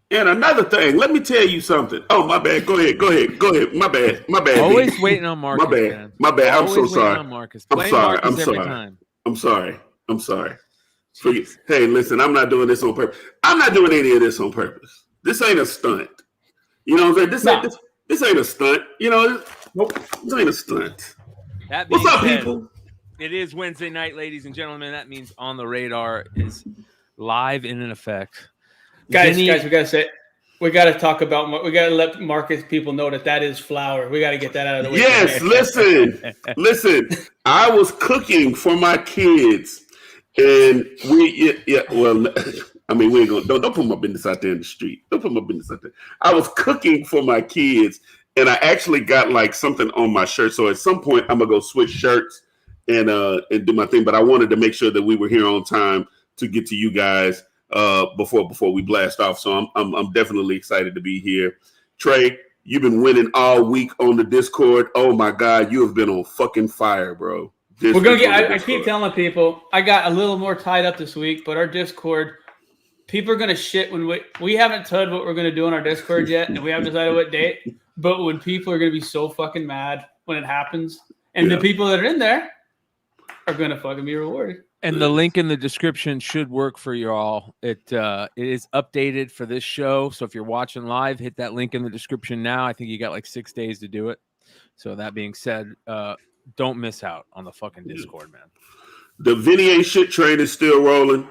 And another thing, let me tell you something. Oh, my bad. Go ahead. My bad. Always waiting on Marcus. Man. My bad. Always I'm so sorry. On Marcus. I'm Blame sorry. Marcus I'm every sorry. time. I'm sorry. Hey, listen, I'm not doing this on purpose. I'm not doing any of this on purpose. This ain't a stunt. You know what I'm saying? This ain't a stunt. You know, nope. This ain't a stunt. What's up, people? It is Wednesday night, ladies and gentlemen. That means On the Radar is live and in effect. Guys, we got to talk about. We got to let Marcus people know that is flour. We got to get that out of the way. Yes, listen. I was cooking for my kids, and we I mean, we ain't gonna don't put my business out there in the street. Don't put my business out there. I was cooking for my kids, and I actually got like something on my shirt. So at some point, I'm gonna go switch shirts and do my thing. But I wanted to make sure that we were here on time to get to you guys before we blast off. So I'm definitely excited to be here. Trey, you've been winning all week on the Discord. Oh my God, you have been on fucking fire, bro. We're gonna get. I keep telling people I got a little more tied up this week, but our Discord. People are going to shit when we haven't told what we're going to do on our Discord yet, and we haven't decided what date. But when people are going to be so fucking mad when it happens, and the people that are in there are going to fucking be rewarded. And the link in the description should work for you all. It is updated for this show. So if you're watching live, hit that link in the description now. I think you got like 6 days to do it. So that being said, don't miss out on the fucking Discord, man. The Vinny ain't shit train is still rolling.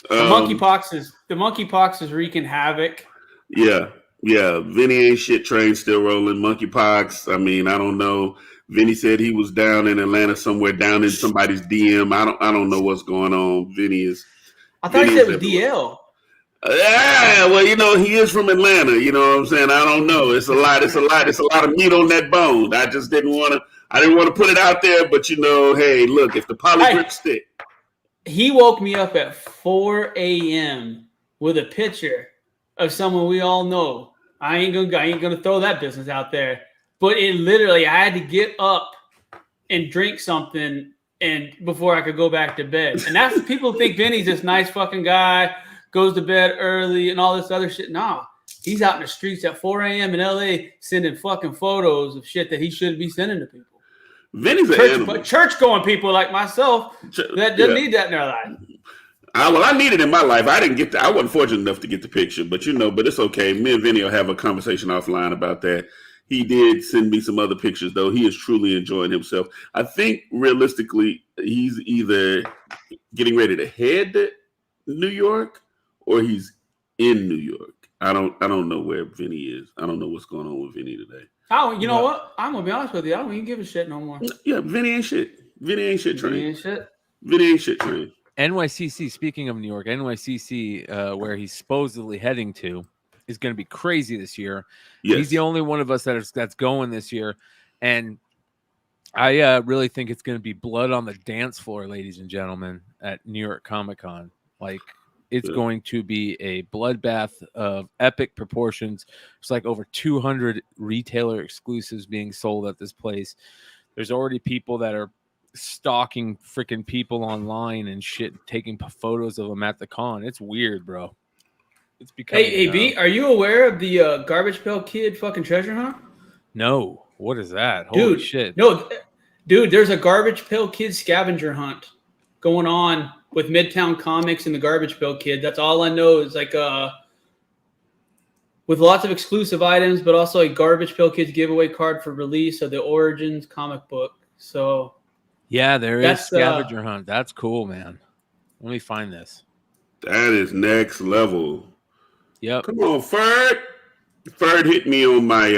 The monkeypox is wreaking havoc. Yeah. Vinny ain't shit train still rolling. Monkeypox. I mean, I don't know. Vinny said he was down in Atlanta somewhere, down in somebody's DM. I don't know what's going on. Vinny is. I thought he said it was DL. Yeah, well, you know, he is from Atlanta. You know what I'm saying? I don't know. It's a lot of meat on that bone. I just didn't want to put it out there, but you know, hey, look, if the polygrip stick. He woke me up at 4 a.m. with a picture of someone we all know. I ain't gonna throw that business out there. But it literally, I had to get up and drink something and before I could go back to bed. And that's people think Vinny's this nice fucking guy, goes to bed early and all this other shit. Nah, he's out in the streets at 4 a.m. in LA sending fucking photos of shit that he shouldn't be sending to people. Vinny's an animal. Church-going people like myself that doesn't need that in their life. I need it in my life. I didn't get I wasn't fortunate enough to get the picture, but it's okay. Me and Vinny will have a conversation offline about that. He did send me some other pictures, though. He is truly enjoying himself. I think realistically, he's either getting ready to head to New York or he's in New York. I don't know where Vinny is. I don't know what's going on with Vinny today. Oh, you know what? I'm gonna be honest with you. I don't even give a shit no more. Yeah, Vinny ain't shit. Vinny ain't shit train. NYCC. Speaking of New York, NYCC, where he's supposedly heading to, is going to be crazy this year. Yes. He's the only one of us that's going this year, and I really think it's going to be blood on the dance floor, ladies and gentlemen, at New York Comic Con. Like, it's going to be a bloodbath of epic proportions. There's like over 200 retailer exclusives being sold at this place. There's already people that are stalking freaking people online and shit, taking photos of them at the con. It's weird, bro. It's becoming. Hey, B, are you aware of the Garbage Pail Kid fucking treasure hunt? No. What is that? Holy shit. No, dude, there's a Garbage Pail Kid scavenger hunt going on with Midtown Comics and the Garbage Pail Kid. That's all I know is like with lots of exclusive items, but also a Garbage Pail Kids giveaway card for release of the Origins comic book. So yeah, there is scavenger hunt. That's cool, man. Let me find this. That is next level. Yep. Come on, Ferd. Ferd hit me on my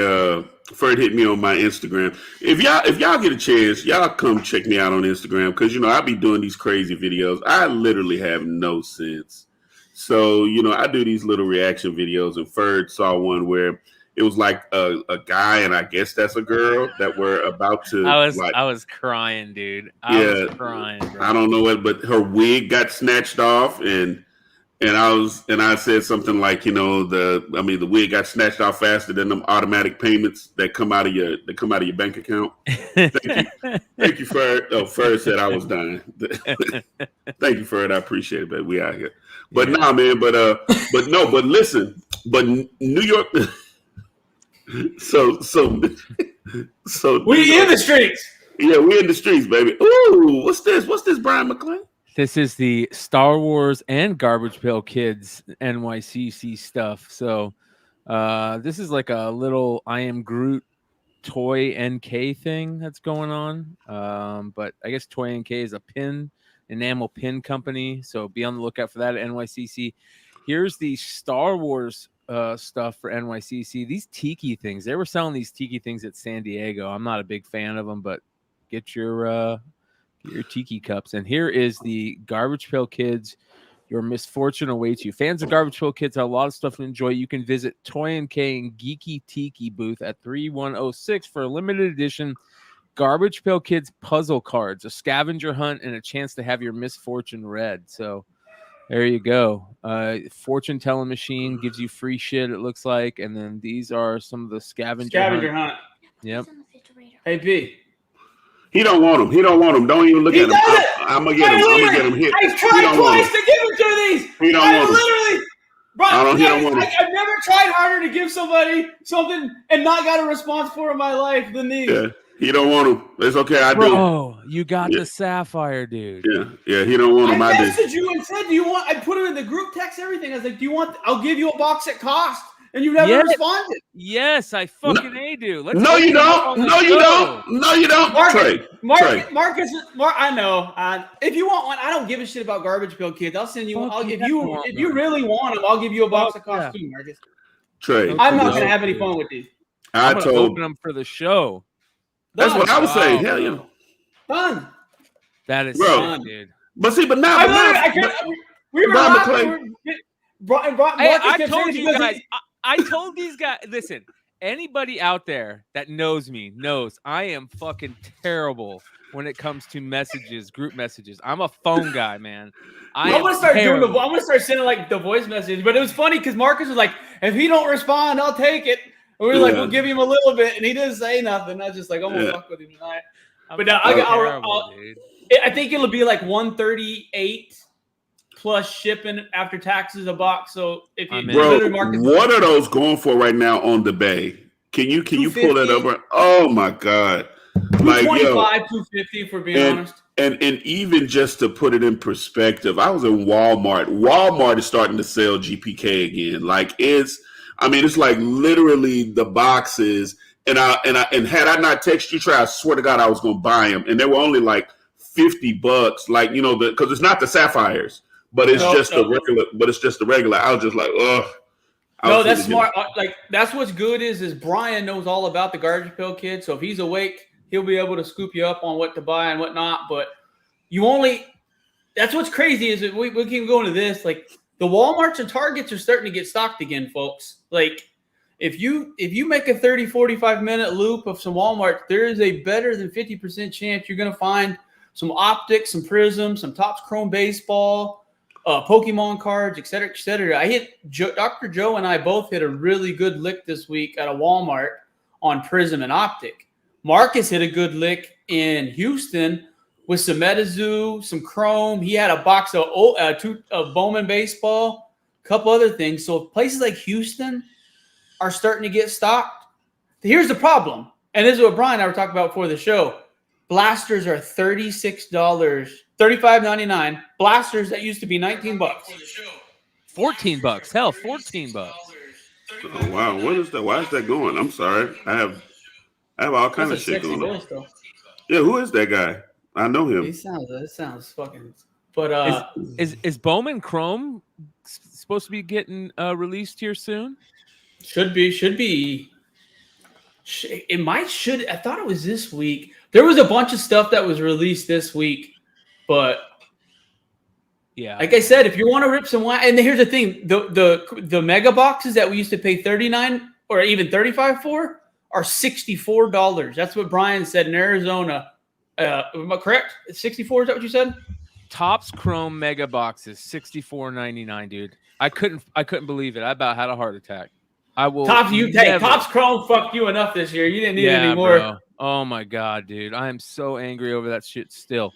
Instagram. If y'all get a chance, y'all come check me out on Instagram because I be doing these crazy videos. I literally have no sense. So, I do these little reaction videos, and Ferd saw one where it was like a guy, and I guess that's a girl that were about to. I was crying, dude. I was crying. Bro. I don't know what, but her wig got snatched off, and I said something like, the wig got snatched off faster than them automatic payments that come out of your bank account. Thank you, Ferd. Oh, Ferd said I was dying. Thank you, Ferd. I appreciate it, but we out here. But nah, man. But listen. but New York. so we in the streets. Yeah, we in the streets, baby. Ooh, what's this? What's this, Brian McClain? This is the Star Wars and Garbage Pail Kids NYCC stuff. So this is like a little I Am Groot toy NK thing that's going on. But I guess Toy NK is a enamel pin company. So be on the lookout for that at NYCC. Here's the Star Wars stuff for NYCC. These tiki things. They were selling these tiki things at San Diego. I'm not a big fan of them, but get your tiki cups. And here is the Garbage Pail Kids. Your misfortune awaits you. Fans of Garbage Pail Kids have a lot of stuff to enjoy. You can visit Toy & K and Geeky Tiki booth at 3106 for a limited edition Garbage Pail Kids puzzle cards, a scavenger hunt, and a chance to have your misfortune read. So there you go. Fortune telling machine gives you free shit, it looks like. And then these are some of the scavenger hunt. Yep. Hey, B. He don't want them. Don't even look at him. I'm gonna get him. Hit. I've tried twice to give him to these. He don't want literally. I've never tried harder to give somebody something and not got a response for in my life than these. Yeah, he don't want them. It's okay. I do. Oh, you got the sapphire, dude. Yeah. He don't want them. I messaged you and said, "Do you want?" I put him in the group text. Everything. I was like, "Do you want? I'll give you a box at cost." And you never responded. Yes, I fucking do. No, you don't. No, you don't. Marcus, I know. If you want one, I don't give a shit about Garbage Pail Kids. I'll send you one. If you really want them, I'll give you a box of costume, Marcus. Trey, I'm not going to have any fun with these. I told open them for the show. That's what I was saying. Hell yeah. Fun. That is fun, dude. But see, but now. We were laughing. I told you guys. I told these guys, listen, anybody out there that knows me knows I am fucking terrible when it comes to messages, group messages. I'm a phone guy, man. I'm gonna start sending like the voice message. But it was funny because Marcus was like, if he don't respond, I'll take it. And we were like, we'll give him a little bit, and he didn't say nothing. I was just like, I'm gonna fuck with him tonight. But I think it'll be like $138 plus shipping after taxes a box. So if you what are those going for right now on the Bay? Can you pull that over? Oh my God. Like 250 for being honest. And even just to put it in perspective, I was in Walmart. Walmart is starting to sell GPK again. Like it's like literally the boxes. And had I not texted you, Trey, I swear to God, I was gonna buy them. And they were only like $50, like because it's not the sapphires. But it's just the regular. I was just like, ugh. No, that's smart. Like that's what's good is Bryan knows all about the Garbage Pail Kid. So if he's awake, he'll be able to scoop you up on what to buy and whatnot. But that's what's crazy is that we keep going to this. Like the Walmarts and Targets are starting to get stocked again, folks. Like if you make a 30, 45 minute loop of some Walmart, there is a better than 50% chance you're going to find some optics, some prisms, some Topps Chrome baseball, Pokemon cards, et cetera, I hit Dr. Joe and I both hit a really good lick this week at a Walmart on Prism and Optic. Marcus hit a good lick in Houston with some MetaZoo, some Chrome. He had a box of Bowman baseball, a couple other things. So places like Houston are starting to get stocked. Here's the problem, and this is what Bryan and I were talking about before the show. Blasters are $36, $35.99. Blasters that used to be $19. $14. Hell, $14. Oh wow, what is that? Why is that going? I'm sorry. I have all kinds of shit going on. Yeah, who is that guy? I know him. It sounds fucking. But is Bowman Chrome supposed to be getting released here soon? Should be. I thought it was this week. There was a bunch of stuff that was released this week, but yeah, like I said, if you want to rip some wine, and here's the thing: the mega boxes that we used to pay $39 or even $35 for are $64. That's what Bryan said in Arizona. Am I correct? $64, is that what you said? Topps Chrome mega boxes, $64.99, dude. I couldn't believe it. I about had a heart attack. I will. Topps Chrome fucked you enough this year. You didn't need it anymore. Bro. Oh my God, dude. I am so angry over that shit still.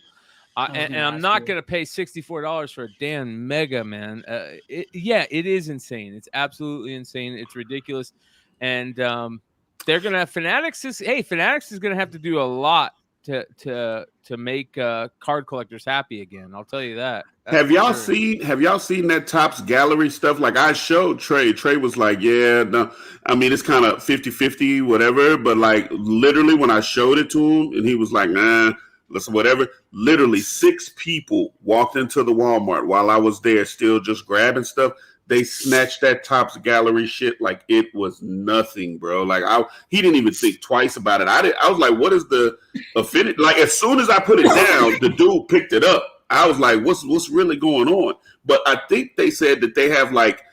And I'm not going to pay $64 for a damn Mega, man. It is insane. It's absolutely insane. It's ridiculous. And they're going to have Fanatics. Fanatics is going to have to do a lot to make card collectors happy again. I'll tell you that. Have y'all seen that Topps Gallery stuff? Like I showed Trey. Trey was like, yeah, no. I mean, it's kind of 50-50, whatever. But like literally when I showed it to him and he was like, nah. Listen, whatever. Literally 6 people walked into the Walmart while I was there, still just grabbing stuff. They snatched that Topps Gallery shit like it was nothing, bro. Like he didn't even think twice about it. I was like, what is the affinity? Like as soon as I put it down, the dude picked it up. I was like, what's really going on? But I think they said that they have like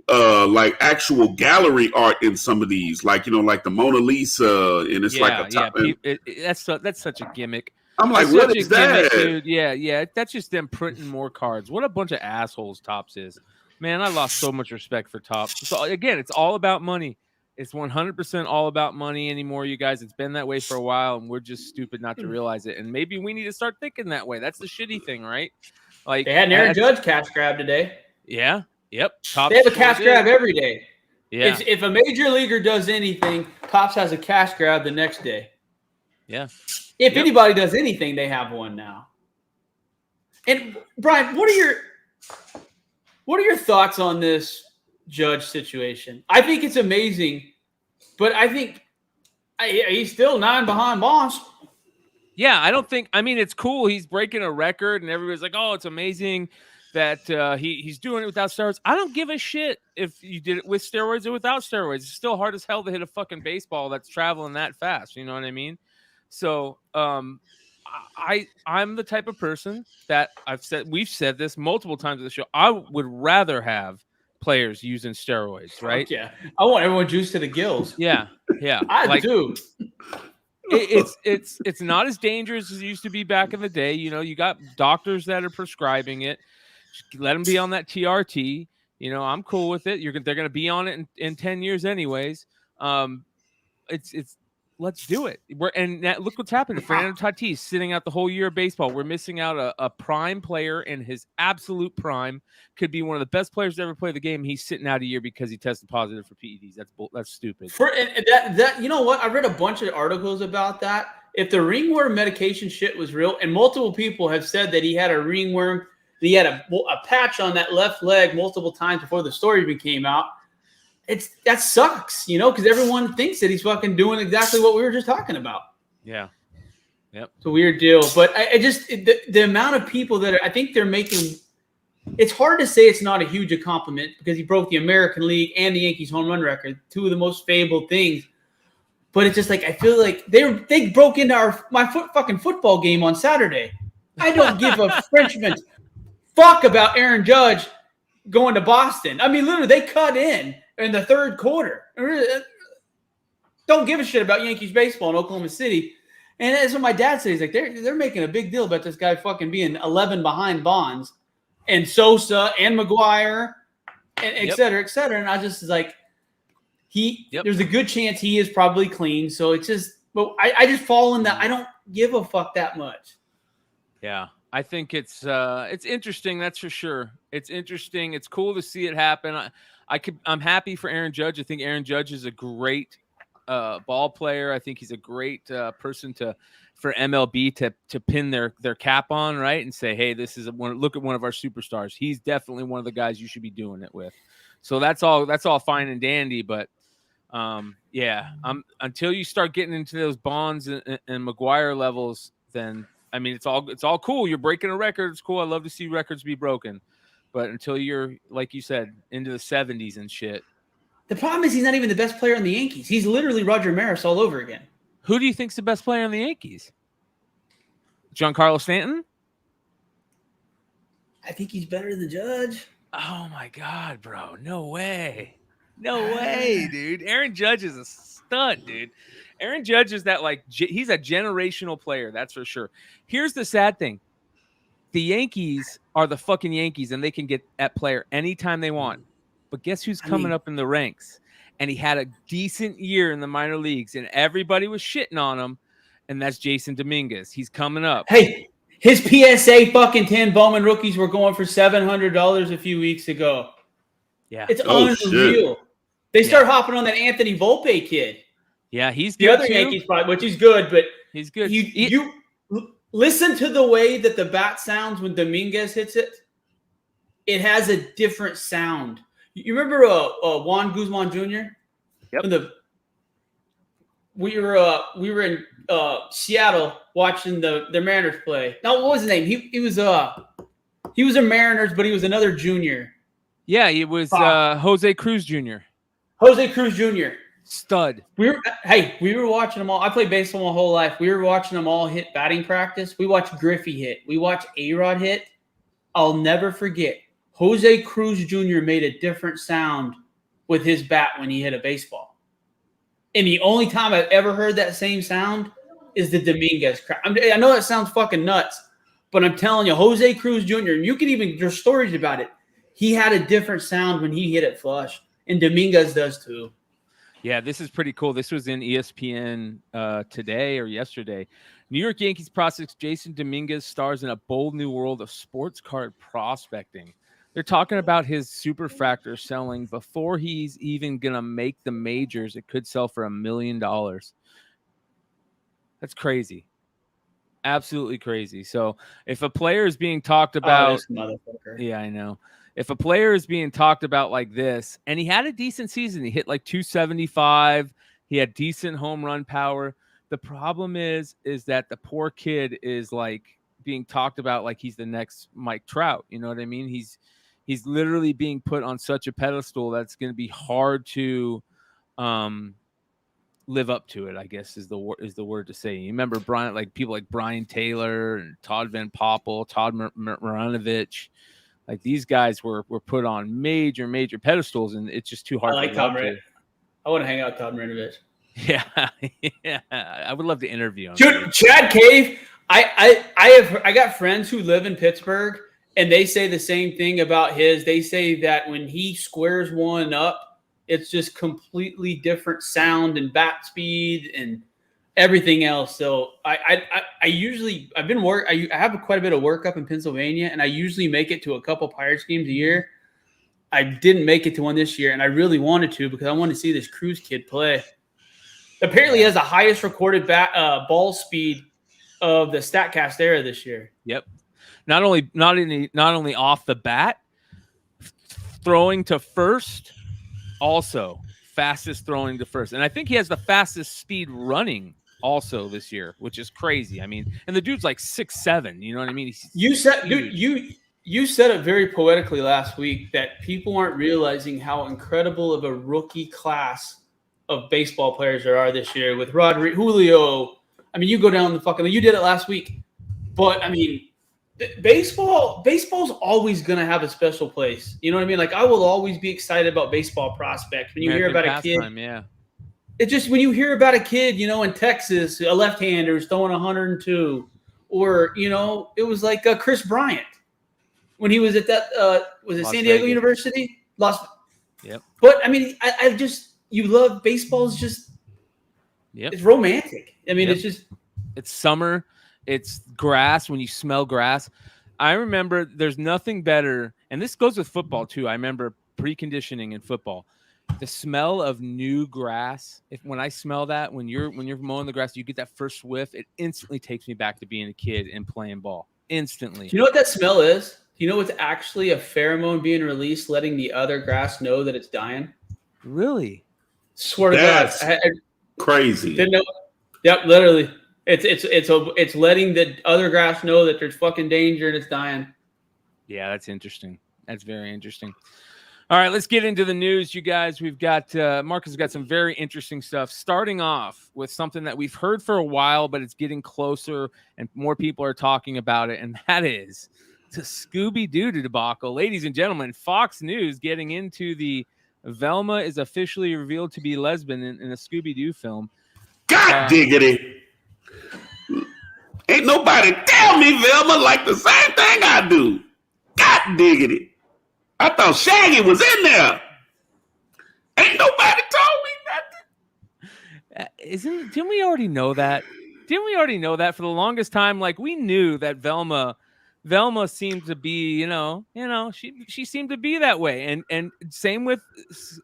actual gallery art in some of these, like like the Mona Lisa, and it's like a top. That's such a gimmick. I'm like, what is that? Dude? Yeah. That's just them printing more cards. What a bunch of assholes Topps is. Man, I lost so much respect for Topps. So again, it's all about money. It's 100% all about money anymore, you guys. It's been that way for a while, and we're just stupid not to realize it. And maybe we need to start thinking that way. That's the shitty thing, right? Like they had an Aaron Judge cash grab today. Yeah. Yep. Topps they have a cash grab every day. Yeah. If a major leaguer does anything, Topps has a cash grab the next day. Yeah. If anybody does anything, they have one now. And Bryan, what are your thoughts on this Judge situation? I think it's amazing, but I think he's still 9 behind Bonds. Yeah, I mean, it's cool. He's breaking a record, and everybody's like, oh, it's amazing that he's doing it without steroids. I don't give a shit if you did it with steroids or without steroids. It's still hard as hell to hit a fucking baseball that's traveling that fast. You know what I mean? So I'm the type of person that we've said this multiple times on the show. I would rather have players using steroids, right? Yeah, I want everyone juiced to the gills. Yeah. I do. It's not as dangerous as it used to be back in the day. You got doctors that are prescribing it. Just let them be on that TRT. I'm cool with it. They're going to be on it in 10 years anyways. Let's do it. Look what's happened. Fernando Tatis sitting out the whole year of baseball. We're missing out a prime player in his absolute prime. Could be one of the best players to ever play the game. He's sitting out a year because he tested positive for PEDs. That's stupid. You know what? I read a bunch of articles about that. If the ringworm medication shit was real, and multiple people have said that he had a ringworm, that he had a patch on that left leg multiple times before the story even came out. That sucks, because everyone thinks that he's fucking doing exactly what we were just talking about. Yeah. Yep. It's a weird deal. But the amount of people that I think they're making, it's hard to say it's not a huge compliment because he broke the American League and the Yankees home run record, 2 of the most fabled things. But it's just like, I feel like they broke into my fucking football game on Saturday. I don't give a Frenchman's fuck about Aaron Judge going to Boston. I mean, literally, they cut in the third quarter. Don't give a shit about Yankees baseball in Oklahoma City. And that's what my dad says. He's like, they're making a big deal about this guy fucking being 11 behind Bonds and Sosa and McGuire and et cetera, et cetera. And I just was like, there's a good chance he is probably clean. So it's just, but I just fall in that. I don't give a fuck that much. Yeah. I think it's interesting. That's for sure. It's interesting. It's cool to see it happen. I'm happy for Aaron Judge. I think Aaron Judge is a great ball player. I think he's a great person for MLB to pin their cap on, right, and say, hey, this is look at one of our superstars. He's definitely one of the guys you should be doing it with. So that's all fine and dandy, but until you start getting into those Bonds and McGuire levels, then I mean it's all cool. You're breaking a record. It's cool. I love to see records be broken. But until you're, like you said, into the 70s and shit. The problem is he's not even the best player on the Yankees. He's literally Roger Maris all over again. Who do you think's the best player on the Yankees? Giancarlo Stanton? I think he's better than Judge. Oh, my God, bro. No way. No way, dude. Aaron Judge is a stud, dude. Aaron Judge is he's a generational player, that's for sure. Here's the sad thing. The Yankees are the fucking Yankees, and they can get that player anytime they want. But guess who's coming up in the ranks? And he had a decent year in the minor leagues, and everybody was shitting on him, and that's Jason Dominguez. He's coming up. Hey, His PSA fucking 10 Bowman rookies were going for $700 a few weeks ago. Yeah. It's unreal. Shit. They start hopping on that Anthony Volpe kid. Yeah, he's the good other too. Yankees product, which he's good, but he's good. You listen to the way that the bat sounds when Dominguez hits it. It has a different sound. You remember Juan Guzman Jr.? Yep. We were in Seattle watching the Mariners play. Now, what was his name? He was a Mariners, but he was another junior. Yeah, he was Jose Cruz Jr. Jose Cruz Jr. Stud. We were watching them all. I played baseball my whole life. We were watching them all hit batting practice. We watched Griffey hit. We watched A-Rod hit. I'll never forget. Jose Cruz Jr. made a different sound with his bat when he hit a baseball. And the only time I've ever heard that same sound is the Dominguez crowd. I know that sounds fucking nuts, but I'm telling you, Jose Cruz Jr., and you can even, there's stories about it. He had a different sound when he hit it flush, and Dominguez does too. Yeah, this is pretty cool. This was in ESPN today or yesterday. New York Yankees prospect Jason Dominguez stars in a bold new world of sports card prospecting. They're talking about his superfractor selling before he's even going to make the majors. It could sell for $1 million. That's crazy. Absolutely crazy. So if a player is being talked about, yeah, I know. If a player is being talked about like this, and he had a decent season, he hit like 275. He had decent home run power. The problem is that the poor kid is like being talked about like he's the next Mike Trout. You know what I mean? He's literally being put on such a pedestal that's going to be hard to live up to it, I guess is the word to say. You remember Bryan, like people like Brian Taylor and Todd Van Poppel, Todd Marinovich. Like these guys were put on major pedestals, and it's just too hard. I like Tom Marinovich. I want to hang out with Todd Marinovich. Yeah, yeah. I would love to interview him. Dude, Chad Cave. I got friends who live in Pittsburgh, and they say the same thing about his. They say that when he squares one up, it's just completely different sound and bat speed and everything else. So I have quite a bit of work up in Pennsylvania, and I usually make it to a couple Pirates games a year. I didn't make it to one this year, and I really wanted to because I want to see this Cruz kid play. Apparently, he has the highest recorded ball speed of the StatCast era this year. Yep. Not only off the bat, throwing to first, also fastest throwing to first, and I think he has the fastest speed running also this year, which is crazy. I mean, and the dude's like 6'7". You know what I mean? You said it very poetically last week that people aren't realizing how incredible of a rookie class of baseball players there are this year with Julio. I mean, you go down the fucking. You did it last week, but I mean, baseball's always gonna have a special place. You know what I mean? Like I will always be excited about baseball prospects when you hear about a kid. Yeah. It's just when you hear about a kid, you know, in Texas, a left-hander is throwing 102, or you know, it was like Chris Bryant when he was at that was it San Diego University? Yep. But I mean, I just you love baseball is just it's romantic. I mean, it's summer, it's grass. When you smell grass, I remember there's nothing better, and this goes with football too. I remember preconditioning in football. The smell of new grass. When I smell that, when you're mowing the grass, you get that first whiff. It instantly takes me back to being a kid and playing ball. Instantly. Do you know what that smell is? Do you know it's actually a pheromone being released, letting the other grass know that it's dying? Really? Swear to God, crazy. Didn't know. Yep, literally. It's letting the other grass know that there's fucking danger and it's dying. Yeah, that's interesting. That's very interesting. All right, let's get into the news, you guys. We've got Marcus has got some very interesting stuff. Starting off with something that we've heard for a while, but it's getting closer and more people are talking about it, and that is the Scooby-Doo debacle. Ladies and gentlemen, Fox News getting into the Velma is officially revealed to be lesbian in a Scooby-Doo film. God diggity. Ain't nobody tell me Velma like the same thing I do. God diggity. I thought Shaggy was in there. Ain't nobody told me nothing. Didn't we already know that? Didn't we already know that for the longest time? Like, we knew that Velma seemed to be, she seemed to be that way. And same with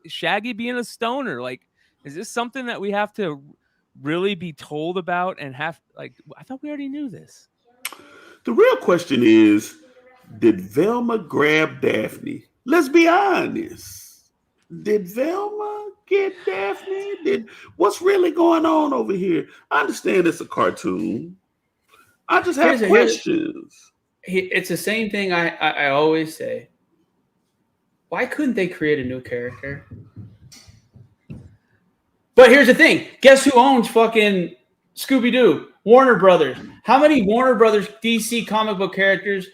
Shaggy being a stoner. Like, is this something that we have to really be told about and have, like, I thought we already knew this. The real question is, did Velma grab Daphne? Let's be honest. Did Velma get Daphne? What's really going on over here? I understand it's a cartoon. I just have questions. It's the same thing I always say. Why couldn't they create a new character? But here's the thing. Guess who owns fucking Scooby-Doo? Warner Brothers. How many Warner Brothers DC comic book characters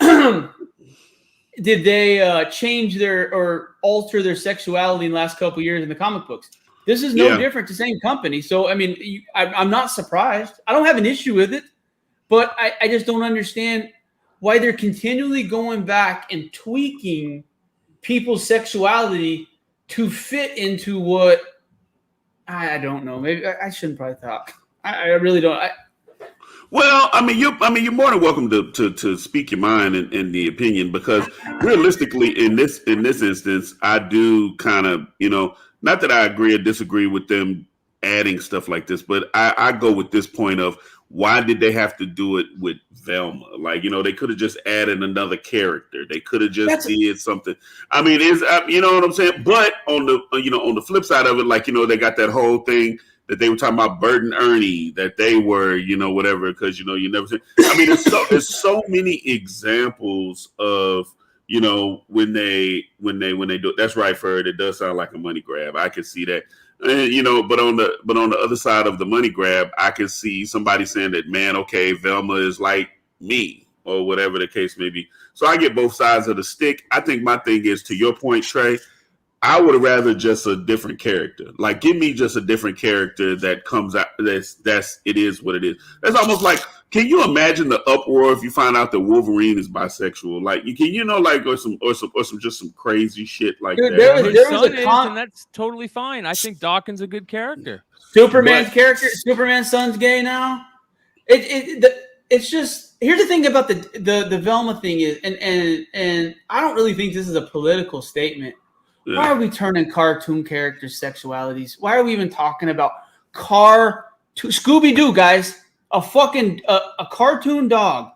did they change or alter their sexuality in the last couple of years in the comic books? This is no different. It's the same company. So, I mean, I'm not surprised. I don't have an issue with it. But I just don't understand why they're continually going back and tweaking people's sexuality to fit into what I don't know. Maybe I shouldn't probably talk. I really don't. Well, you're more than welcome to speak your mind and the opinion, because realistically, in this instance, I do kind of, not that I agree or disagree with them adding stuff like this, but I go with this point of, why did they have to do it with Velma? Like, they could have just added another character. They could have just did something. I mean, you know what I'm saying? But on the flip side of it, like, they got that whole thing that they were talking about Bert and Ernie, that they were, whatever, because, you never see. I mean, there's so many examples of, when they do it. That's right, Ferd. It does sound like a money grab. I can see that. And, but on the other side of the money grab, I can see somebody saying that, man, okay, Velma is like me, or whatever the case may be. So I get both sides of the stick. I think my thing is, to your point, Trey, I would rather just a different character. Like, give me just a different character that comes out. That's it is what it is. That's almost like, can you imagine the uproar if you find out that Wolverine is bisexual? Like, or some crazy shit like that. There was and that's totally fine. I think Dawkins a good character. Superman's son's gay now. It's just, here's the thing about the Velma thing is, and I don't really think this is a political statement. Yeah. Why are we turning cartoon characters' sexualities? Why are we even talking about Scooby-Doo, guys? A fucking a cartoon dog.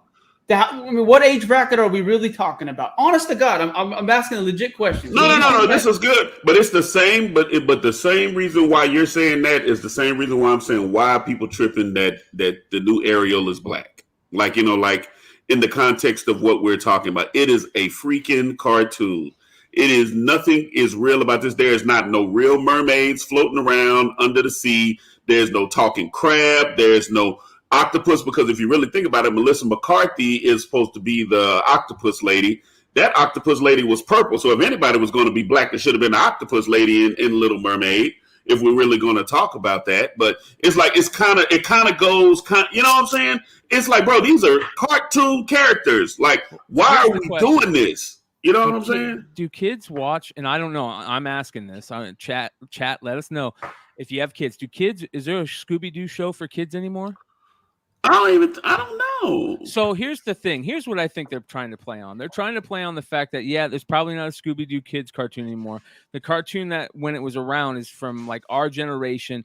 What age bracket are we really talking about? Honest to God, I'm asking a legit question. No. This is good, but it's the same. But the same reason why you're saying that is the same reason why I'm saying why people tripping that the new Ariel is black. Like, like in the context of what we're talking about, it is a freaking cartoon. It is, nothing is real about this. There is not no real mermaids floating around under the sea. There's no talking crab. There's no octopus, because if you really think about it, Melissa McCarthy is supposed to be the octopus lady. That octopus lady was purple. So if anybody was going to be black, it should have been the octopus lady in Little Mermaid, if we're really going to talk about that. But it's like, it kind of goes, you know what I'm saying? It's like, bro, these are cartoon characters. Like, why are we doing this? You know what I'm saying? Do kids watch? And I don't know. I'm asking this. Chat. Let us know if you have kids. Is there a Scooby-Doo show for kids anymore? I don't know. So here's the thing. Here's what I think they're trying to play on. They're trying to play on the fact that, there's probably not a Scooby-Doo kids cartoon anymore. The cartoon that when it was around is from like our generation.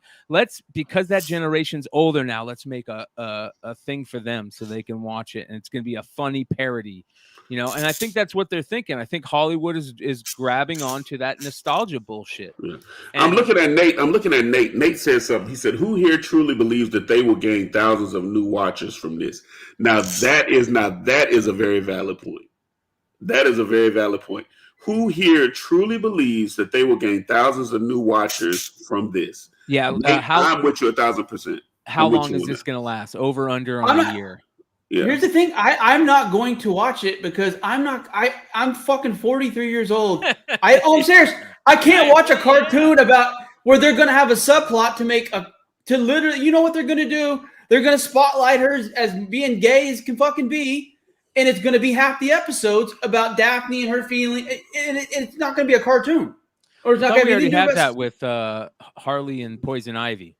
Because that generation's older now, let's make a thing for them so they can watch it. And it's going to be a funny parody. And I think that's what they're thinking. I think Hollywood is grabbing onto that nostalgia bullshit. Yeah. I'm looking at Nate. Nate said something. He said, "Who here truly believes that they will gain thousands of new watchers from this?" Now that is a very valid point. That is a very valid point. Who here truly believes that they will gain thousands of new watchers from this? Yeah, Nate, I'm with you 1,000%. How long is this going to last? Over, under, on a year? Yeah. Here's the thing. I'm not going to watch it because I'm fucking 43 years old. I'm serious. I can't watch a cartoon about where they're going to have a subplot to literally, you know what they're going to do? They're going to spotlight her as being gay as can fucking be. And it's going to be half the episodes about Daphne and her feeling. And it's not going to be a cartoon. Or it's not going to be. We already had that with Harley and Poison Ivy.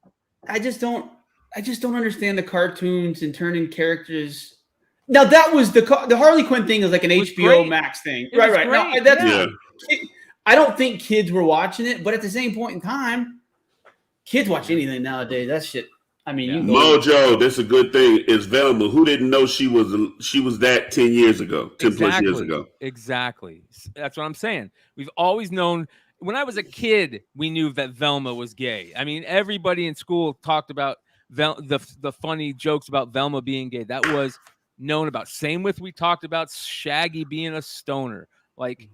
I just don't. I just don't understand the cartoons and turning characters. Now that was the Harley Quinn thing is like an HBO great. Max thing, It right? Great. No, that's I don't think kids were watching it, but at the same point in time, kids watch anything nowadays. That shit. I mean, you Mojo, that's a good thing. Is Velma, who didn't know she was that 10 years ago, 10 plus years ago. Exactly. That's what I'm saying. We've always known. When I was a kid, we knew that Velma was gay. I mean, everybody in school talked about the funny jokes about Velma being gay. That was known about. Same with we talked about Shaggy being a stoner. Like,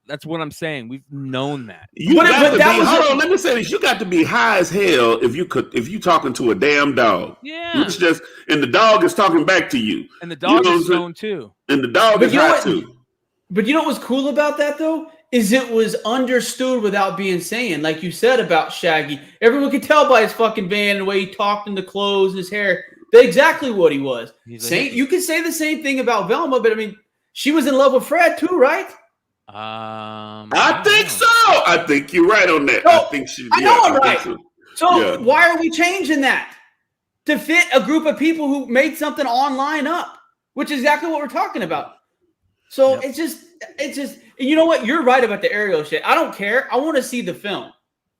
that's what I'm saying. We've known that. Hold on, let me say this. You got to be high as hell if you talking to a damn dog. Yeah. And the dog is talking back to you. And the dog is stoned too. And the dog is high too. But you know what's cool about that though? Is it was understood without being saying, like you said about Shaggy. Everyone could tell by his fucking van and the way he talked in the clothes, his hair, exactly what he was. You could say the same thing about Velma, but I mean, she was in love with Fred too, right? I think so. I think you're right on that. No, I think she. I know I'm right. So why are we changing that to fit a group of people who made something online up, which is exactly what we're talking about. So it's just. You know what? You're right about the Ariel shit. I don't care. I want to see the film.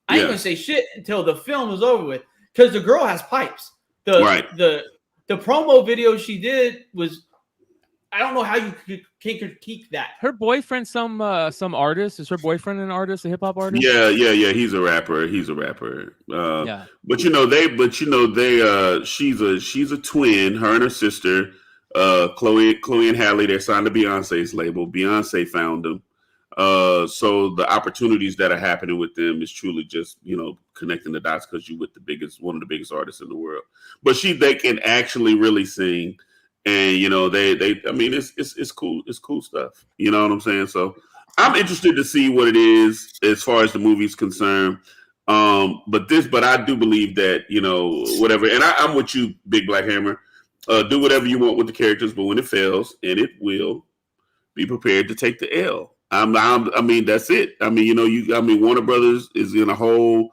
I ain't gonna say shit until the film is over with because the girl has pipes. The promo video she did was. I don't know how you can critique that. Her boyfriend, some artist. Is her boyfriend an artist, a hip hop artist? Yeah. He's a rapper. But she's a twin. Her and her sister, Chloe and Halle. They're signed to Beyonce's label. Beyonce found them. So the opportunities that are happening with them is truly just connecting the dots because you're with one of the biggest artists in the world. But they can actually really sing. And it's cool. It's cool stuff. You know what I'm saying? So I'm interested to see what it is as far as the movie's concerned. But I do believe that whatever. And I'm with you, Big Black Hammer. Do whatever you want with the characters, but when it fails, and it will, be prepared to take the L. I mean, that's it. I mean, Warner Brothers is in a whole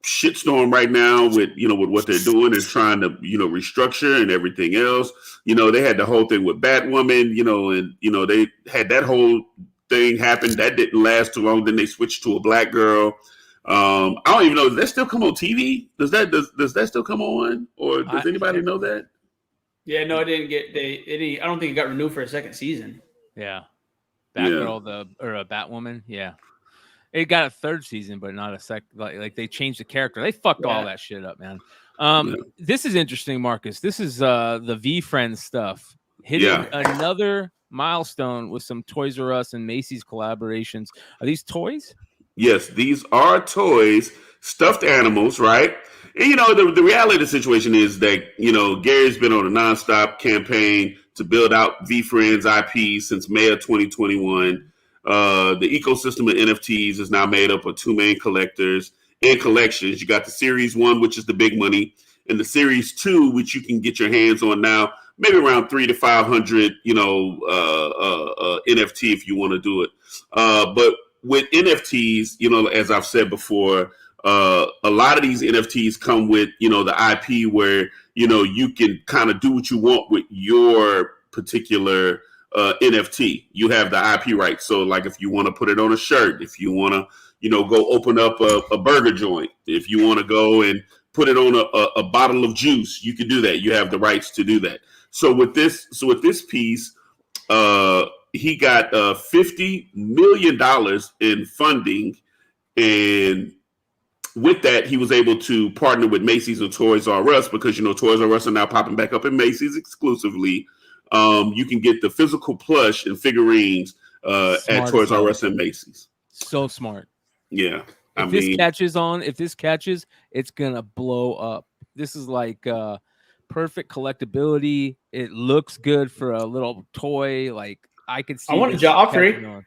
shitstorm right now with what they're doing and trying to restructure and everything else. They had the whole thing with Batwoman, and they had that whole thing happen that didn't last too long. Then they switched to a black girl. I don't even know, does that still come on TV? Does that still come on, or does anybody know that? Yeah, no, it didn't get. I don't think it got renewed for a second season. Yeah, Batgirl, or a Batwoman. Yeah. It got a third season, but not a second. Like they changed the character. They fucked all that shit up, man. This is interesting, Marcus. This is the V Friends stuff. Hitting another milestone with some Toys R Us and Macy's collaborations. Are these toys? Yes, these are toys, stuffed animals, right? And the reality of the situation is that Gary's been on a nonstop campaign to build out V Friends IP since May of 2021. The ecosystem of NFTs is now made up of two main collectors and collections. You got the Series 1, which is the big money, and the Series 2, which you can get your hands on now, maybe around 300 to 500, NFT if you want to do it. But with NFTs, as I've said before, a lot of these NFTs come with, the IP where, you can kind of do what you want with your particular NFT. You have the IP rights. So like if you want to put it on a shirt, if you want to, go open up a burger joint, if you want to go and put it on a bottle of juice, you can do that. You have the rights to do that. So with this piece, he got $50 million in funding, and with that, he was able to partner with Macy's and Toys R Us because Toys R Us are now popping back up in Macy's exclusively. You can get the physical plush and figurines at Toys R Us and Macy's. So smart. Yeah. If this catches, it's gonna blow up. This is like perfect collectability. It looks good for a little toy. Like I could see. I want a Joffrey.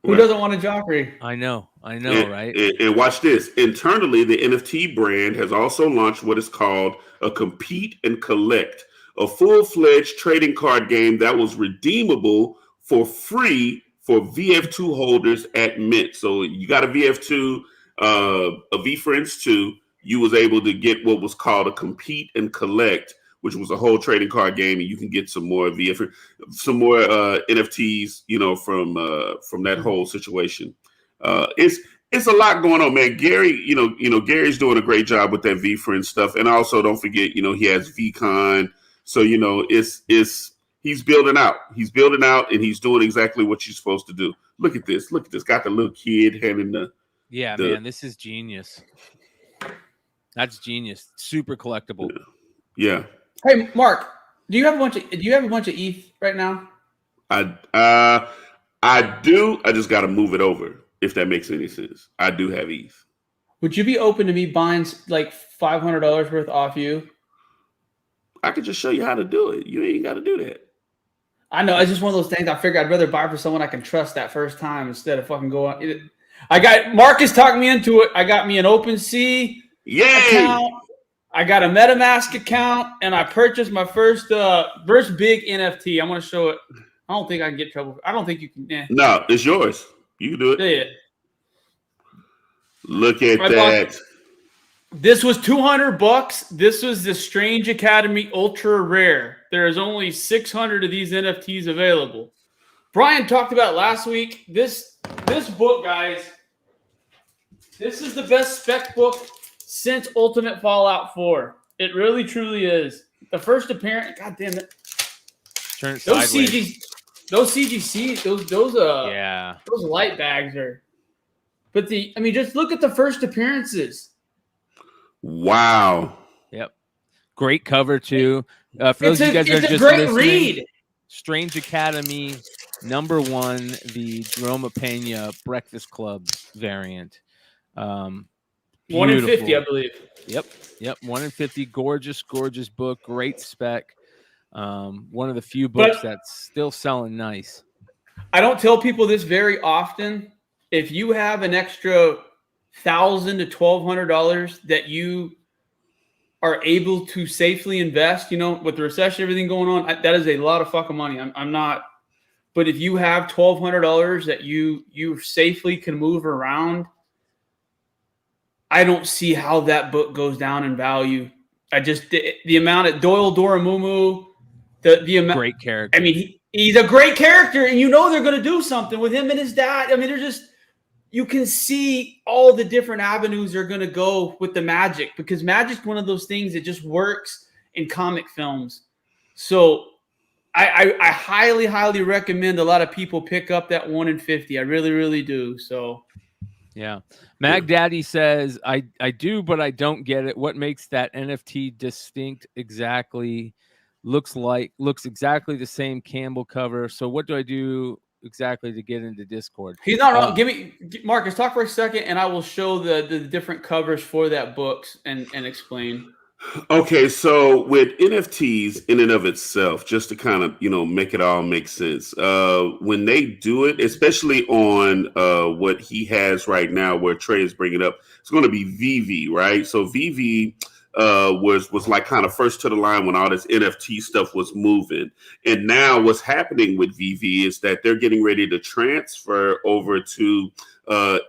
Who doesn't want a Joffrey? I know, right? And watch this. Internally, the NFT brand has also launched what is called a Compete and Collect, a full-fledged trading card game that was redeemable for free for VF2 holders at Mint. So you got a VF2, a V Friends 2, you was able to get what was called a compete and collect, which was a whole trading card game, and you can get some more NFTs, from that whole situation. It's a lot going on, man. Gary, Gary's doing a great job with that VeeFriend stuff, and also don't forget, he has VCon, so he's building out. He's building out, and he's doing exactly what you're supposed to do. Look at this. Got the little kid handing the. Yeah, man, this is genius. That's genius. Super collectible. Yeah. Hey, Mark, do you have a bunch of ETH right now? I do. I just got to move it over, if that makes any sense. I do have ETH. Would you be open to me buying like $500 worth off you? I could just show you how to do it. You ain't got to do that. I know. It's just one of those things. I figure I'd rather buy for someone I can trust that first time instead of fucking going. I got Marcus talked me into it. I got me an OpenSea account. I got a MetaMask account, and I purchased my first big NFT. I'm going to show it. I don't think I can get trouble. I don't think you can. No, it's yours. You can do it. Yeah. Look at that. This was $200. This was the Strange Academy Ultra Rare. There is only 600 of these NFTs available. Bryan talked about last week. This book, guys, this is the best spec book since Ultimate Fallout 4. It really, truly is. The first appearance, God damn it. Turn it those sideways. Those CGC, those light bags are. But just look at the first appearances. Wow. Yep. Great cover too. For those of you guys that are just great listening, read. Strange Academy #1, the Jerome Pena Breakfast Club variant. 1 in 50, I believe. Yep. 1 in 50. Gorgeous book. Great spec. One of the few books that's still selling nice. I don't tell people this very often. If you have an extra $1,000 to $1,200 that you are able to safely invest, with the recession, everything going on, that is a lot of fucking money. I'm not, but if you have $1,200 that you safely can move around, I don't see how that book goes down in value. The amount of Doyle Doramumu, the amount, great character. I mean, he's a great character, and they're going to do something with him and his dad. I mean, they're just. You can see all the different avenues they're going to go with the magic, because magic's one of those things that just works in comic films. So I highly, highly recommend a lot of people pick up that 1 in 50. I really, really do. So, yeah. Mag Daddy says, I do, but I don't get it. What makes that NFT distinct exactly? Looks exactly the same Campbell cover. So what do I do exactly to get into Discord? He's not wrong. Marcus, talk for a second, and I will show the different covers for that books and explain. Okay, so with NFTs in and of itself, just to kind of make it all make sense, when they do it, especially on what he has right now, where Trey is bringing up, it's going to be VeeVee, right? So VeeVee was like kind of first to the line when all this NFT stuff was moving. And now what's happening with VeeVee is that they're getting ready to transfer over to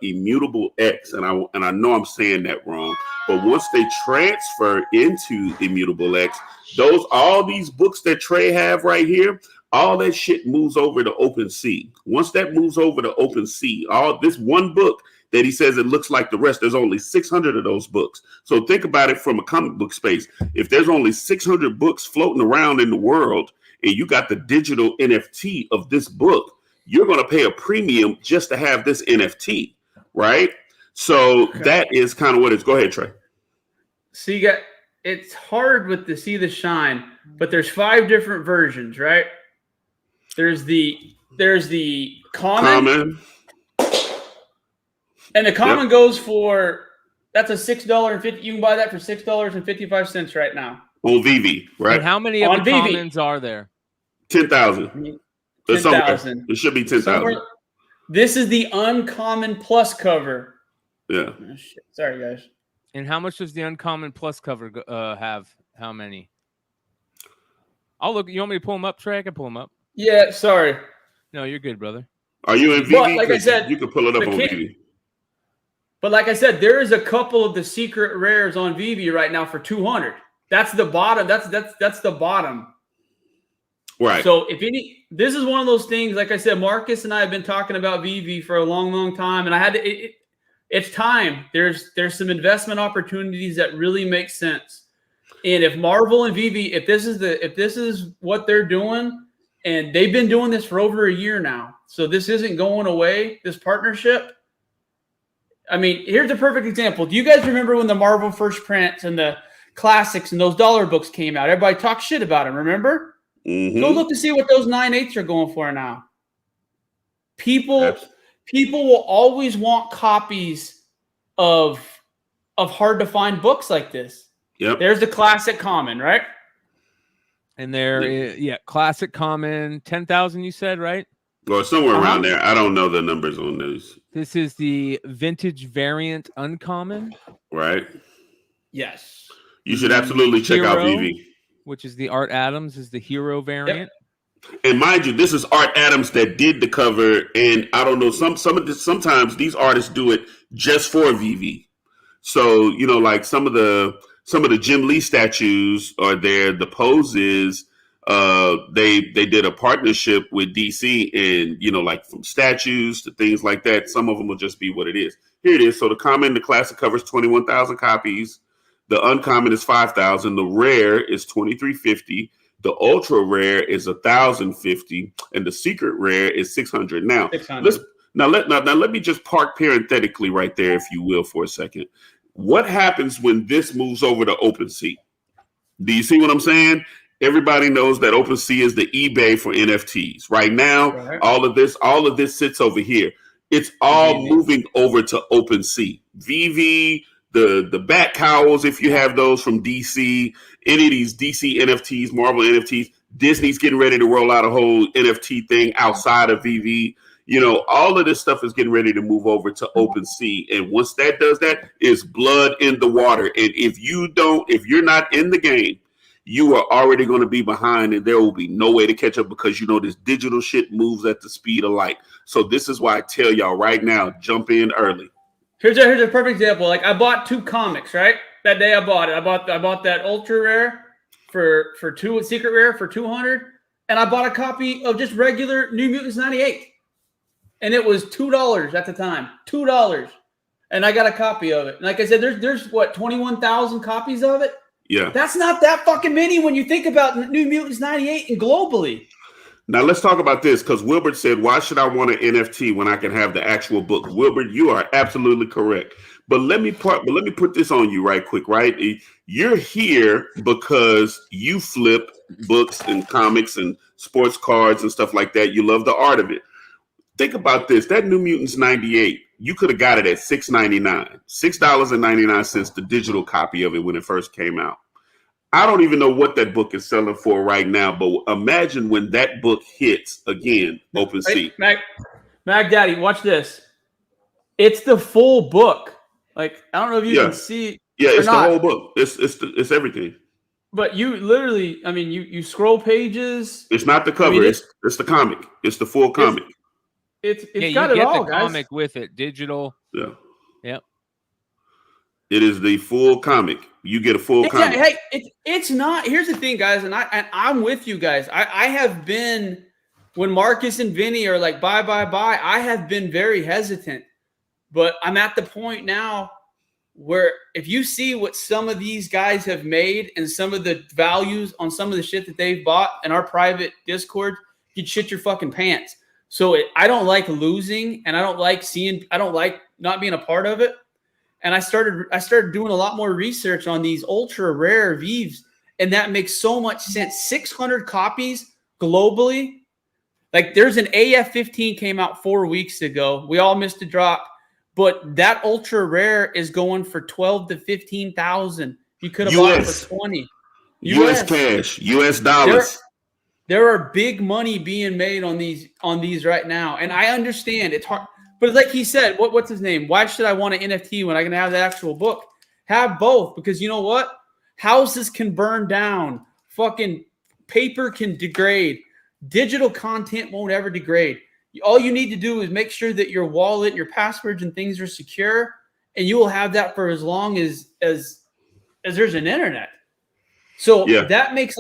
Immutable X. And I know I'm saying that wrong, but once they transfer into Immutable X, all these books that Trey have right here, all that shit moves over to OpenSea. Once that moves over to OpenSea, all this one book that he says it looks like the rest, there's only 600 of those books. So think about it from a comic book space. If there's only 600 books floating around in the world, and you got the digital NFT of this book, you're going to pay a premium just to have this NFT, right? So that is kind of what it's. Go ahead, Trey. So it's hard with the See the Shine, but there's 5 different versions, right? There's the common. And the common goes for, that's a $6.50. You can buy that for $6.55 right now on VeeVee, right? And how many of the commons are there? 10,000. 10,000. It should be 10,000. This is the uncommon plus cover. Yeah. Oh, shit. Sorry, guys. And how much does the uncommon plus cover have? How many? I'll look. You want me to pull them up, Trey? I can pull them up. Yeah. Sorry. No, you're good, brother. Are you in VeeVee? But like I said, you can pull it up on VeeVee. But like I said, there is a couple of the secret rares on VeeVee right now for 200. That's the bottom. That's the bottom. Right. So this is one of those things. Like I said, Marcus and I have been talking about VeeVee for a long, long time, and I had to. It's time. There's some investment opportunities that really make sense. And if Marvel and VeeVee, if this is what they're doing, and they've been doing this for over a year now, so this isn't going away. This partnership. I mean, here's a perfect example. Do you guys remember when the Marvel first prints and the classics and those dollar books came out? Everybody talked shit about them. Remember? Mm-hmm. Go look to see what those 9/8 are going for now. People will always want copies of hard to find books like this. Yep. There's the classic common, right? And classic common 10,000. You said, right? Or somewhere around there. I don't know the numbers on those. This is the vintage variant uncommon. Right. Yes. You should absolutely check out VeeVee. Which is the Art Adams is the hero variant. Yep. And mind you, this is Art Adams that did the cover. And I don't know, sometimes these artists do it just for VeeVee. So, like some of the Jim Lee statues are there. The poses, they did a partnership with DC, and like from statues to things like that. Some of them will just be what it is. Here it is. So the common, the classic covers 21,000 copies. The uncommon is 5,000. The rare is 2,350. The ultra rare is 1,050, and the secret rare is 600. Now, 600. Let me just park parenthetically right there, if you will, for a second. What happens when this moves over to OpenSea? Do you see what I'm saying? Everybody knows that OpenSea is the eBay for NFTs. Right now, all of this sits over here. It's all moving over to OpenSea. VeeVee, the bat cowls, if you have those from DC, any of these DC NFTs, Marvel NFTs, Disney's getting ready to roll out a whole NFT thing outside of VeeVee. All of this stuff is getting ready to move over to OpenSea. And once that does that, it's blood in the water. And if you're not in the game, you are already going to be behind, and there will be no way to catch up, because this digital shit moves at the speed of light. So this is why I tell y'all right now, jump in early. Here's a perfect example. Like, I bought 2 comics, right? That day I bought it. I bought that ultra rare for 2, secret rare for 200, and I bought a copy of just regular New Mutants 98. And it was $2 at the time. $2. And I got a copy of it. And like I said, there's 21,000 copies of it? Yeah. That's not that fucking many when you think about New Mutants 98 and globally. Now let's talk about this, because Wilbert said, why should I want an NFT when I can have the actual book? Wilbert, you are absolutely correct. But let me put this on you right quick, right? You're here because you flip books and comics and sports cards and stuff like that. You love the art of it. Think about this. That New Mutants 98, you could have got it at $6.99. $6.99, the digital copy of it when it first came out. I don't even know what that book is selling for right now, but imagine when that book hits again, OpenSea. Mac Daddy, watch this. It's the full book. Like, I don't know if you can see. Yeah, it's the whole book. It's everything. But you literally, I mean, you scroll pages. It's not the cover. It's the comic. It's the full comic. It's got it all, guys. You get the comic with it, digital. Yeah. Yep. It is the full comic. You get a full comic. Hey, it's not. Here's the thing, guys, and I'm with you guys. I have been, when Marcus and Vinny are like, buy, I have been very hesitant. But I'm at the point now where if you see what some of these guys have made and some of the values on some of the shit that they've bought in our private Discord, you'd shit your fucking pants. So I don't like losing, and I don't like not being a part of it. And I started doing a lot more research on these ultra rare VeeVs, and that makes so much sense. 600 copies globally. Like, there's an AF-15 came out 4 weeks ago. We all missed a drop, but that ultra rare is going for 12 to 15,000. You could have bought it for 20. US cash, US dollars. There are big money being made on these right now, and I understand it's hard. But like he said, what's his name? Why should I want an NFT when I can have the actual book? Have both, because you know what? Houses can burn down. Fucking paper can degrade. Digital content won't ever degrade. All you need to do is make sure that your wallet, your passwords, and things are secure, and you will have that for as long as there's an internet. So that makes.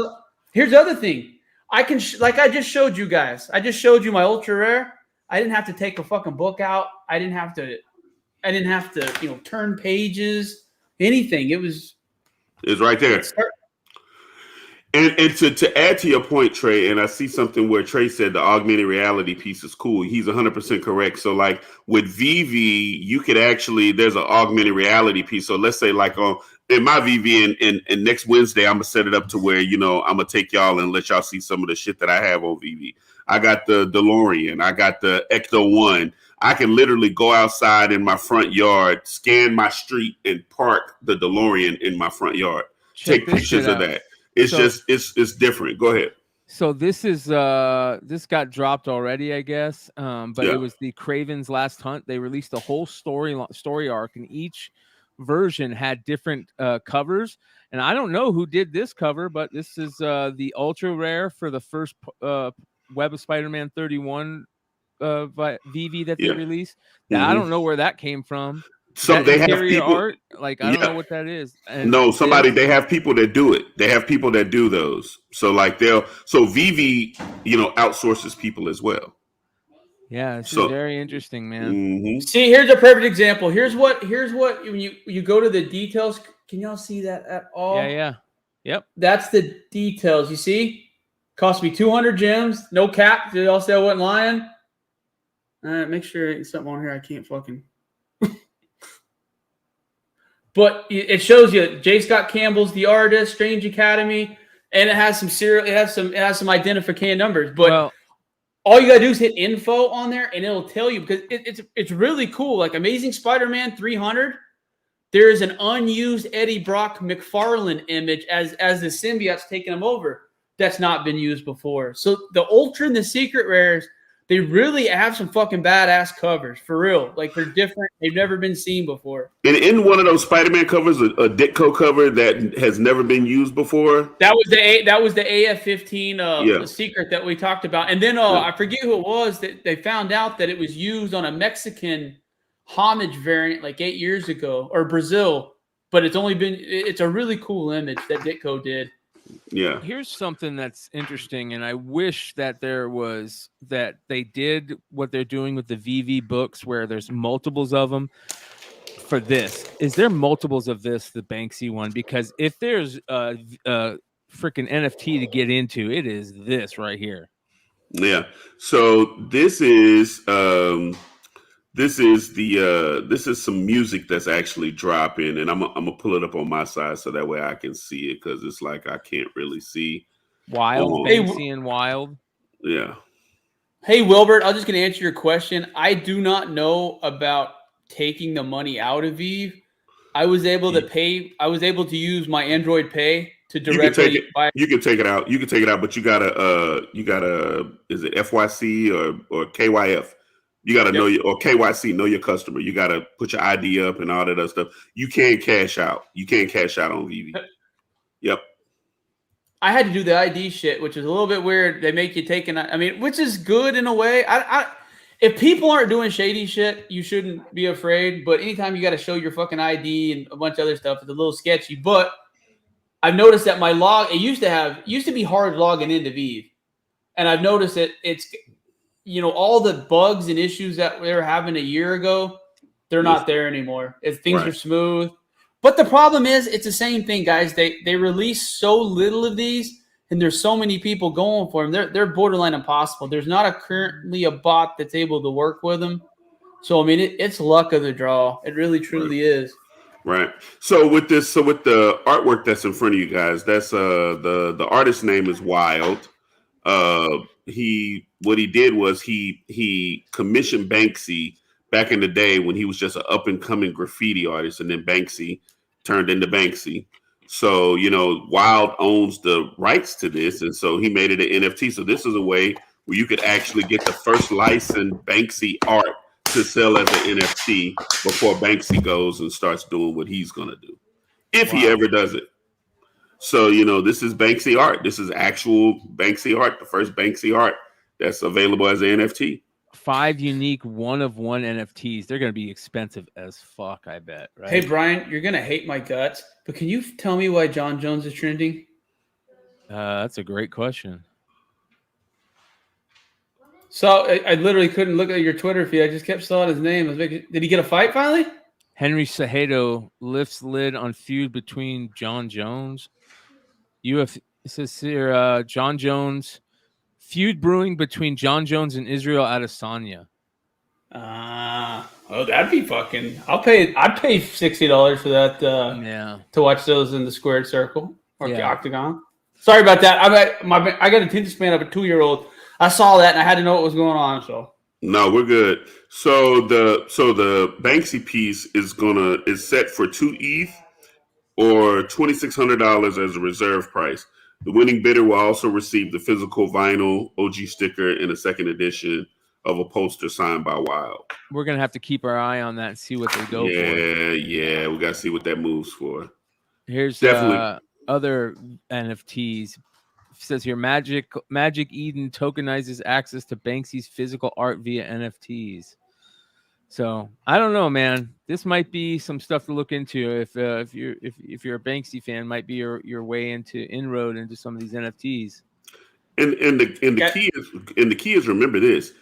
Here's the other thing. I can like I just showed you guys. I just showed you my ultra rare. I didn't have to take a fucking book out. I didn't have to turn pages, anything. It's right there. And to add to your point, Trey, and I see something where Trey said the augmented reality piece is cool. He's 100% correct. So like with VeeVee, you could actually, there's an augmented reality piece. So let's say like in my VeeVee and next Wednesday, I'm going to set it up to where, I'm going to take y'all and let y'all see some of the shit that I have on VeeVee. I got the DeLorean. I got the Ecto 1. I can literally go outside in my front yard, scan my street, and park the DeLorean in my front yard. Take pictures of that. It's different. Go ahead. So this is this got dropped already, I guess. But it was the Kraven's Last Hunt. They released a whole story arc, and each version had different covers. And I don't know who did this cover, but this is the ultra rare for the first Web of Spider-Man 31 VeeVee that they released. Now, I don't know where that came from. So they have people, art, like I don't know what that is. And they have people that do it. They have people that do those. So like VeeVee, outsources people as well. Yeah, it's very interesting, man. Mm-hmm. See, here's a perfect example. Here's what when you go to the details. Can y'all see that at all? Yeah. Yep. That's the details. You see? Cost me 200 gems. No cap. Did y'all say I wasn't lying? Make sure there's something on here I can't fucking. But it shows you J. Scott Campbell's the artist, Strange Academy, and it has some identification numbers. But all you gotta do is hit info on there, and it'll tell you because it's really cool. Like Amazing Spider-Man 300, there is an unused Eddie Brock McFarlane image as the symbiote's taking him over. That's not been used before. So the Ultra and the Secret Rares, they really have some fucking badass covers for real. Like they're different. They've never been seen before. And in one of those Spider-Man covers, a Ditko cover that has never been used before. That was the AF-15 secret that we talked about. And then I forget who it was that they found out that it was used on a Mexican homage variant like 8 years ago or Brazil. But it's a really cool image that Ditko did. Yeah. Here's something that's interesting, and I wish that they did what they're doing with the VeeVee books, where there's multiples of them. For this, is there multiples of this, the Banksy one? Because if there's a freaking NFT to get into, it is this right here. Yeah. So this is some music that's actually dropping, and I'm gonna pull it up on my side so that way I can see it because it's like I can't really see. Banksy and Wild. Yeah. Hey Wilbert, I'm just gonna answer your question. I do not know about taking the money out of VeeVee. I was able to pay. I was able to use my Android Pay to directly buy. You can take it out. You can take it out, but you gotta is it FYC or KYF? You got to know your, or KYC, know your customer. You got to put your ID up and all that other stuff. You can't cash out. You can't cash out on VeeVee. Yep. I had to do the ID shit, which is a little bit weird. They make you take which is good in a way. If people aren't doing shady shit, you shouldn't be afraid. But anytime you got to show your fucking ID and a bunch of other stuff, it's a little sketchy. But I've noticed that my log, it used to be hard logging into VeeVee. And I've noticed that it's, all the bugs and issues that we were having a year ago, they're not there anymore. Things are smooth. But the problem is, it's the same thing, guys. They release so little of these, and there's so many people going for them. They're borderline impossible. There's not currently a bot that's able to work with them. So, it's luck of the draw. It really, truly is. Right. So with the artwork that's in front of you guys, that's the artist's name is Wild. What he did was he commissioned Banksy back in the day when he was just an up and coming graffiti artist, and then Banksy turned into Banksy. So, Wild owns the rights to this, and so he made it an NFT. So this is a way where you could actually get the first licensed Banksy art to sell as an NFT before Banksy goes and starts doing what he's going to do, if he ever does it. So, this is Banksy art. This is actual Banksy art, the first Banksy art that's available as an NFT. 5 unique one-of-one NFTs. They're going to be expensive as fuck, I bet. Right? Hey, Brian, you're going to hate my guts, but can you tell me why John Jones is trending? That's a great question. So I literally couldn't look at your Twitter feed. I just kept saw his name. Did he get a fight finally? Henry Cejudo lifts lid on feud between John Jones. It says here, John Jones feud brewing between John Jones and Israel Adesanya. Oh, that'd be fucking. I'd pay $60 for that. To watch those in the squared circle or the octagon. Sorry about that. I got a attention span of a 2-year-old. I saw that and I had to know what was going on. So no, we're good. So the Banksy piece is set for 2 ETH or $2,600 as a reserve price. The winning bidder will also receive the physical vinyl OG sticker in a second edition of a poster signed by Wild. We're gonna have to keep our eye on that and see what they go for. Yeah, we gotta see what that moves for. Here's definitely other NFTs. It says here, Magic Eden tokenizes access to Banksy's physical art via NFTs. So I don't know, man. This might be some stuff to look into if you're a Banksy fan. Might be your way into inroad into some of these NFTs. And the key is remember this.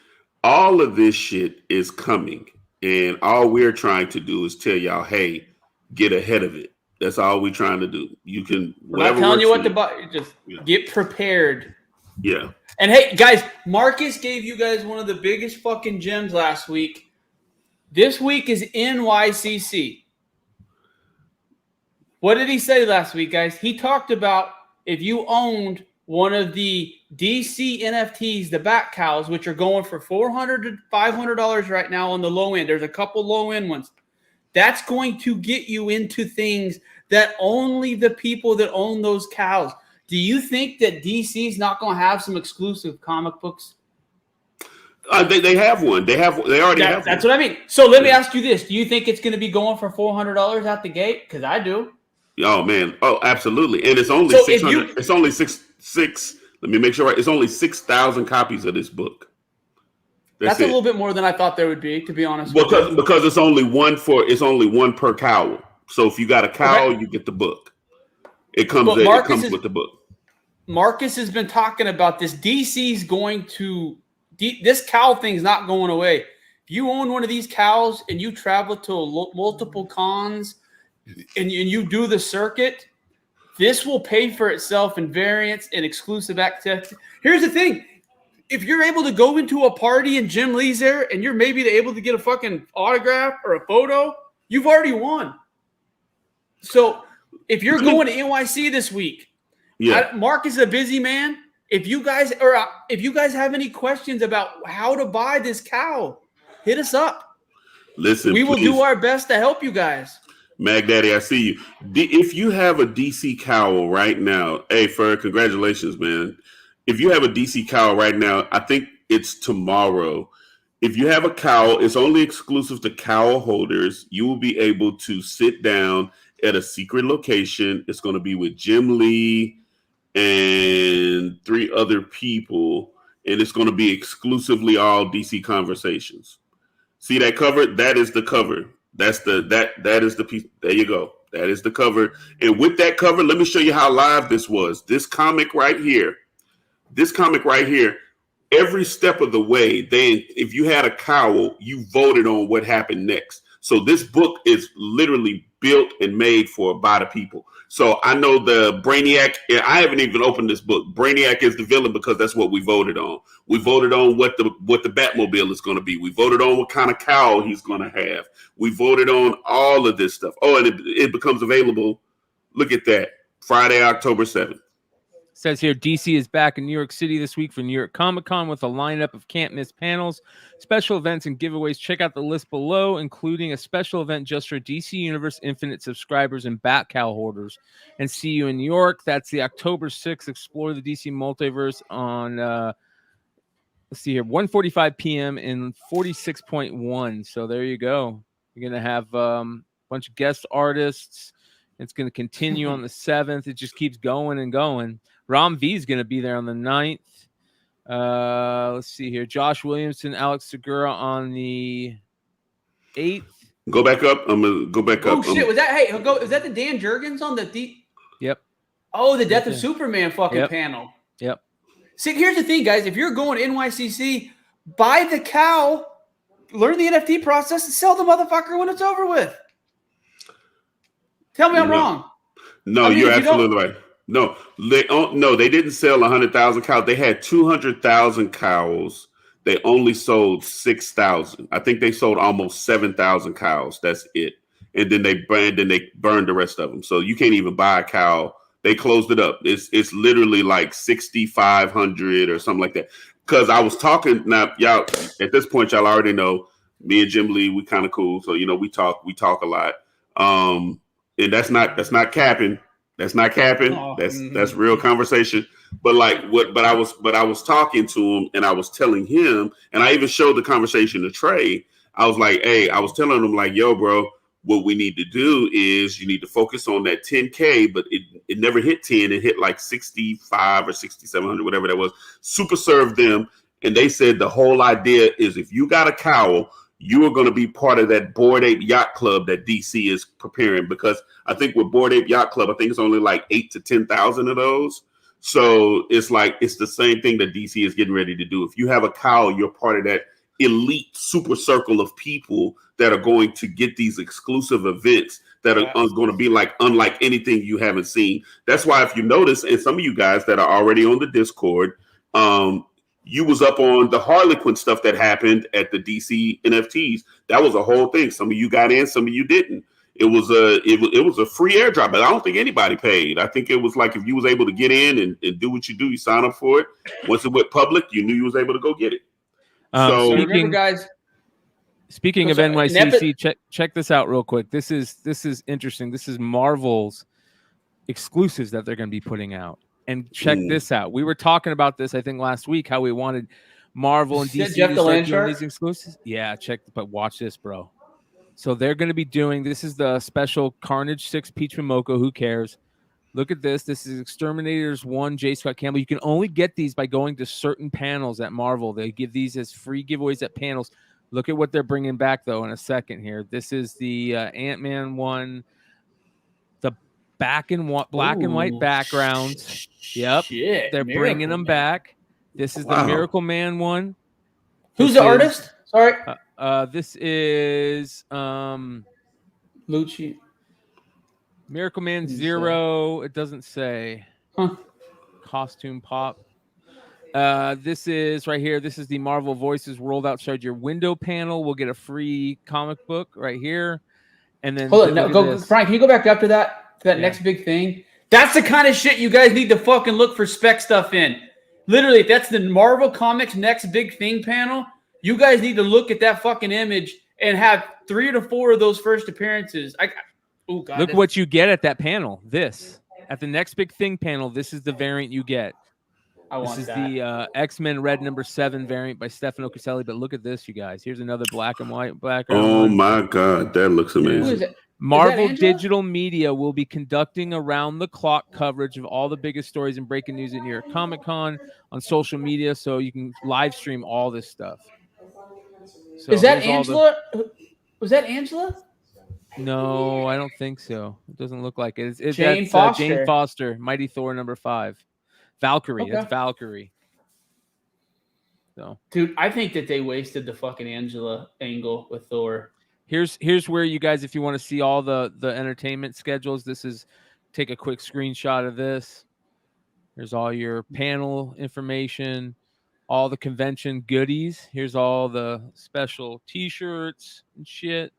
All of this shit is coming, and all we're trying to do is tell y'all, hey, get ahead of it. That's all we're trying to do. You can. We're not telling you what to buy. Just get prepared. Yeah. And hey, guys, Marcus gave you guys one of the biggest fucking gems last week. This week is NYCC. What did he say last week, guys? He talked about if you owned one of the DC NFTs, the Bat Cows, which are going for $400 to $500 right now on the low end. There's a couple low end ones. That's going to get you into things that only the people that own those cows. Do you think that DC's not going to have some exclusive comic books? They have one. They already have one. That's what I mean. So let me ask you this. Do you think it's going to be going for $400 out the gate? Because I do. Oh, man. Oh, absolutely. And it's only 600. It's only six. Let me make sure. It's only 6,000 copies of this book. That's a little bit more than I thought there would be, to be honest. Because it's only one per cowl. So if you got a cowl, you get the book. It comes with the book. Marcus has been talking about this. DC's going to this cowl thing's not going away. If you own one of these cows and you travel to multiple cons and you do the circuit, this will pay for itself in variants and exclusive access. Here's the thing. If you're able to go into a party and Jim Lee's there and you're maybe able to get a fucking autograph or a photo, you've already won. So if you're going to NYC this week, Mark is a busy man. If you guys have any questions about how to buy this cow, hit us up. Listen, we will do our best to help you guys. Mag Daddy, I see you. If you have a DC cowl right now, hey, Fer, congratulations, man. If you have a DC cowl right now, I think it's tomorrow. If you have a cowl, it's only exclusive to cowl holders. You will be able to sit down at a secret location. It's going to be with Jim Lee and 3 other people, and it's going to be exclusively all DC conversations. See that cover? That is the cover. That is the piece. There you go. That is the cover. And with that cover, let me show you how live this was. This comic right here, every step of the way, if you had a cowl, you voted on what happened next. So this book is literally built and made by the people. So I know the Brainiac, I haven't even opened this book. Brainiac is the villain because that's what we voted on. We voted on what the Batmobile is going to be. We voted on what kind of cowl he's going to have. We voted on all of this stuff. Oh, and it becomes available. Look at that. Friday, October 7th. Says here, DC is back in New York City this week for New York Comic Con with a lineup of can't miss panels, special events, and giveaways. Check out the list below, including a special event just for DC Universe Infinite subscribers and Bat Cow holders. And see you in New York. That's the October 6th. Explore the DC multiverse on, let's see here, 1:45 p.m. in 46.1. So there you go. You're going to have a bunch of guest artists. It's going to continue on the 7th. It just keeps going and going. Rom V is going to be there on the 9th. Let's see here. Josh Williamson, Alex Segura on the 8th. Go back up. I'm gonna go back up. Oh shit! Was that? Hey, is that the Dan Jurgens on the? Yep. Oh, the Death of Superman fucking panel. Yep. See, here's the thing, guys. If you're going to NYCC, buy the cow, learn the NFT process, and sell the motherfucker when it's over with. Tell me I'm wrong. No, you're absolutely right. No, they didn't sell 100,000 cows. They had 200,000 cows. They only sold 6,000. I think they sold almost 7,000 cows. That's it. And then they burned the rest of them. So you can't even buy a cow. They closed it up. It's literally like 6,500 or something like that. Because I was talking now, y'all. At this point, y'all already know me and Jim Lee. We kind of cool. So we talk a lot. And that's not capping. That's not capping. Oh, that's real conversation. But I was talking to him and I was telling him, and I even showed the conversation to Trey. I was like, hey, I was telling him like, yo, bro, what we need to do is you need to focus on that 10K, but it never hit 10. It hit like 65 or 6,700, whatever that was. Super served them. And they said the whole idea is if you got a cowl, you are going to be part of that Bored Ape Yacht Club that DC is preparing, because I think with Bored Ape Yacht Club, I think it's only like 8,000 to 10,000 of those. So it's the same thing that DC is getting ready to do. If you have a cowl, you're part of that elite super circle of people that are going to get these exclusive events that are going to be like unlike anything you haven't seen. That's why if you notice, and some of you guys that are already on the Discord, you was up on the Harlequin stuff that happened at the DC NFTs. That was a whole thing. Some of you got in, some of you didn't. It was a free airdrop, but I don't think anybody paid. I think it was like if you was able to get in and do what you do, you sign up for it. Once it went public, you knew you was able to go get it. So remember, guys. Speaking of NYCC, check this out real quick. This is interesting. This is Marvel's exclusives that they're going to be putting out. And check this out. We were talking about this, I think, last week, how we wanted Marvel and DC to start doing these exclusives. Yeah, but watch this, bro. So they're going to be doing, this is the special Carnage 6 Peach Momoko. Who cares? Look at this. This is Exterminators 1 J. Scott Campbell. You can only get these by going to certain panels at Marvel. They give these as free giveaways at panels. Look at what they're bringing back, though, in a second here. This is the Ant-Man one. The black and white backgrounds. Yep. Shit, they're bringing them back. This is the Miracle Man one. Who's the artist? Sorry. This is Lucci. Miracle Man 0. It doesn't say. Costume pop. This is right here. This is the Marvel Voices rolled outside your window panel. We'll get a free comic book right here. And then hold on, Brian, can you go back up to that next big thing? That's the kind of shit you guys need to fucking look for spec stuff in. Literally, if that's the Marvel Comics next big thing panel, you guys need to look at that fucking image and have 3 to 4 of those first appearances. Look what you get at that panel. This at the next big thing panel. This is the variant you get. This is the X-Men Red #7 variant by Stefano Caselli. But look at this, you guys. Here's another black and white background. Oh my God, that looks amazing. Marvel Digital Media will be conducting around-the-clock coverage of all the biggest stories and breaking news at New York Comic Con on social media, so you can live stream all this stuff. So is that Angela? Was that Angela? No, I don't think so. It doesn't look like it. It's Jane Foster. Jane Foster, Mighty Thor #5. Valkyrie. Okay. That's Valkyrie. So, dude, I think that they wasted the fucking Angela angle with Thor. Here's where you guys, if you want to see all the entertainment schedules, take a quick screenshot of this. There's all your panel information, all the convention goodies. Here's all the special T-shirts and shit.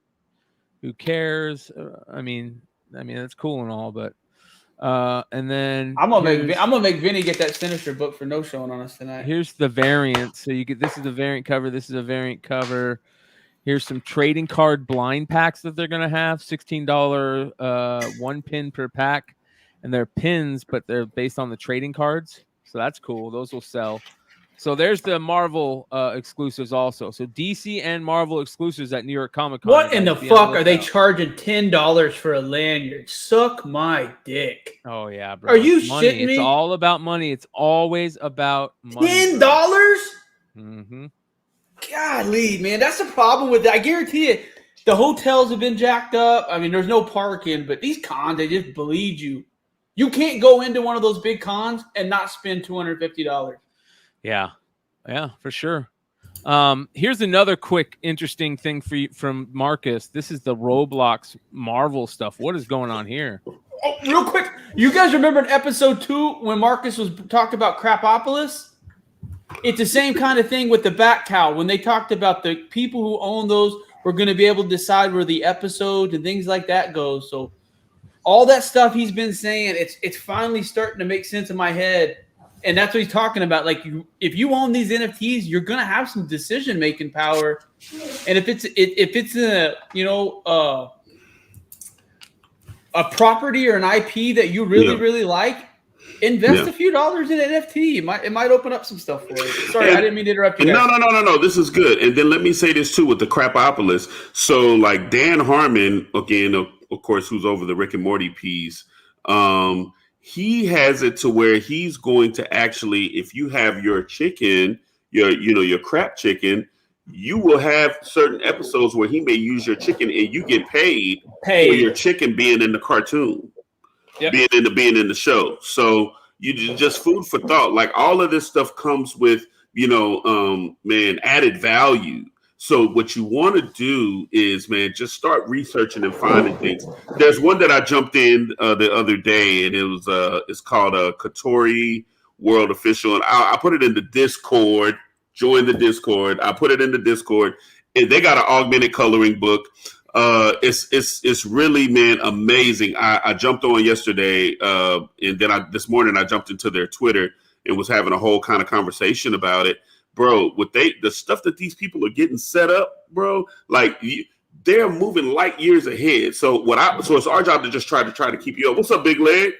Who cares? I mean that's cool and all, but and then I'm gonna make Vinny get that Sinister book for no showing on us tonight. Here's the variant. So you get, this is the variant cover. This is a variant cover. Here's some trading card blind packs that they're gonna have. $16 one pin per pack, and they're pins, but they're based on the trading cards. So that's cool. Those will sell. So there's the Marvel exclusives also. So DC and Marvel exclusives at New York Comic Con. What in the fuck are they charging $10 for a lanyard? Suck my dick. Oh yeah, bro. Are you shitting me? It's all about money. It's always about money. $10? Mm-hmm. Golly, man, that's the problem with it. I guarantee it. The hotels have been jacked up. I mean, there's no parking, but these cons, they just bleed you. You can't go into one of those big cons and not spend $250. Yeah, for sure. Here's another quick, interesting thing for you from Marcus. This is the Roblox Marvel stuff. What is going on here? Oh, real quick, you guys remember in episode 2 when Marcus was talked about Crapopolis? It's the same kind of thing with the Bat Cow. When they talked about the people who own those were going to be able to decide where the episodes and things like that goes. So all that stuff he's been saying, it's finally starting to make sense in my head. And that's what he's talking about. Like, if you own these NFTs, you're gonna have some decision-making power. And if it's a property or an IP that you really like, invest a few dollars in NFT. It might open up some stuff for you. Sorry, I didn't mean to interrupt you guys. No. This is good. And then let me say this too with the Crapopolis. So like Dan Harmon, again, of course, who's over the Rick and Morty piece. He has it to where he's going to actually, if you have your chicken, your crap chicken, you will have certain episodes where he may use your chicken and you get paid for your chicken being in the cartoon, being in the show. So you just food for thought. Like all of this stuff comes with, added value. So what you want to do is, man, just start researching and finding things. There's one that I jumped in the other day, and it's called Katori World Official, and I put it in the Discord. Join the Discord. I put it in the Discord, and they got an augmented coloring book. It's really, man, amazing. I jumped on yesterday, and then this morning I jumped into their Twitter and was having a whole kind of conversation about it. Bro, the stuff that these people are getting set up, bro, like they're moving light years ahead. So it's our job to just try to keep you up. What's up, Big Leg?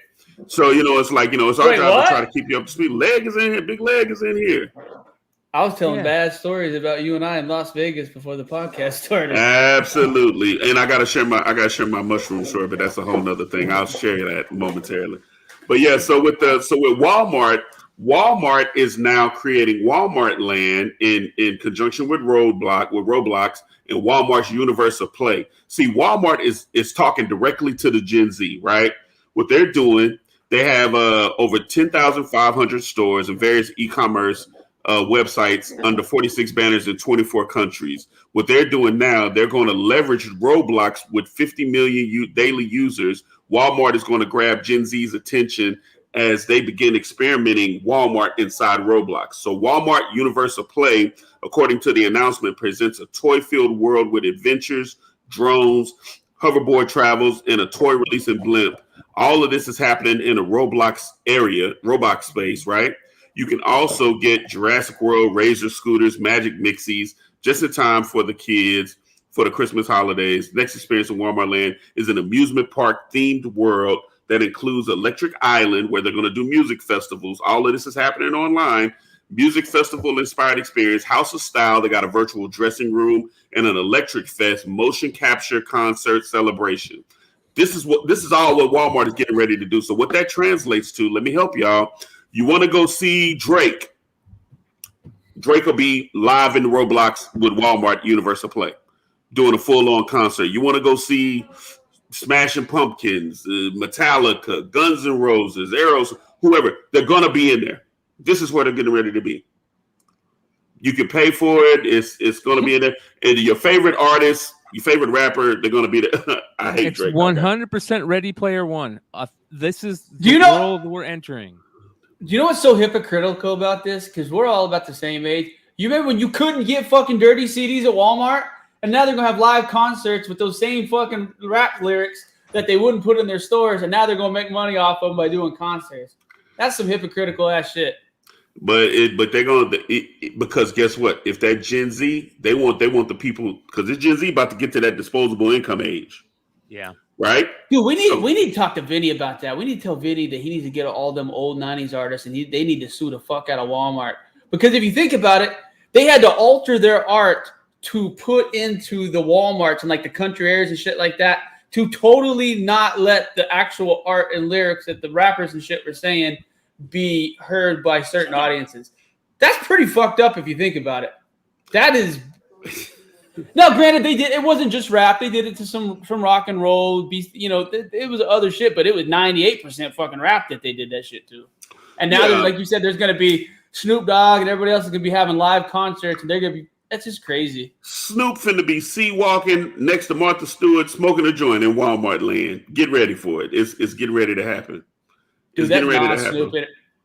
So it's like it's our job to try to keep you up to speed. Leg is in here. Big Leg is in here. I was telling bad stories about you and I in Las Vegas before the podcast started. Absolutely, and I gotta share my mushroom story, but that's a whole nother thing. I'll share that momentarily. But yeah, so with Walmart. Walmart is now creating Walmart Land in conjunction with Roblox and Walmart's Universe of Play. See, Walmart is talking directly to the Gen Z, right? What they're doing, they have over 10,500 stores and various e-commerce websites under 46 banners in 24 countries. What they're doing now, they're going to leverage Roblox with 50 million daily users. Walmart is going to grab Gen Z's attention as they begin experimenting Walmart inside Roblox. So Walmart Universe of Play, according to the announcement, presents a toy-filled world with adventures, drones, hoverboard travels, and a toy releasing blimp. All of this is happening in a Roblox space, right? You can also get Jurassic World, Razor scooters, Magic Mixies, just in time for the kids for the Christmas holidays. Next experience in Walmart Land is an amusement park themed world that includes Electric Island, where they're going to do music festivals. All of this is happening online. Music festival inspired experience, House of Style. They got a virtual dressing room and an Electric Fest motion capture concert celebration. This is all what Walmart is getting ready to do. So what that translates to, let me help y'all. You want to go see Drake? Drake will be live in Roblox with Walmart Universe of Play, doing a full-on concert. You want to go see Smashing Pumpkins, Metallica, Guns N' Roses, Arrows, whoever, they're going to be in there. This is where they're getting ready to be. You can pay for it. It's going to be in there. And your favorite artist, your favorite rapper, they're going to be there. I hate Drake. 100% Ready Player One. This is the world we're entering. Do you know what's so hypocritical about this? Because we're all about the same age. You remember when you couldn't get fucking dirty CDs at Walmart? And now they're going to have live concerts with those same fucking rap lyrics that they wouldn't put in their stores. And now they're going to make money off of them by doing concerts. That's some hypocritical ass shit. But they're going to, because guess what? If that Gen Z, they want the people, because this Gen Z about to get to that disposable income age. Yeah. Right? Dude, we need to talk to Vinny about that. We need to tell Vinny that he needs to get all them old 90s artists and they need to sue the fuck out of Walmart Because if you think about it, they had to alter their art to put into the Walmarts and like the country areas and shit like that to totally not let the actual art and lyrics that the rappers and shit were saying be heard by certain audiences. That's pretty fucked up if you think about it. That is... Now, granted, they did. It wasn't just rap. They did it to some rock and roll. It was other shit, but it was 98% fucking rap that they did that shit to. And now, like you said, there's gonna be Snoop Dogg and everybody else is gonna be having live concerts, and they're gonna be. That's just crazy. Snoop finna be walking next to Martha Stewart, smoking a joint in Walmart land. Get ready for it. It's getting ready to happen. Dude,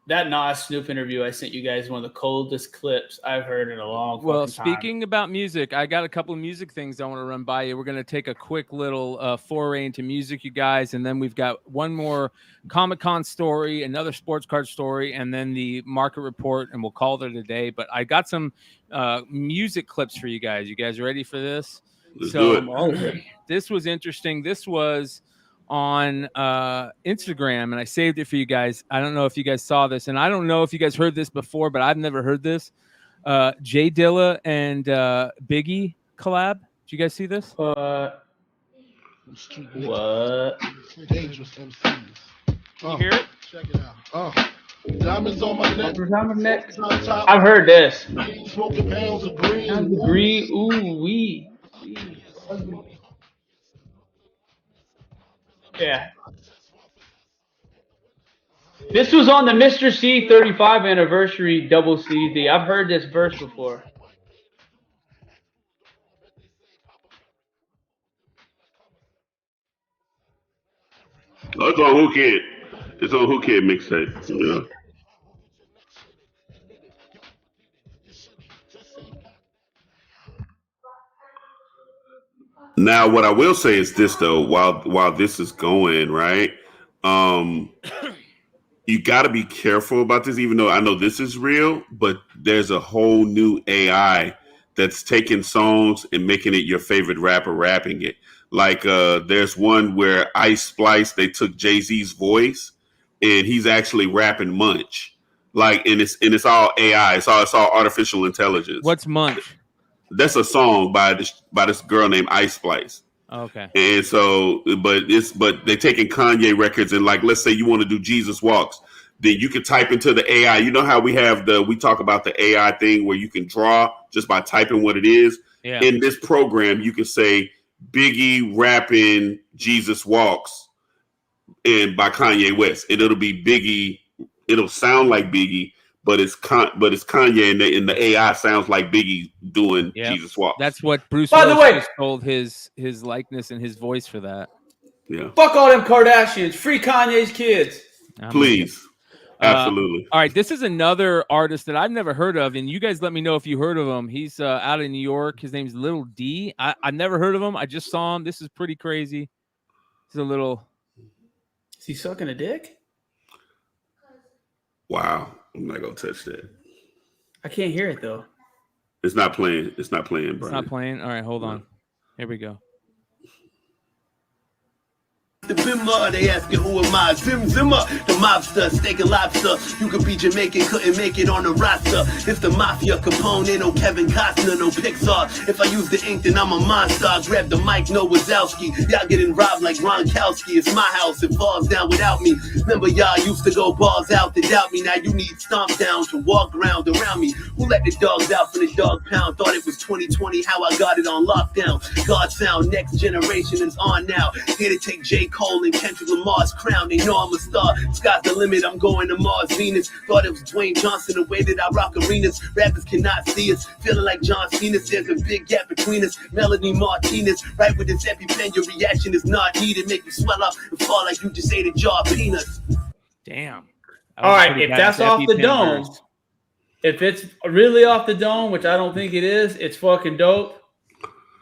that Nas Snoop interview I sent you guys, one of the coldest clips I've heard in a long time. Well, speaking about music, I got a couple of music things I want to run by you. We're going to take a quick little foray into music, you guys, and then we've got one more Comic-Con story, another sports card story, and then the market report, and we'll call it a day. But I got some music clips for you guys. You guys ready for this? Let's do it. This was interesting. This was on Instagram, and I saved it for you guys. I don't know if you guys saw this, and I don't know if you guys heard this before, but I've never heard this. Jay Dilla and Biggie collab. Did you guys see this? What? Dangerous MCs. Can you hear it? Check it out. Diamonds on my neck. I've heard this. Smoking pounds of green. Green, ooh wee. Yeah. This was on the Mr. C 35 anniversary double CD. I've heard this verse before. Oh, it's on Who Kid. It's on Who Kid mixtape. Yeah. Now, what I will say is this, though, while this is going, right, you got to be careful about this, even though I know this is real, but there's a whole new AI that's taking songs and making it your favorite rapper rapping it. Like there's one where Ice Splice, they took Jay-Z's voice and he's actually rapping Munch. Like, and it's all AI. It's all artificial intelligence. What's Munch? That's a song by this girl named Ice Splice. Okay. And so, but they're taking Kanye records and, like, let's say you want to do Jesus Walks, then you can type into the AI. You know how we talk about the AI thing where you can draw just by typing what it is. Yeah. In this program, you can say Biggie rapping Jesus Walks and by Kanye West, and it'll be Biggie. It'll sound like Biggie, but it's Kanye, and the AI sounds like Biggie doing Jesus Walks. That's what Bruce By the way, told his likeness and his voice for that. Yeah. Fuck all them Kardashians. Free Kanye's kids. Please. Absolutely. All right. This is another artist that I've never heard of, and you guys let me know if you heard of him. He's out in New York. His name's Lil D. I've never heard of him. I just saw him. This is pretty crazy. He's a little. Is he sucking a dick? Wow. I'm not going to touch that. I can't hear it, though. It's not playing. It's not playing, Brian. It's not playing? All right, hold on. Here we go. The Bimmer, they asking who am I? Zimmer, the mobster, steak and lobster. You could be Jamaican, couldn't make it on the roster. It's the Mafia, Capone, ain't no Kevin Costner, no Pixar. If I use the ink, then I'm a monster. I grab the mic, no Wazowski. Y'all getting robbed like Gronkowski. It's my house, it falls down without me. Remember y'all used to go balls out to doubt me. Now you need stomp downs to walk around me. Who let the dogs out for the dog pound? Thought it was 2020, how I got it on lockdown. God sound, next generation is on now. Here to take J. Cole and Kendrick Lamar's crown. They know I'm a star. Sky's the limit. I'm going to Mars, Venus. Thought it was Dwayne Johnson. The way that I rock arenas. Rappers cannot see us. Feeling like John Cena. There's a big gap between us. Melanie Martinez. Right with this EpiPen. Your reaction is not needed. Make you swell up and fall like you just ate a jar of peanuts. Damn. All right. If that's off the dome, if it's really off the dome, which I don't think it is, it's fucking dope.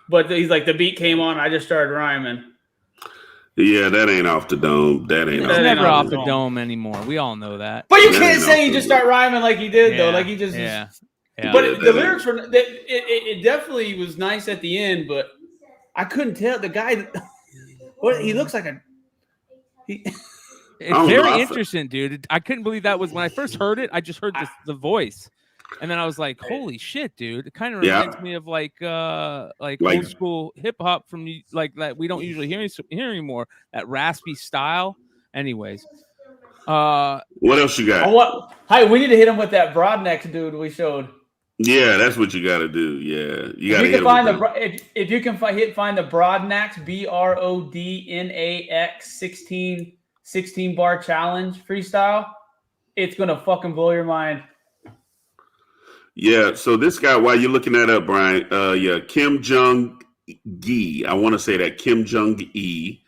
But he's like, the beat came on. I just started rhyming. Yeah, that ain't off the dome. That ain't never off the dome anymore. We all know that. But you can't say you just start rhyming like he did, though. Like he just. Yeah. But the lyrics were. It definitely was nice at the end, but I couldn't tell the guy. What he looks like a. It's very interesting, dude. I couldn't believe that was when I first heard it. I just heard the voice. And then I was like, holy shit, dude. It kind of reminds me of like old school hip hop from like that we don't usually hear anymore. That raspy style. Anyways. What else you got? Hey, we need to hit him with that broadneck dude we showed. Yeah, that's what you got to do. Yeah, you got to hit find if you can find the Broadnax BRODNAX 16 bar challenge freestyle. It's gonna fucking blow your mind. Yeah. So this guy, while you're looking that up, Brian, Kim Jong-gi. I want to say that Kim Jong-gi.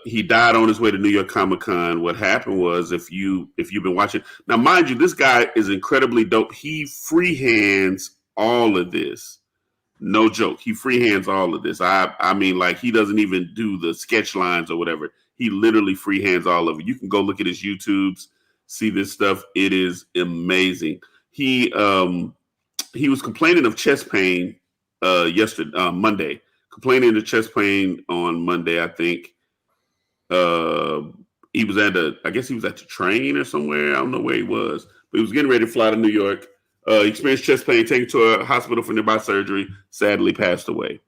He died on his way to New York Comic Con. What happened was, if you've been watching, now mind you, this guy is incredibly dope. He freehands all of this. No joke. He freehands all of this. I mean, like, he doesn't even do the sketch lines or whatever. He literally freehands all of it. You can go look at his YouTubes, see this stuff. It is amazing. He was complaining of chest pain Monday. Complaining of chest pain on Monday, I think. He was at the train or somewhere. I don't know where he was, but he was getting ready to fly to New York. He experienced chest pain, taken to a hospital for nearby surgery, sadly passed away.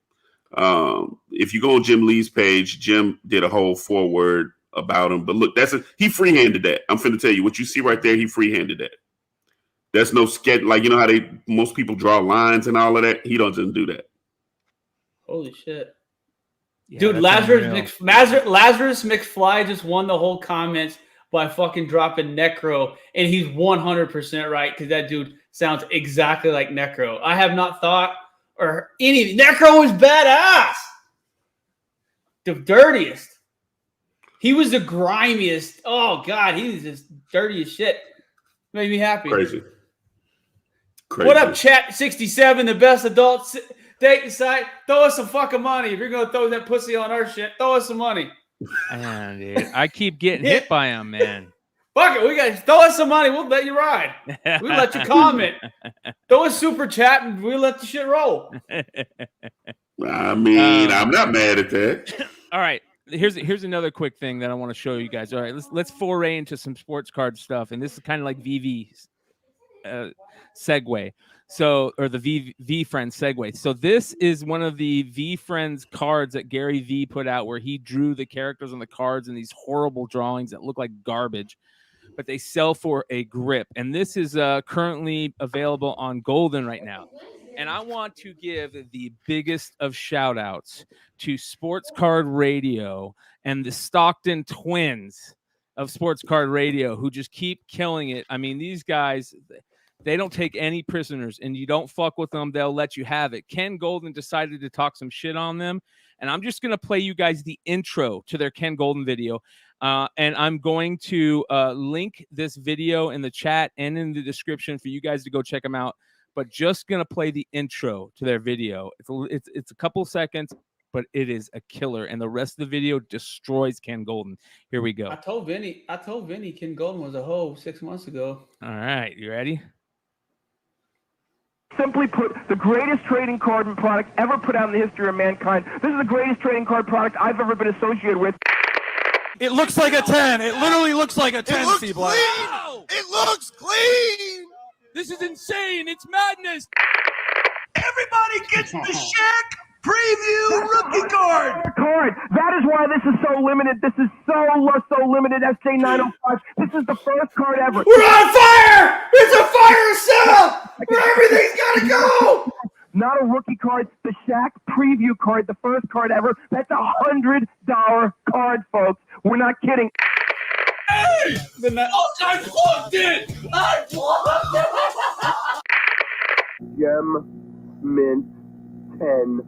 If you go on Jim Lee's page, Jim did a whole foreword about him. But look, he freehanded that. I'm finna tell you what you see right there. He freehanded that. That's no sketch. Like, you know how most people draw lines and all of that? He doesn't do that. Holy shit. Yeah, dude, Lazarus McFly just won the whole comments by fucking dropping Necro, and he's 100% right because that dude sounds exactly like Necro. I have not thought or any Necro was badass, the dirtiest. He was the grimiest. Oh god, he was just dirty as shit. Made me happy. Crazy. What up, Chat 67, the best adult dating site? Throw us some fucking money. If you're gonna throw that pussy on our shit, throw us some money. Man, dude, I keep getting hit by him, man. Fuck it, we got throw us some money. We'll let you ride. We'll let you comment. Throw us super chat and we'll let the shit roll. I mean, I'm not mad at that. All right. Here's another quick thing that I want to show you guys. All right, let's foray into some sports card stuff, and this is kind of like VeeVee's segue. So, or the V Friends segue. So this is one of the V Friends cards that Gary V put out, where he drew the characters on the cards in these horrible drawings that look like garbage, but they sell for a grip. And this is currently available on Golden right now. And I want to give the biggest of shout outs to Sports Card Radio and the Stockton twins of Sports Card Radio, who just keep killing it. I mean, these guys, they don't take any prisoners, and you don't fuck with them, they'll let you have it. Ken Golden decided to talk some shit on them, and I'm just going to play you guys the intro to their Ken Golden video. And I'm going to link this video in the chat and in the description for you guys to go check them out. But just going to play the intro to their video. It's a couple seconds, but it is a killer. And the rest of the video destroys Ken Golden. Here we go. I told Vinny Ken Golden was a hoe 6 months ago. All right. You ready? Simply put, the greatest trading card product ever put out in the history of mankind. This is the greatest trading card product I've ever been associated with. It looks like a 10. It literally looks like a 10, it looks C-Block. clean. It looks clean. This is insane. It's madness. Everybody gets the Shaq preview rookie card. That is why this is so limited. This is so limited. SJ905. This is the first card ever. We're on fire! It's a fire sale! Everything's gotta go! Not a rookie card, the Shaq preview card, the first card ever. That's $100 card, folks. We're not kidding. Hey! I plugged it! I plugged it! Gem, mint, 10,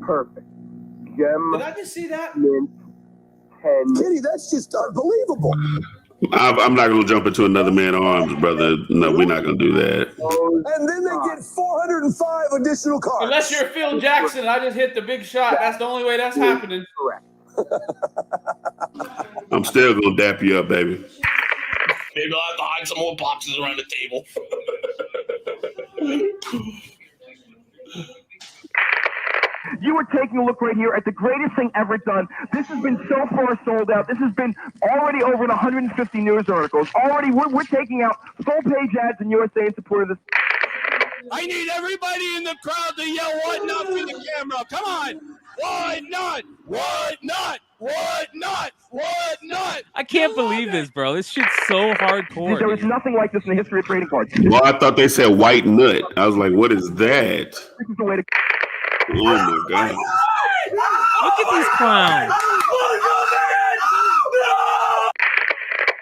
perfect. Gem, Did I just see that? mint, 10. Kitty, that's just unbelievable. I'm not going to jump into another man arms, brother. No, we're not going to do that. And then they get 405 additional cards. Unless you're Phil Jackson, I just hit the big shot. That's the only way that's happening. Correct. I'm still going to dap you up, baby. Maybe I'll have to hide some more boxes around the table. You are taking a look right here at the greatest thing ever done. This has been so far sold out. This has been already over 150 news articles. Already, we're taking out full-page ads in USA in support of this. I need everybody in the crowd to yell "What not" for the camera. Come on. What not? What not? What not? What not? I can't believe this, bro. This shit's so hardcore. There was nothing like this in the history of trading cards. Well, I thought they said white nut. I was like, what is that? This is the way to. Oh my God. Look at these clowns.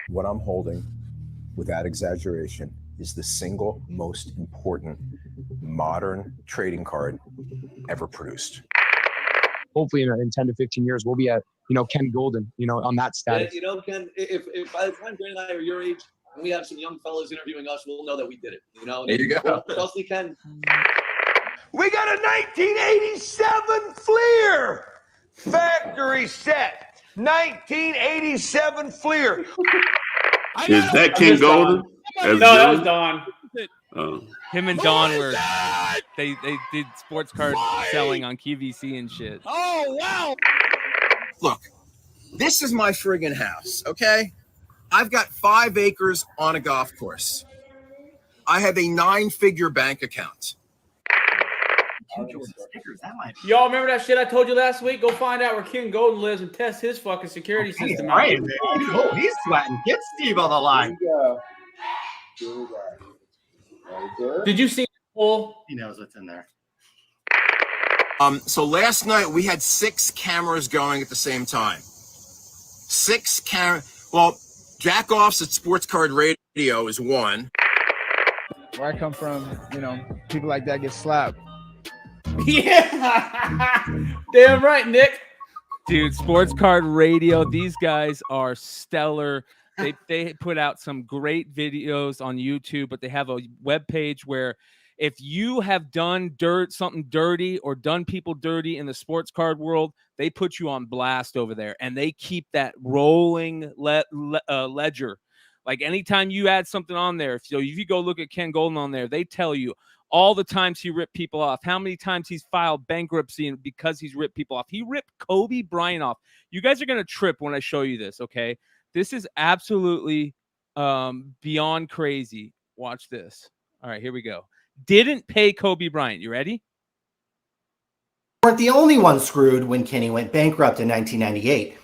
What I'm holding, without exaggeration, is the single most important modern trading card ever produced. Hopefully in 10 to 15 years, we'll be at, Ken Golden, on that status. Yeah, Ken, if by the time Bryan and I are your age, and we have some young fellas interviewing us, we'll know that we did it. There you go. Trust me, Ken. We got a 1987 Fleer. Factory set. 1987 Fleer. Is that King Golden? No, that was Don. Him and Don were they did sports card selling on QVC and shit. Oh, wow. Look, this is my friggin' house, okay? I've got 5 acres on a golf course. I have a 9-figure bank account. Y'all remember that shit I told you last week? Go find out where King Golden lives and test his fucking security system out. Right, oh, he's sweating. Get Steve on the line. Did you see the poll? He knows what's in there. So last night we had 6 cameras going at the same time. 6 cameras. Well, jack-offs at Sports Card Radio is one. Where I come from, people like that get slapped. Yeah. Damn right, Nick. Dude, Sports Card Radio, these guys are stellar. They put out some great videos on YouTube, but they have a webpage where if you have done something dirty or done people dirty in the sports card world, they put you on blast over there, and they keep that rolling ledger. Like anytime you add something on there, if you go look at Ken Golden on there, they tell you all the times he ripped people off, how many times he's filed bankruptcy because he's ripped people off. He ripped Kobe Bryant off. You guys are going to trip when I show you this, okay? This is absolutely beyond crazy. Watch this. All right, here we go. Didn't pay Kobe Bryant. You ready? Weren't the only ones screwed when Kenny went bankrupt in 1998.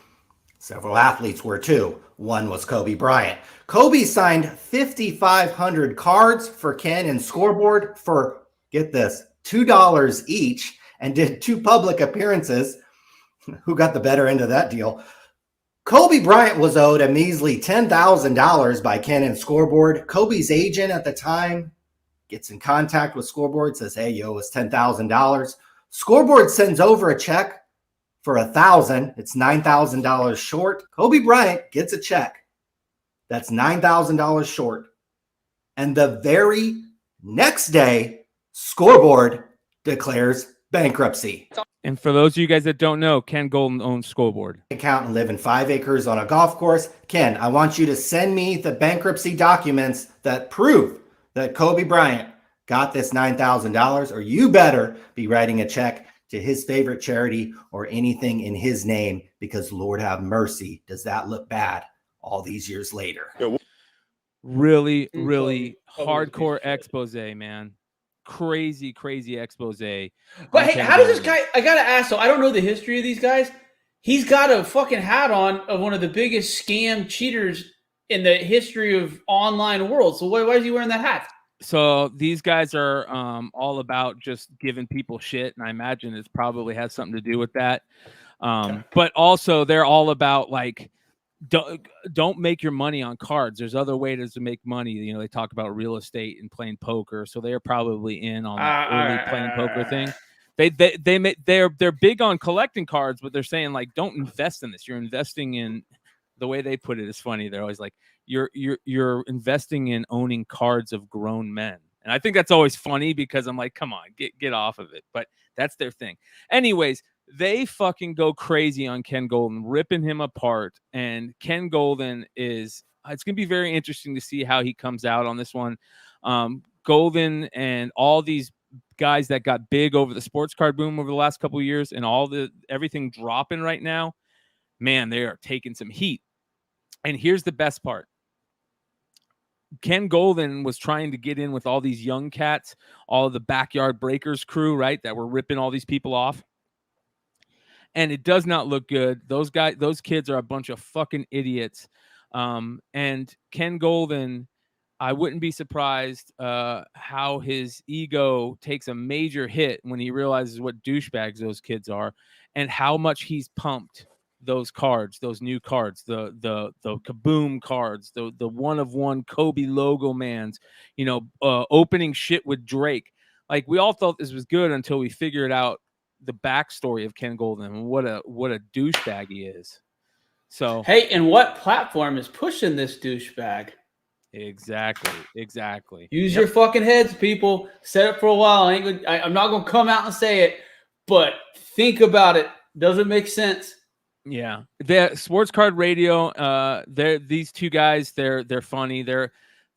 Several athletes were too. One was Kobe Bryant. Kobe signed 5,500 cards for Ken and Scoreboard for, get this, $2 each, and did 2 public appearances. Who got the better end of that deal? Kobe Bryant was owed a measly $10,000 by Ken and Scoreboard. Kobe's agent at the time gets in contact with Scoreboard, says, hey, yo, it's $10,000. Scoreboard sends over a check for $1,000. It's $9,000 short. Kobe Bryant gets a check that's $9,000 short. And the very next day, Scoreboard declares bankruptcy. And for those of you guys that don't know, Ken Golden owns Scoreboard. Account and live in 5 acres on a golf course. Ken, I want you to send me the bankruptcy documents that prove that Kobe Bryant got this $9,000, or you better be writing a check to his favorite charity or anything in his name, because Lord have mercy, does that look bad all these years later? Really hardcore expose, man. Crazy expose. But hey, how does this guy, I gotta ask, so I don't know the history of these guys. He's got a fucking hat on of one of the biggest scam cheaters in the history of online world. So why is he wearing that hat? So these guys are all about just giving people shit, and I imagine it probably has something to do with that. But also they're all about like, don't make your money on cards. There's other ways to make money. They talk about real estate and playing poker, so they're probably in on that early playing poker thing. They're big on collecting cards, but they're saying like, don't invest in this. You're investing in, the way they put it is funny. They're always like, you're investing in owning cards of grown men. And I think that's always funny because I'm like, come on, get off of it. But that's their thing. Anyways, they fucking go crazy on Ken Golden, ripping him apart. And Ken Golden it's going to be very interesting to see how he comes out on this one. Golden and all these guys that got big over the sports card boom over the last couple of years and everything dropping right now, man, they are taking some heat. And here's the best part. Ken Golden was trying to get in with all these young cats, all of the Backyard Breakers crew, right, that were ripping all these people off. And it does not look good. Those kids are a bunch of fucking idiots. And Ken Golden, I wouldn't be surprised how his ego takes a major hit when he realizes what douchebags those kids are and how much he's pumped those cards, those new cards, the Kaboom cards, the one-of-one Kobe logo mans, opening shit with Drake. Like, we all thought this was good until we figured out the backstory of Ken Golden and what a douchebag he is. So, hey, and what platform is pushing this douchebag? Exactly. Use your fucking heads, people. Set it for a while. I'm not gonna come out and say it, but think about it. Doesn't make sense. Yeah, the Sports Card Radio. These two guys. They're funny. They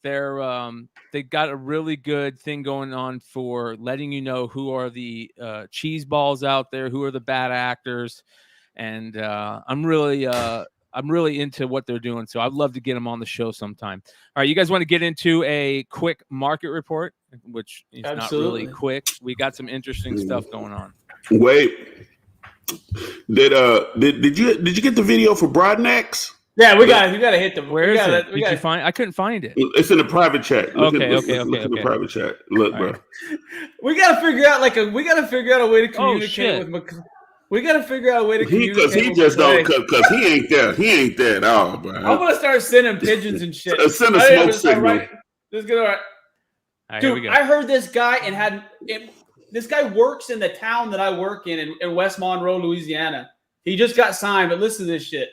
got a really good thing going on for letting you know who are the cheese balls out there, who are the bad actors, and I'm really into what they're doing. So I'd love to get them on the show sometime. All right, you guys want to get into a quick market report, which is Absolutely. not really quick. We got some interesting stuff going on. Wait. Did you get the video for Broadnex? Yeah, we got to hit them. Where is it? Did you find? I couldn't find it. It's in the private chat. Look Okay. in the private chat. Look, bro. Right. We got to figure out a way to communicate with We got to figure out a way to communicate. Because he just don't. Because he ain't there. He ain't there at all, bro. I'm gonna start sending pigeons and shit. Send a smoke signal. Right. This is good. All right. Dude, I heard this guy this guy works in the town that I work in West Monroe, Louisiana. He just got signed, but listen to this shit.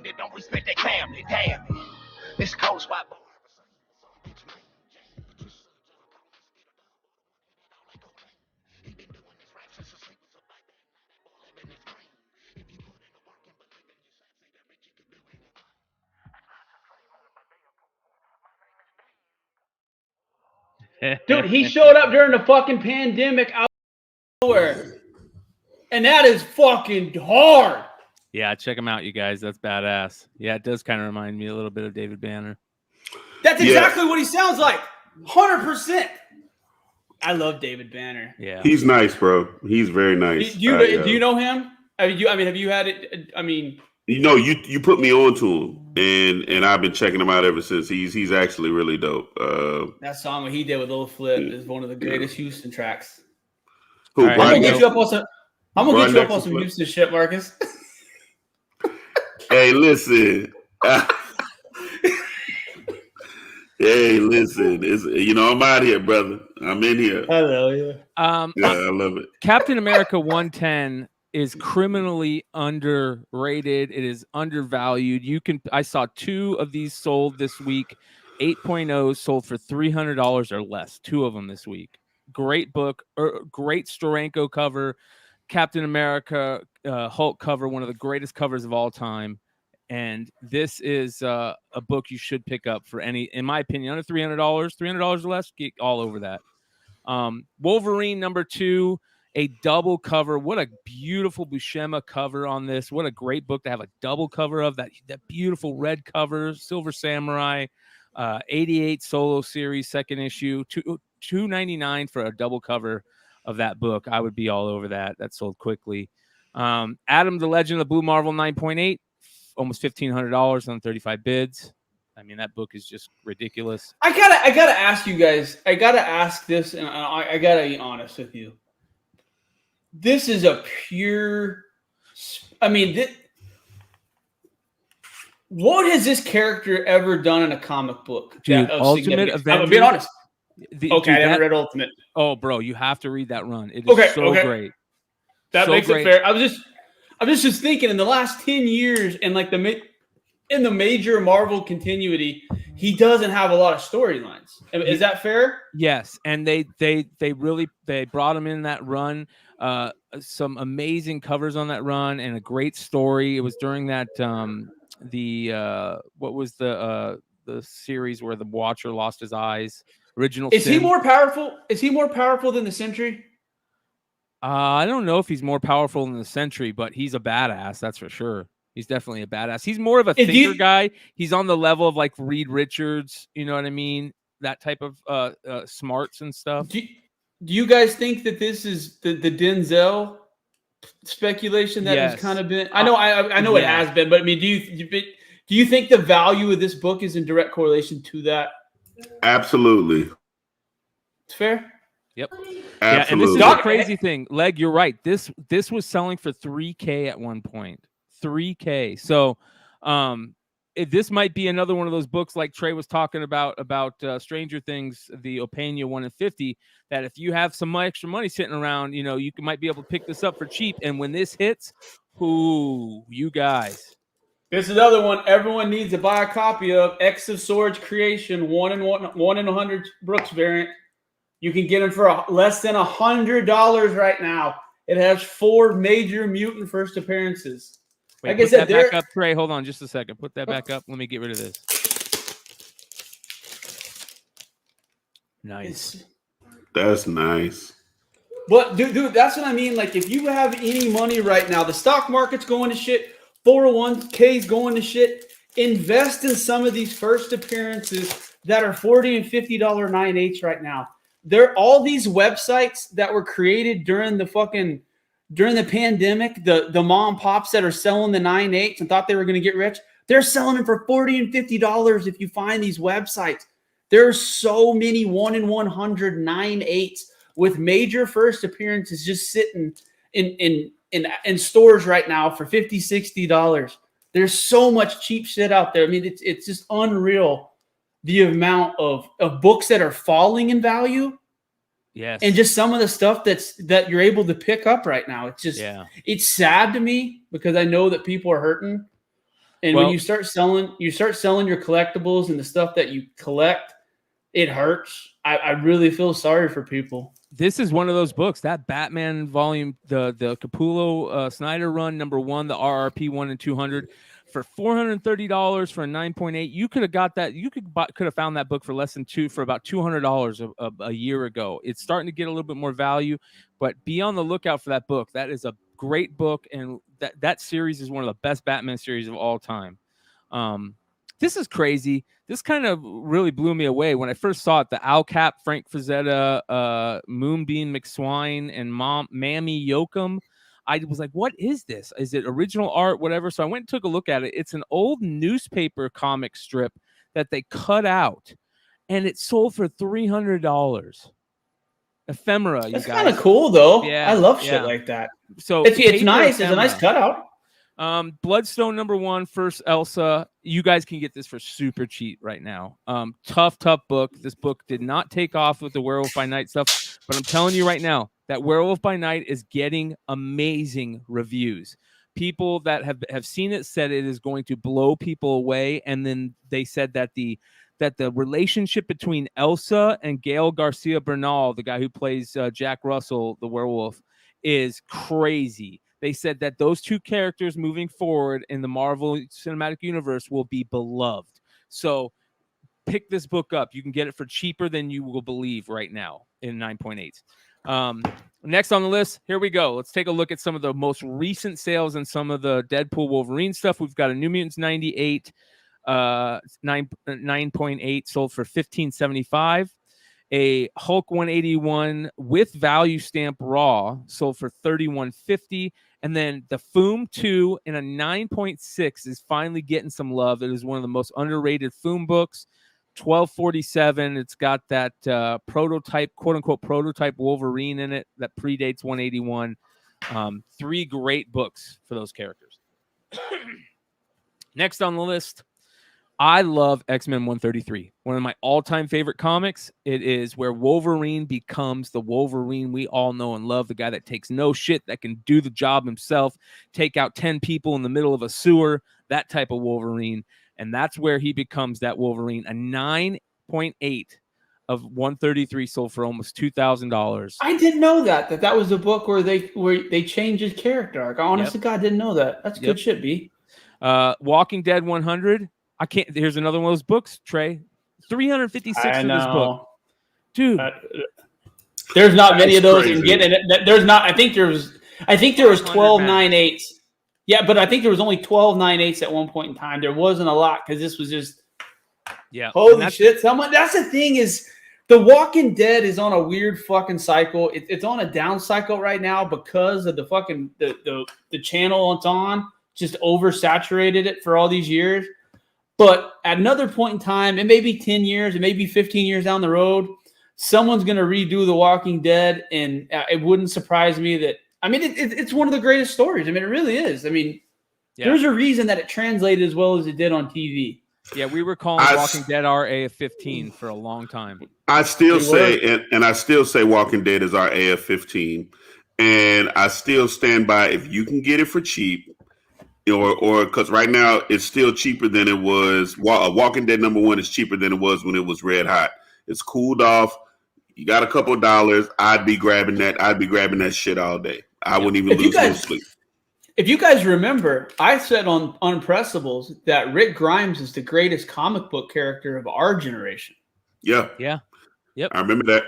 They don't respect their family, damn it. This coast white boy. Dude, he showed up during the fucking pandemic out of nowhere. And that is fucking hard. Yeah, check him out, you guys. That's badass. Yeah, it does kind of remind me a little bit of David Banner. That's exactly what he sounds like. 100%. I love David Banner. Yeah. He's nice, bro. He's very nice. Do you know him? Have you had it? I mean, you put me on to him, and I've been checking him out ever since. He's actually really dope. That song he did with Lil Flip is one of the greatest Houston tracks. Who? Right, I'm gonna get you up on some Houston shit, Marcus. Hey, listen. Hey, listen. I'm out here, brother. I'm in here. I know, yeah. I love it. Captain America 110 is criminally underrated. It is undervalued. I saw 2 of these sold this week. 8.0s sold for $300 or less. 2 of them this week. Great book. Great Steranko cover. Captain America Hulk cover, one of the greatest covers of all time. And this is a book you should pick up for in my opinion, under $300. $300 or less, get all over that. Wolverine #2, a double cover. What a beautiful Buscema cover on this. What a great book to have a double cover of. That beautiful red cover, Silver Samurai, 88 solo series, 2nd issue, $2.99 for a double cover of that book. I would be all over that. That sold quickly. Adam the Legend of Blue Marvel 9.8, almost $1,500 on 35 bids. I mean, that book is just ridiculous. I gotta ask you guys. I gotta ask this, and I gotta be honest with you. This is a pure. I mean, what has this character ever done in a comic book? Dude, Ultimate Avengers. I'm being honest. Dude, I never read Ultimate. Oh, bro, you have to read that run. It is so great. That makes it fair. I'm just thinking in the last 10 years, and like in the major Marvel continuity, he doesn't have a lot of storylines. Is that fair? Yes, and they brought him in that run. Some amazing covers on that run and a great story. It was during that what was the series where the Watcher lost his eyes? Original Is Sin. he more powerful? Is he more powerful than the Sentry? I don't know if he's more powerful than the Sentry, but he's a badass. That's for sure. He's definitely a badass. He's more of a thinker guy. He's on the level of like Reed Richards. You know what I mean? That type of smarts and stuff. Do you guys think that this is the Denzel speculation that has kind of been? I know it has been, but I mean, do you think the value of this book is in direct correlation to that? Absolutely. It's fair. Yep. Absolutely. Yeah, and this is the crazy thing. Leg, you're right. This was selling for $3,000 at one point. $3,000. So this might be another one of those books like Trey was talking about Stranger Things, the Opeña 1 in 50, that if you have some extra money sitting around, you might be able to pick this up for cheap. And when this hits, you guys. This is another one everyone needs to buy a copy of. X of Swords Creation, 1 in 100 Brooks variant. You can get them for less than $100 right now. It has 4 major mutant first appearances. Wait, like I said, back up, Trey. Hold on just a second. Put that back up. Let me get rid of this. Nice. That's nice. But dude, that's what I mean. Like, if you have any money right now, the stock market's going to shit. 401k's going to shit. Invest in some of these first appearances that are $40 and $50 9/8 right now. There are all these websites that were created during the pandemic, the mom and pops that are selling the 9/8 and thought they were going to get rich. They're selling them for $40 and $50 if you find these websites. There are so many 1 in 100 9/8 with major first appearances just sitting in stores right now for $50, $60. There's so much cheap shit out there. I mean, it's just unreal the amount of books that are falling in value. Yes. And just some of the stuff that you're able to pick up right now. It's just it's sad to me because I know that people are hurting. And when you start selling your collectibles and the stuff that you collect, it hurts. I really feel sorry for people. This is one of those books, that Batman volume, the Capullo Snyder run, #1, the RRP 1 in 200, for $430 for a 9.8. You could have got that. You could have found that book for less than for about $200 a year ago. It's starting to get a little bit more value, but be on the lookout for that book. That is a great book, and that series is one of the best Batman series of all time. This is crazy. This kind of really blew me away when I first saw it. The Al Cap, Frank Frazetta, Moonbeam McSwine, and Mammy Yoakum. I was like, what is this? Is it original art, whatever? So I went and took a look at it. It's an old newspaper comic strip that they cut out, and it sold for $300. Ephemera, you guys. That's kind of cool, though. Yeah, I love shit like that. So it's nice. It's a nice cutout. Bloodstone #1, first Elsa. You guys can get this for super cheap right now. Tough book. This book did not take off with the Werewolf by Night stuff, but I'm telling you right now, that Werewolf by Night is getting amazing reviews. People that have seen it said it is going to blow people away, and then they said that the relationship between Elsa and Gael Garcia Bernal, the guy who plays Jack Russell, the werewolf, is crazy. They said that those two characters moving forward in the Marvel Cinematic Universe will be beloved. So pick this book up. You can get it for cheaper than you will believe right now in 9.8. Next on the list, here we go. Let's take a look at some of the most recent sales and some of the Deadpool Wolverine stuff. We've got a New Mutants 98, 9.8 sold for $15.75. A Hulk 181 with value stamp raw sold for $31.50. And then the Foom 2 in a 9.6 is finally getting some love. It is one of the most underrated Foom books. 1247. It's got that prototype, quote unquote, prototype Wolverine in it that predates 181. 3 great books for those characters. Next on the list, I love X-Men 133. One of my all-time favorite comics. It is where Wolverine becomes the Wolverine we all know and love, the guy that takes no shit, that can do the job himself, take out 10 people in the middle of a sewer, that type of Wolverine. And that's where he becomes that Wolverine. A 9.8 of 133 sold for almost $2,000. I didn't know that was a book where they changed his character arc. I honestly, God, didn't know that. That's good shit, B. Walking Dead 100. I can't. Here's another one of those books, Trey. 356 for this book, dude. There's not many of those. There's not. I think there was 12 9/8. Yeah, but I think there was only 12 9/8 at one point in time. There wasn't a lot because this was just. Yeah. Holy shit! That's the thing is, The Walking Dead is on a weird fucking cycle. It's on a down cycle right now because of the fucking the channel it's on just oversaturated it for all these years. But at another point in time, it may be 10 years, it may be 15 years down the road, someone's going to redo The Walking Dead, and it wouldn't surprise me that, I mean, it's one of the greatest stories. I mean, it really is. I mean, there's a reason that it translated as well as it did on TV. Yeah, we were calling Walking Dead our AF-15 for a long time. I still say, and I still say Walking Dead is our AF-15, and I still stand by if you can get it for cheap, or because right now it's still cheaper than it was. Walking Dead #1 is cheaper than it was when it was red hot. It's cooled off. You got a couple of dollars. I'd be grabbing that. I'd be grabbing that shit all day. I wouldn't even lose no sleep. If you guys remember, I said on Unpressables that Rick Grimes is the greatest comic book character of our generation. Yeah. Yeah. Yep. I remember that.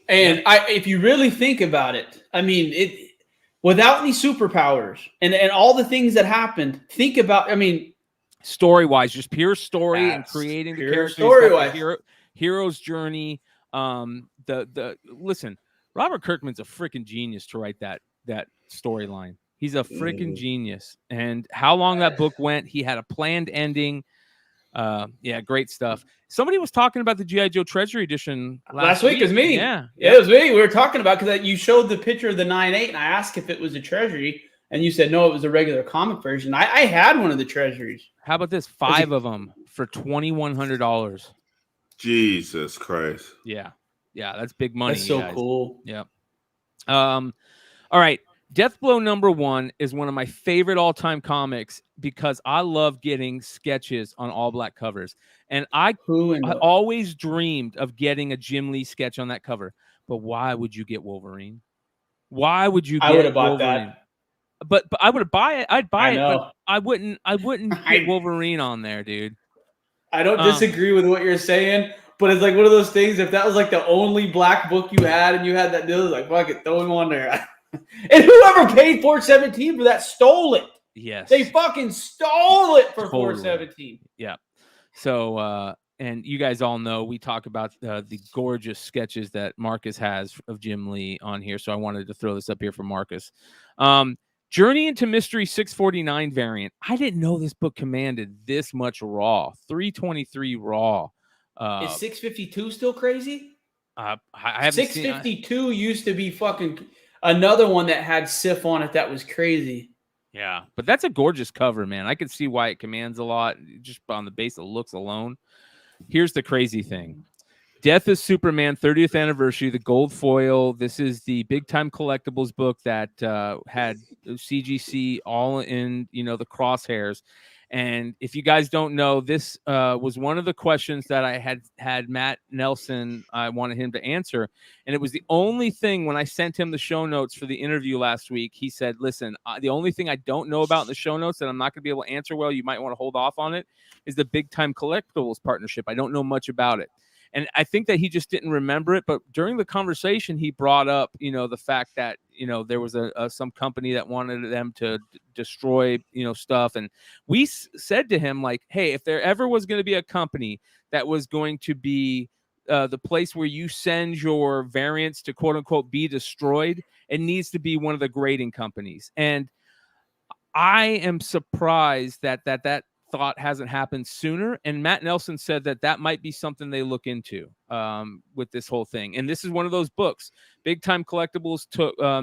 And if you really think about it, I mean, without any superpowers and all the things that happened, think about, I mean, story-wise, just pure story and creating the characters, story-wise. Hero's journey. Listen, Robert Kirkman's a freaking genius to write that storyline. He's a freaking genius. And how long that book went, he had a planned ending. Yeah, great stuff. Somebody was talking about the G.I. Joe Treasury Edition last week. It was me. Yeah, it was me. We were talking about, because you showed the picture of the 9/8, and I asked if it was a Treasury, and you said no, it was a regular comic version. I had one of the Treasuries. How about this? 5 of them for $2,100. Jesus Christ. Yeah, that's big money. That's so guys. cool. Yeah. All right. Deathblow #1 is one of my favorite all-time comics because I love getting sketches on all black covers. And I always dreamed of getting a Jim Lee sketch on that cover. But why would you get Wolverine? Why would you get I would have bought Wolverine? that. But I would buy it. I'd buy it, know. but I wouldn't get Wolverine on there, dude. I don't disagree with what you're saying, but it's like one of those things, if that was like the only black book you had and you had that deal, like, fuck it, throw him on there. And whoever paid $417 for that stole it. Yes. They fucking stole it for $417. Yeah. So, and you guys all know we talk about the gorgeous sketches that Marcus has of Jim Lee on here. So I wanted to throw this up here for Marcus. Journey into Mystery 649 variant. I didn't know this book commanded this much raw. 323 raw. Is 652 still crazy? I haven't 652 used to be fucking another one that had Sif on it that was crazy. Yeah, but that's a gorgeous cover, man. I can see why it commands a lot just on the base of looks alone. Here's the crazy thing. Death is Superman 30th anniversary, the gold foil. This is the big time collectibles book that had CGC all in, the crosshairs. And if you guys don't know, this was one of the questions that I had Matt Nelson. I wanted him to answer. And it was the only thing when I sent him the show notes for the interview last week. He said, listen, the only thing I don't know about in the show notes that I'm not going to be able to answer well, you might want to hold off on it, is the big time collectibles partnership. I don't know much about it. And I think that he just didn't remember it. But during the conversation, he brought up, the fact that, there was some company that wanted them to destroy, stuff. And we said to him, like, hey, if there ever was going to be a company that was going to be the place where you send your variants to quote unquote be destroyed, it needs to be one of the grading companies. And I am surprised that thought hasn't happened sooner. And Matt Nelson said that might be something they look into with this whole thing. And this is one of those books. Big Time Collectibles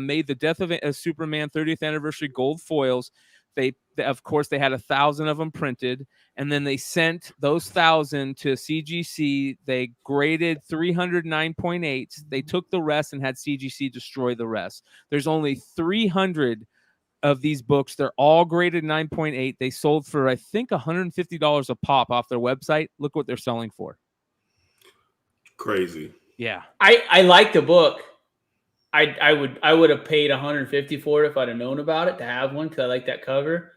made the Death of Superman 30th anniversary gold foils. They of course they had 1,000 of them printed, and then they sent those 1,000 to CGC. They graded 309.8. They took the rest and had CGC destroy the rest. There's only 300 of these books. They're all graded 9.8. They sold for, I think, $150 a pop off their website. Look what they're selling for. Crazy. Yeah. I like the book. I would have paid $150 for it if I'd have known about it to have one, because I like that cover.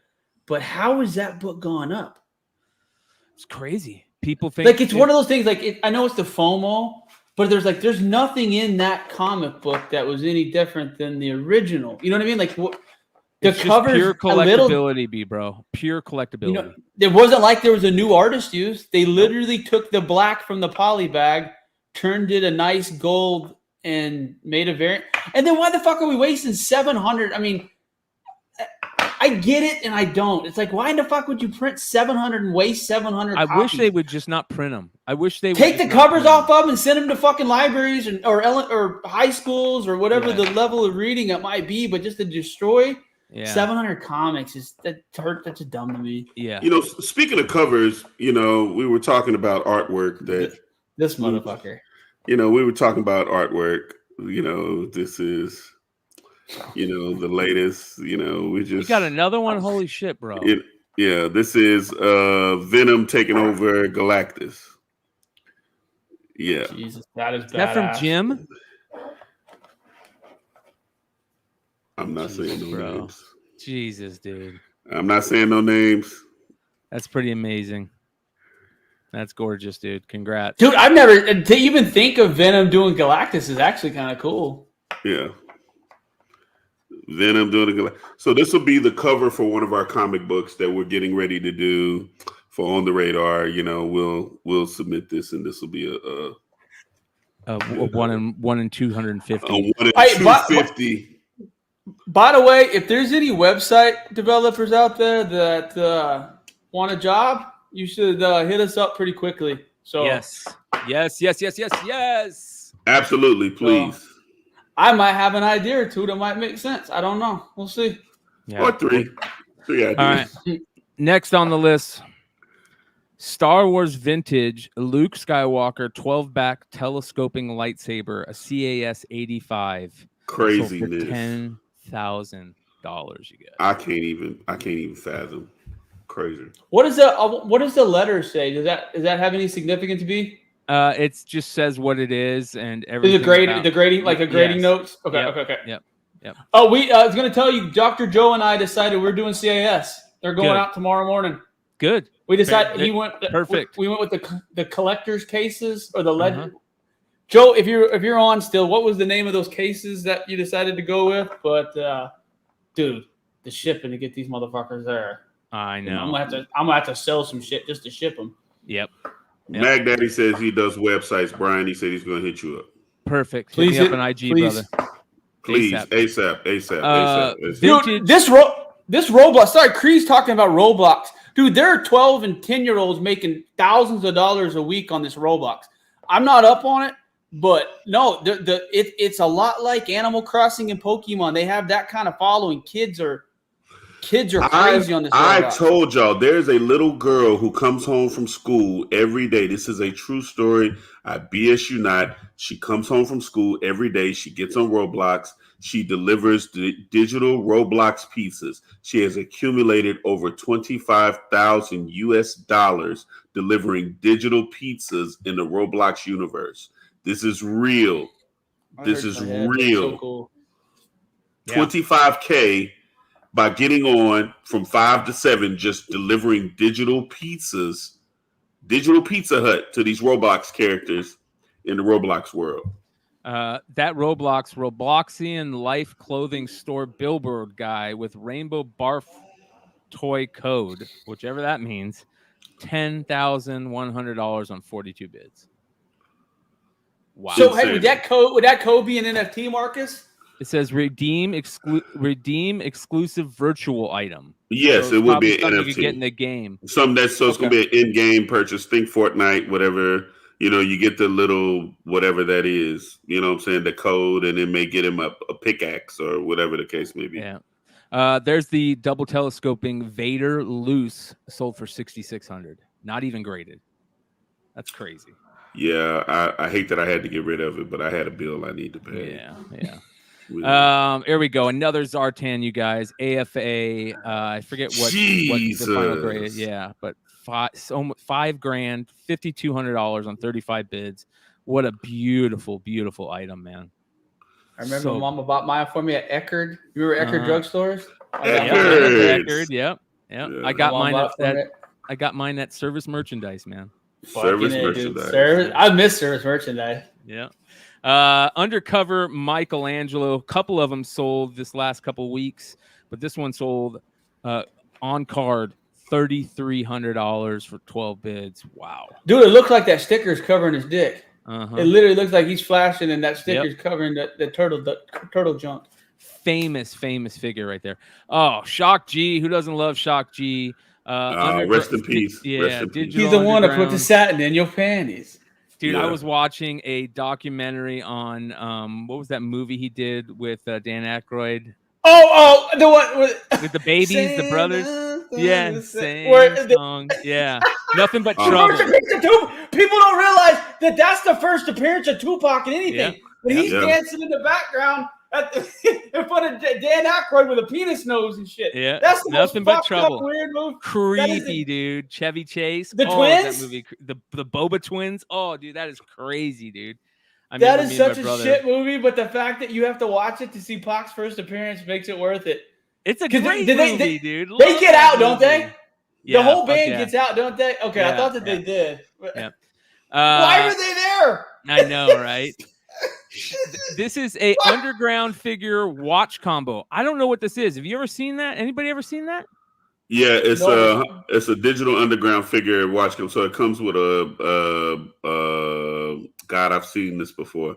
But how has that book gone up? It's crazy. People think like it's one of those things. Like I know it's the FOMO, but there's nothing in that comic book that was any different than the original. You know what I mean? Like the cover, pure collectability, bro. Pure collectability. You know, it wasn't like there was a new artist used. They literally took the black from the poly bag, turned it a nice gold, and made a variant. And then why the fuck are we wasting 700? I mean, I get it and I don't. It's like, why in the fuck would you print 700 and waste 700 copies? I wish they would just not print them. I wish they would take the covers off of them and send them to fucking libraries or high schools or whatever the level of reading it might be, but just to destroy 700 comics that's dumb to me. Yeah. You know, speaking of covers, you know, we were talking about artwork that this motherfucker. You know, we were talking about artwork. You know, this is, you know, the latest. You know, you got another one. Holy shit, bro! This is Venom taking over Galactus. Yeah, Jesus, that is badass. That from Jim? I'm not saying no names. Jesus, dude. I'm not saying no names. That's pretty amazing. That's gorgeous, dude. Congrats. Dude, I've never to even think of Venom doing Galactus is actually kind of cool. Yeah. Venom doing Galactus. So this will be the cover for one of our comic books that we're getting ready to do for On the Radar. You know, we'll submit this, and this will be a 1 in 250. A 1 in 250. By the way, if there's any website developers out there that want a job, you should hit us up pretty quickly. So yes. Absolutely, please. So, I might have an idea or two that might make sense. I don't know. We'll see. Yeah. Or three ideas. All right. Next on the list, Star Wars Vintage Luke Skywalker 12-back telescoping lightsaber, a CAS 85. Craziness. $10,000, you guys. I can't even fathom. Crazy. What does the letter say? Does that have any significance to be? It just says what it is and everything. Is it the grading like a grading notes? Okay, okay. Yep. Oh, I was gonna tell you, Dr. Joe and I decided we're doing CAS. They're going out tomorrow morning. Good. We decided he went perfect. We went with the collector's cases or the legend. Joe, if you're on still, what was the name of those cases that you decided to go with? But dude, the shipping to get these motherfuckers there. I know. I'm gonna have to sell some shit just to ship them. Yep. Mag Daddy says he does websites. Brian, he said he's going to hit you up. Perfect. Please hit me up on IG, brother. Please, ASAP. Dude, this Roblox. Sorry, Cree's talking about Roblox. Dude, there are 12 and 10-year-olds making thousands of dollars a week on this Roblox. I'm not up on it, but no, it's a lot like Animal Crossing and Pokemon. They have that kind of following. Kids are crazy on this Roblox. I told y'all, there's a little girl who comes home from school every day. This is a true story. I BS you not. She comes home from school every day. She gets on Roblox. She delivers digital Roblox pizzas. She has accumulated over $25,000 US delivering digital pizzas in the Roblox universe. This is real. This is real. So cool. 25K by getting on from 5 to 7, just delivering digital pizzas, digital Pizza Hut to these Roblox characters in the Roblox world. That Robloxian life clothing store billboard guy with rainbow barf toy code, whichever that means, $10,100 on 42 bids. Wow. So hey, would that code be an NFT, Marcus? It says redeem exclusive virtual item. Yes, so it would be an something NFT. you could get in the game. It's going to be an in-game purchase. Think Fortnite, whatever. You get the little whatever that is. You know what I'm saying? The code, and it may get him a pickaxe or whatever the case may be. Yeah. There's the double telescoping Vader loose sold for $6,600. Not even graded. That's crazy. Yeah, I hate that I had to get rid of it, but I had a bill I need to pay. Yeah. Here we go. Another Zartan, you guys. AFA. I forget what the final grade is. Yeah, but $5,000, $5,200 on 35 bids. What a beautiful, beautiful item, man. I remember Mama bought mine for me at Eckerd. You were Eckerd drugstores? Eckerd. Yep. I got mine at Service Merchandise, man. Service merchandise. I miss service merchandise. Yeah. Undercover Michelangelo. A couple of them sold this last couple weeks, but this one sold on card $3,300 for 12 bids. Wow. Dude, it looks like that sticker's covering his dick. It literally looks like he's flashing, and that sticker's covering the turtle junk. Famous figure right there. Oh, Shock G. Who doesn't love Shock G? Rest in peace. Yeah, he's the one that put the satin in your panties. Dude, I was watching a documentary on what was that movie he did with Dan Aykroyd? Oh, the one with the babies, the brothers. Yeah, song. Yeah, nothing but trouble. People don't realize that that's the first appearance of Tupac in anything. When he's dancing in the background in front of Dan Aykroyd with a penis nose and shit. Yeah, that's the nothing but trouble. Weird move. Creepy, dude. Chevy Chase. The twins. That movie, the Boba twins. Oh, dude, that is crazy, dude. That is such a shit movie, but the fact that you have to watch it to see Pac's first appearance makes it worth it. It's a great movie, dude. They get out, don't they? Yeah, the whole band gets out, don't they? Okay, I thought that they did. Yeah. Why were they there? I know, right? This is a underground figure watch combo. I don't know what this is. Have you ever seen that? Anybody ever seen that? Yeah, it's a digital underground figure watch combo. So it comes with God, I've seen this before.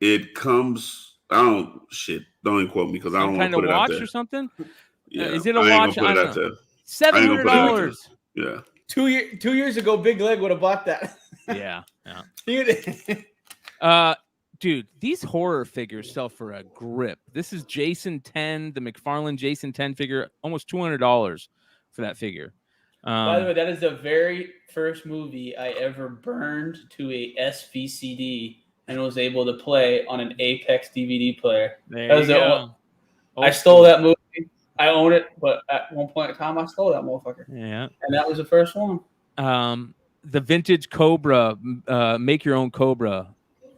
It comes. Don't even quote me because I don't want to put it out there. Or something? Yeah, is it a watch? I don't know. $700. Yeah. 2 years ago, Big Leg would have bought that. Yeah. Dude, these horror figures sell for a grip. This is Jason 10, the McFarlane Jason 10 figure, almost $200 for that figure. By the way, that is the very first movie I ever burned to a SVCD and was able to play on an Apex DVD player. I stole that movie. I own it, but at one point in time, I stole that motherfucker. Yeah. And that was the first one. The vintage Cobra, make your own Cobra,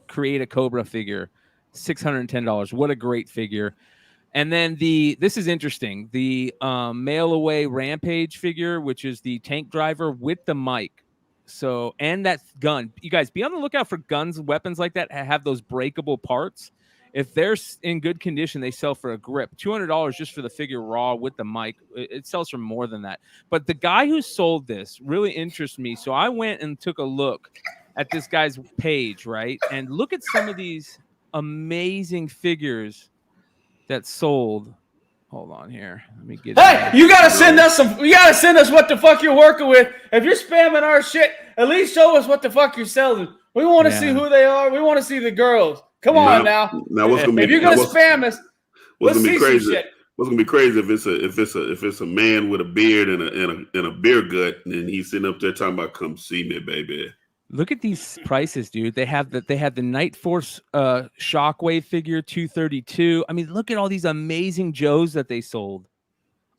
create a Cobra figure, $610. What a great figure. And then this is interesting. The Mail Away Rampage figure, which is the tank driver with the mic. So, and that gun. You guys be on the lookout for guns, weapons like that have those breakable parts. If they're in good condition, they sell for a grip. $200 just for the figure raw with the mic. It sells for more than that. But the guy who sold this really interests me. So I went and took a look at this guy's page, right? And look at some of these amazing figures that sold. Hold on here. Let me get. Hey, you gotta send us some. You gotta send us what the fuck you're working with. If you're spamming our shit, at least show us what the fuck you're selling. We want to see who they are. We want to see the girls. Come on now. Now what's gonna be? If you're gonna spam us, what's gonna be crazy? What's gonna be crazy if it's a man with a beard and a beer gut, and he's sitting up there talking about "Come see me, baby." Look at these prices, dude. They have the Night Force Shockwave figure, $232. I mean, look at all these amazing Joes that they sold.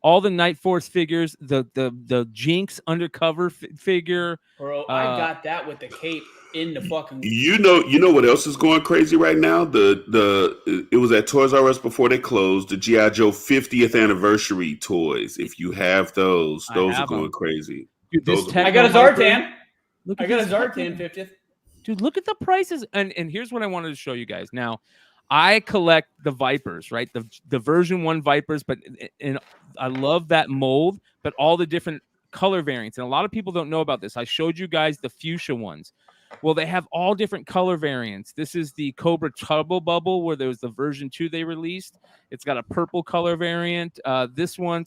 All the Night Force figures, the Jinx undercover figure. Bro, I got that with the cape in the fucking. You know what else is going crazy right now? It was at Toys R Us before they closed. The G.I. Joe 50th anniversary toys. If you have those are going crazy. Dude, I got a Zartan. I got a Zartan 50th. Dude, look at the prices. And here's what I wanted to show you guys. Now, I collect the Vipers, right? The version 1 Vipers, and I love that mold, but all the different color variants. And a lot of people don't know about this. I showed you guys the fuchsia ones. Well, they have all different color variants. This is the Cobra Trouble Bubble, where there was the version 2 they released. It's got a purple color variant. This one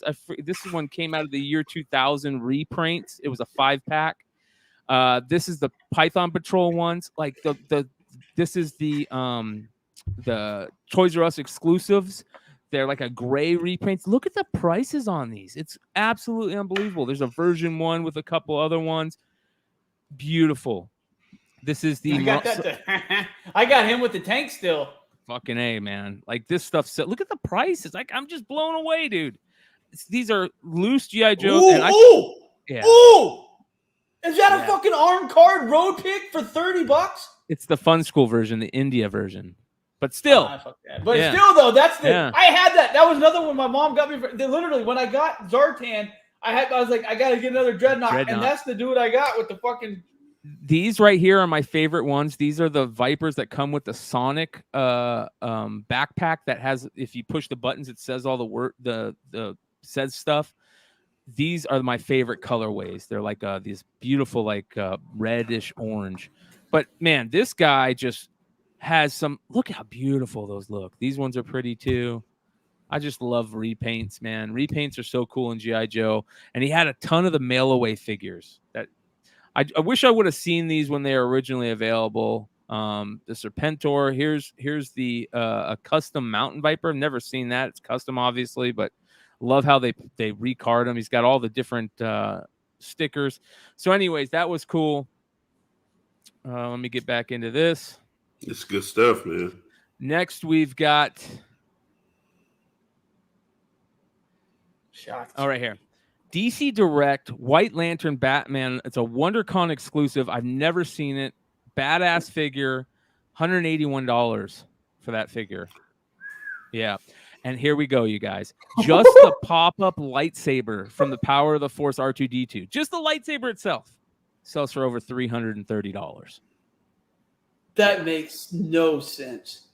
came out of the year 2000 reprints. It was a 5-pack. This is the Python Patrol ones. Like this is the Toys R Us exclusives. They're like a gray repaint. Look at the prices on these. It's absolutely unbelievable. There's a version 1 with a couple other ones. Beautiful. This is the I got him with the tank still. Fucking A, man. Like this stuff. Look at the prices. Like I'm just blown away, dude. These are loose G.I. Joes. Ooh! Is that a fucking armed card road pick for $30? It's the Fun School version, the India version. But still. Fuck that. But still, though, that's the. Yeah. I had that. That was another one my mom got me. Literally, when I got Zartan, I was like, I got to get another Dreadnought. And that's the dude I got with the fucking. These right here are my favorite ones. These are the Vipers that come with the Sonic backpack that has, if you push the buttons, it says all the word, the says stuff. These are my favorite colorways. They're like these beautiful, like reddish orange. But man, this guy just has some. Look how beautiful those look. These ones are pretty too. I just love repaints, man. Repaints are so cool in G.I. Joe. And he had a ton of the mail away figures that. I wish I would have seen these when they were originally available. The Serpentor. Here's the a custom Mountain Viper. I've never seen that. It's custom, obviously, but love how they recard him. He's got all the different stickers. So, anyways, that was cool. Let me get back into this. It's good stuff, man. Next, we've got shots. All right, here. DC Direct White Lantern Batman. It's a WonderCon exclusive. I've never seen it. Badass figure. $181 for that figure. Yeah. And here we go, you guys. Just the pop-up lightsaber from the Power of the Force R2-D2. Just the lightsaber itself sells for over $330. That makes no sense.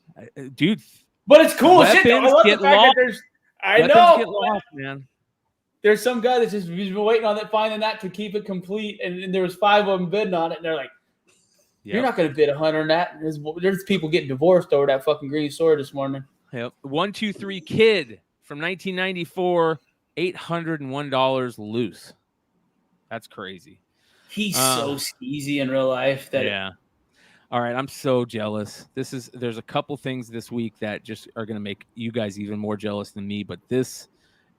Dude. But it's cool shit. I love the fact that there's... I know. Get lost, man. There's some guy that's just been waiting on it, finding that to keep it complete, and there was 5 of them bidding on it, and they're like, "You're not going to bid 100 on that." There's people getting divorced over that fucking green sword this morning. Yep. 123 Kid from 1994, $801 loose. That's crazy. He's so skeezy in real life. That All right, I'm so jealous. There's a couple things this week that just are going to make you guys even more jealous than me, but this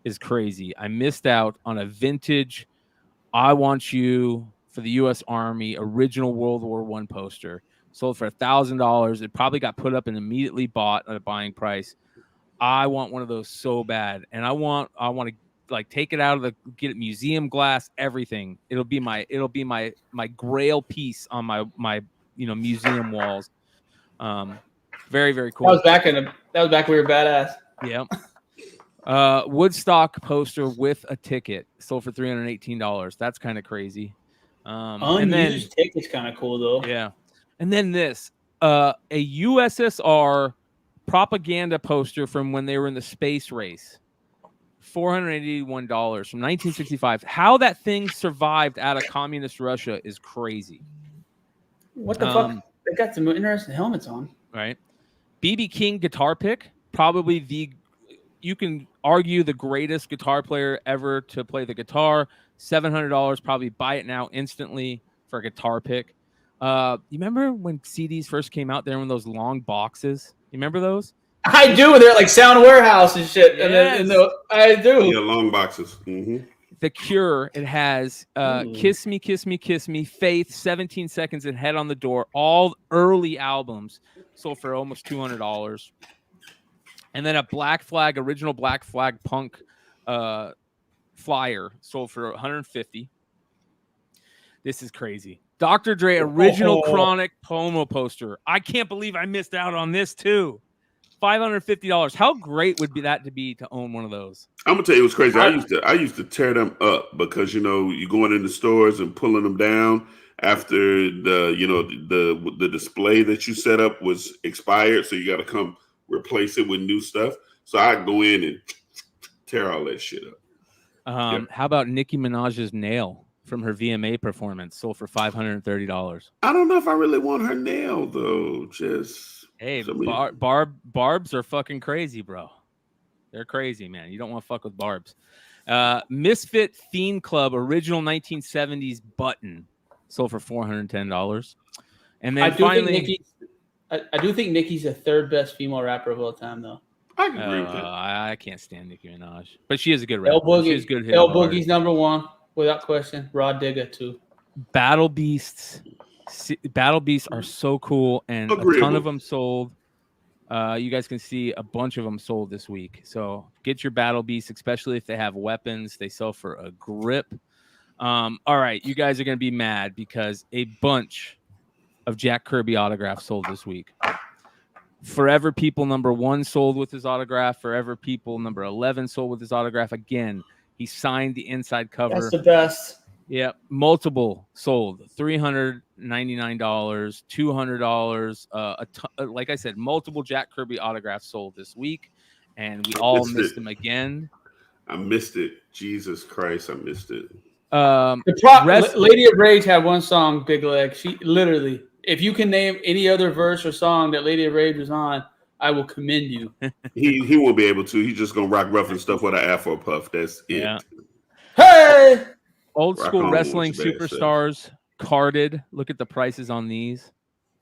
is crazy. I missed out on a vintage I Want You for the U.S. Army original World War I poster. Sold for $1,000. It probably got put up and immediately bought at a buying price. I want one of those so bad, and I want to like take it out of get it museum glass, everything. It'll be my grail piece on my museum walls. Very, very cool. That was back when we were badass. Yeah. Woodstock poster with a ticket sold for $318. That's kind of crazy. Unused ticket's kind of cool though. Yeah. And then this, a USSR propaganda poster from when they were in the space race. $481 from 1965. How that thing survived out of communist Russia is crazy. What the fuck? They got some interesting helmets on. Right. BB King guitar pick. Probably you can argue the greatest guitar player ever to play the guitar. $700. Probably buy it now instantly for a guitar pick. You remember when CDs first came out there in those long boxes? You remember those? I do. They're like Sound Warehouse and shit. Yes. I do. Yeah, long boxes. Mm-hmm. The Cure. It has Kiss Me, Kiss Me, Kiss Me, Faith, 17 Seconds, and Head on the Door. All early albums sold for almost $200. And then a original Black Flag punk flyer sold for $150. This is crazy. Dr. Dre original Chronic promo poster. I can't believe I missed out on this too. $550. How great would that to own one of those? I'm gonna tell you what's crazy. I used to tear them up because you're going into stores and pulling them down after the display that you set up was expired, so you got to come replace it with new stuff. So I go in and tear all that shit up. How about Nicki Minaj's nail from her VMA performance. Sold for $530. I don't know if I really want her nail though. Just hey, barbs are fucking crazy, bro. They're crazy, man. You don't want to fuck with barbs. Misfit Fiend Club original 1970s button sold for $410. And then I do think Nicki's the third best female rapper of all time, though. I can agree with that. I can't stand Nicki Minaj, but she is a good rapper. She's good. L Boogie's number one without question. Raw Digga too. Battle Beasts are so cool, and a ton of them sold. You guys can see a bunch of them sold this week. So get your Battle Beasts, especially if they have weapons. They sell for a grip. All right, you guys are going to be mad because a bunch of Jack Kirby autographs sold this week. Forever People #1 sold with his autograph. Forever People #11 sold with his autograph. Again, he signed the inside cover. That's the best. Yeah, multiple sold. $399, $200. Like I said, multiple Jack Kirby autographs sold this week, and we all missed them again. I missed it. Jesus Christ, I missed it. Lady of Rage had one song, Big Leg. She literally, if you can name any other verse or song that Lady of Rage was on, I will commend you. He won't be able to. He's just gonna rock rough and stuff with an Afro puff. That's it. Yeah. Hey. Old school wrestling superstars carded. Look at the prices on these.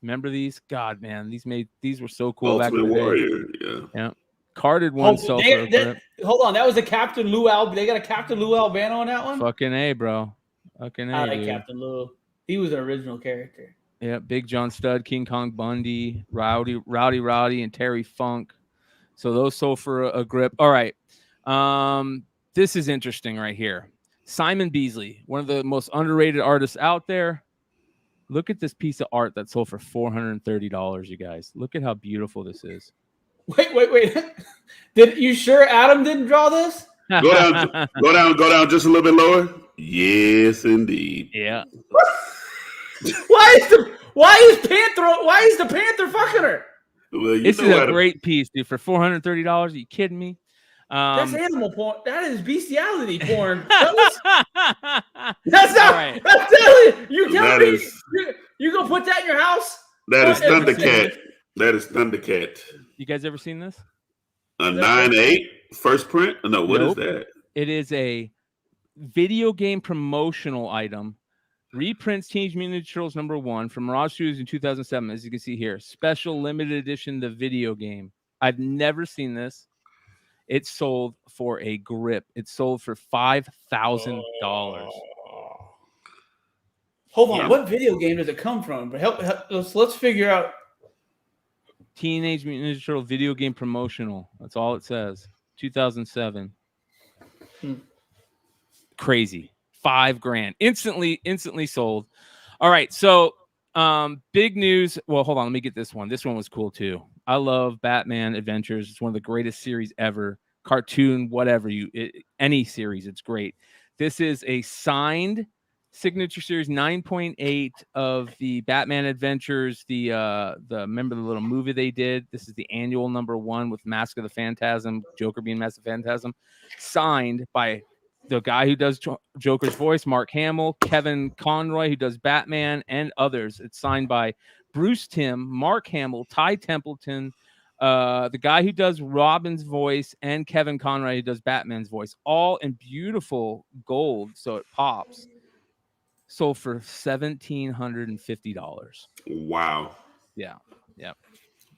Remember these? God, man, these were so cool. Ultimate back in the Warrior. day. Yeah. Carded one. Hold on, that was a Captain Lou Albano. They got a Captain Lou Albano on that one. Fucking A, bro. Fucking A. I like dude. Captain Lou. He was an original character. Yeah, Big John Studd, King Kong Bundy, Rowdy, and Terry Funk. So those sold for a grip. All right. This is interesting right here. Simon Beasley, one of the most underrated artists out there. Look at this piece of art that sold for $430, you guys. Look at how beautiful this is. Wait. Did you sure Adam didn't draw this? Go down just a little bit lower. Yes, indeed. Yeah. Why is the Panther fucking her? Well, this is a great piece, dude. For $430, are you kidding me? That's animal porn. That is bestiality porn. That's not right. I'm telling you. You tell me you gonna put that in your house? That is Thundercat. That is Thundercat. You guys ever seen this? A 9/8 first print? No, what is that? It is a video game promotional item. Reprints Teenage Mutant Ninja Turtles #1 from Mirage Studios in 2007. As you can see here, special limited edition, the video game. I've never seen this. It sold for a grip. It sold for $5,000. Hold on, what video game does it come from? But let's figure out. Teenage Mutant Ninja Turtle video game promotional. That's all it says. 2007. Crazy. $5,000. Instantly sold. All right, so big news. Well, hold on. Let me get this one. This one was cool too. I love Batman Adventures. It's one of the greatest series ever. Cartoon, whatever any series, it's great. This is a signed signature series 9.8 of the Batman Adventures. Remember the little movie they did? This is the annual #1 with Mask of the Phantasm, Joker being Mask of the Phantasm, signed by the guy who does Joker's voice, Mark Hamill, Kevin Conroy, who does Batman, and others. It's signed by Bruce Timm, Mark Hamill, Ty Templeton, the guy who does Robin's voice, and Kevin Conroy, who does Batman's voice, all in beautiful gold, so it pops. Sold for $1,750. Wow. Yeah.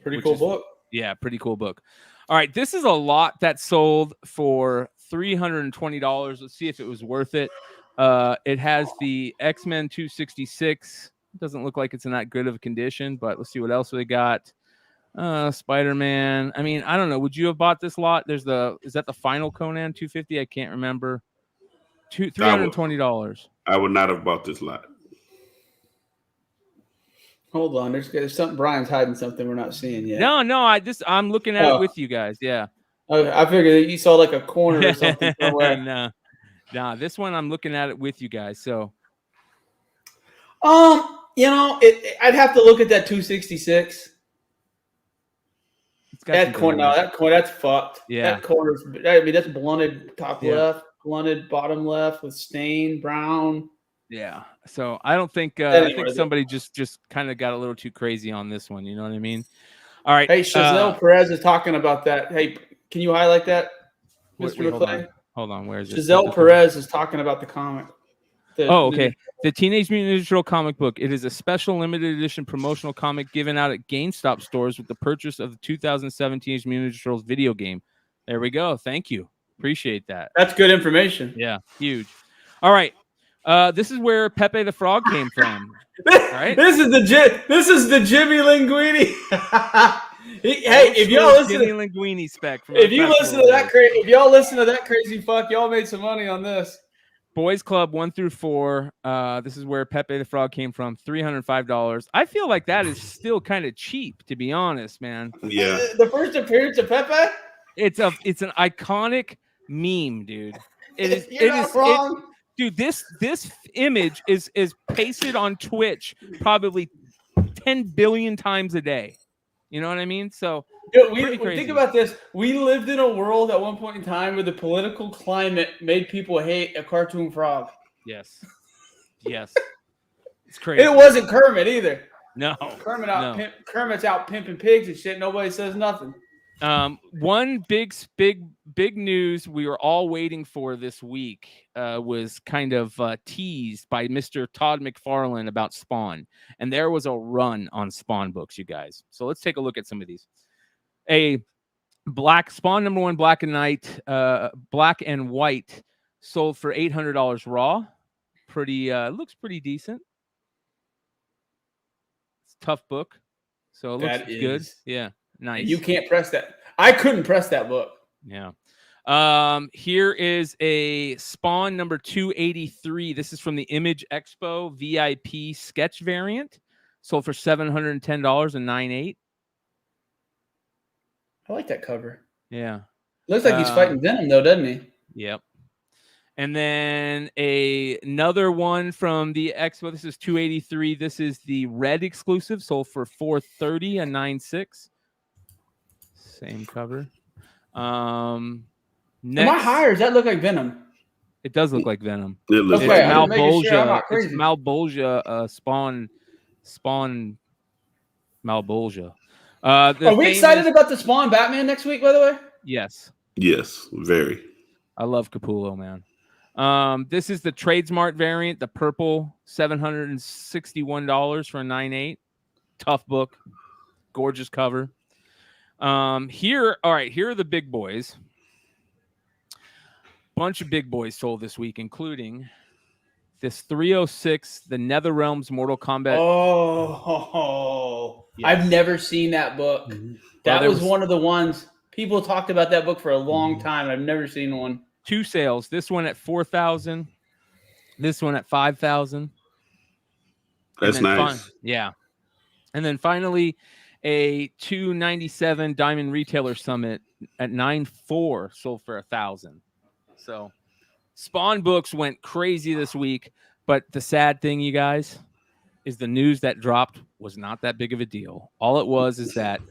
Pretty cool book. Yeah, pretty cool book. All right, this is a lot that sold for $320. Let's see if it was worth it. It has the X-Men 266. It doesn't look like it's in that good of a condition, but let's see what else we got. Spider-Man. I mean, I don't know. Would you have bought this lot? Is that the final Conan 250? I can't remember. $320. I would not have bought this lot. Hold on, there's something. Brian's hiding something we're not seeing yet. No, I'm looking at it with you guys. Yeah. Okay, I figured that you saw like a corner or something somewhere. No, this one I'm looking at it with you guys. So, I'd have to look at that 266. That corner, that's fucked. Yeah, that corner's. I mean, that's blunted top left, blunted bottom left with stain brown. Yeah. So I don't think I think somebody just kind of got a little too crazy on this one. You know what I mean? All right. Hey, Chazelle Perez is talking about that. Hey, can you highlight that, Mr. McClay? Hold on. Where is it? Chazelle Perez is talking about the comic. Okay. The Teenage Mutant Ninja Turtle comic book. It is a special limited edition promotional comic given out at GameStop stores with the purchase of the 2007 Teenage Mutant Ninja Turtles video game. There we go. Thank you. Appreciate that. That's good information. Yeah, huge. All right. This is where Pepe the Frog came from. Right? This is the Jimmy Linguini. Hey, if y'all listen, Jimmy Linguini spec. If y'all listen to that crazy fuck, y'all made some money on this. Boys Club 1 through 4. This is where Pepe the Frog came from. $305. I feel like that is still kind of cheap, to be honest, man. Yeah. The first appearance of Pepe. It's an iconic meme, dude. You're not wrong. Dude, this image is pasted on Twitch probably 10 billion times a day. You know what I mean? So we think about this. We lived in a world at one point in time where the political climate made people hate a cartoon frog. Yes. Yes. It's crazy. It wasn't Kermit either. No. Kermit's out pimping pigs and shit. Nobody says nothing. One big news we were all waiting for this week was kind of teased by Mr. Todd McFarlane about Spawn, and there was a run on Spawn books, you guys. So let's take a look at some of these. A Spawn #1 Black and White sold for $800 raw. Pretty looks pretty decent. It's a tough book, so it looks good. Yeah. Nice. You can't press that. I couldn't press that book. Yeah. Here is a Spawn number 283. This is from the Image Expo VIP sketch variant. Sold for $710 and 9.8. I like that cover. Yeah. Looks like he's fighting Venom though, doesn't he? Yep. And then another one from the Expo. This is 283. This is the red exclusive. Sold for $430 and 9.6. Same cover. Next, Am I high or does that look like Venom? It does look like Venom. It looks it's like Malbolgia. It's Malbolgia. Spawn Malbolgia. Are we excited about the Spawn Batman next week? By the way. Yes. Yes. Very. I love Capullo, man. This is the Tradesmart variant, the purple, $761 for a 9.8. Tough book, gorgeous cover. Here are the big boys. Bunch of big boys sold this week, including this 306, the NetherRealms Mortal Kombat. Oh, yes. I've never seen that book. Mm-hmm. That was one of the ones people talked about that book for a long time. I've never seen one. 2 sales. This one at $4,000. This one at $5,000. That's nice. Yeah. And then finally, a 297 Diamond Retailer Summit at 9.4 sold for $1,000. So Spawn books went crazy this week, but the sad thing, you guys, is the news that dropped was not that big of a deal. All it was is that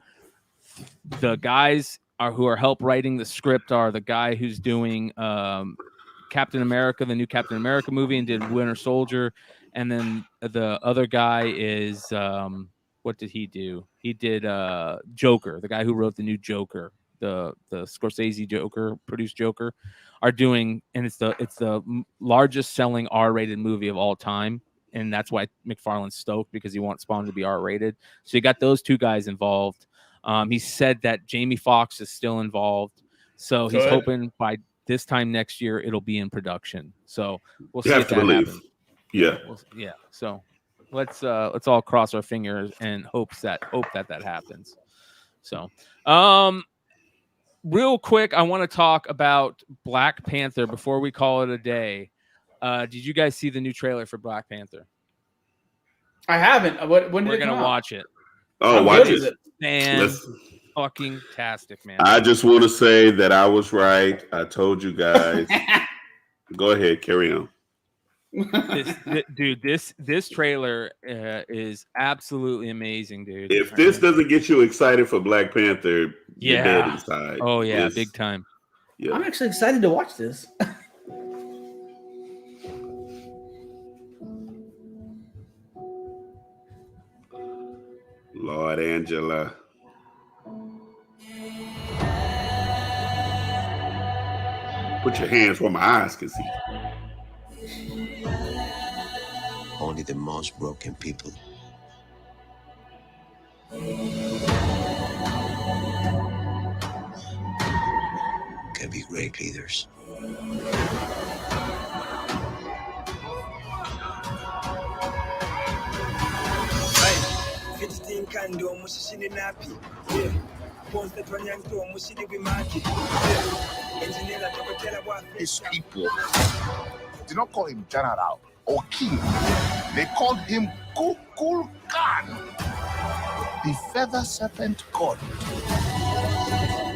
the guys who are help writing the script are the guy who's doing Captain America, the new Captain America movie, and did Winter Soldier, and then the other guy is what did he do? He did Joker, the guy who wrote the new Joker, the Scorsese Joker, produced Joker, are doing, and it's the largest selling R-rated movie of all time, and that's why McFarlane's stoked, because he wants Spawn to be R-rated. So you got those two guys involved. He said that Jamie Foxx is still involved, so he's hoping by this time next year it'll be in production. So we'll see if that happens. Yeah, yeah. So let's all cross our fingers and hope that happens. So, real quick, I want to talk about Black Panther before we call it a day. Did you guys see the new trailer for Black Panther? I haven't. When did We're gonna watch it. Oh, watch it. Man, fucking tastic, man. I just want to say that I was right. I told you guys. Go ahead, carry on. This trailer is absolutely amazing, dude. If this doesn't get you excited for Black Panther, you're dead inside. Oh yeah, big time. Yeah. I'm actually excited to watch this. Lord Angela. Put your hands where my eyes can see. Only the most broken people can be great leaders. His people did not call him general or king. They called him Kukul Khan, the feather serpent god.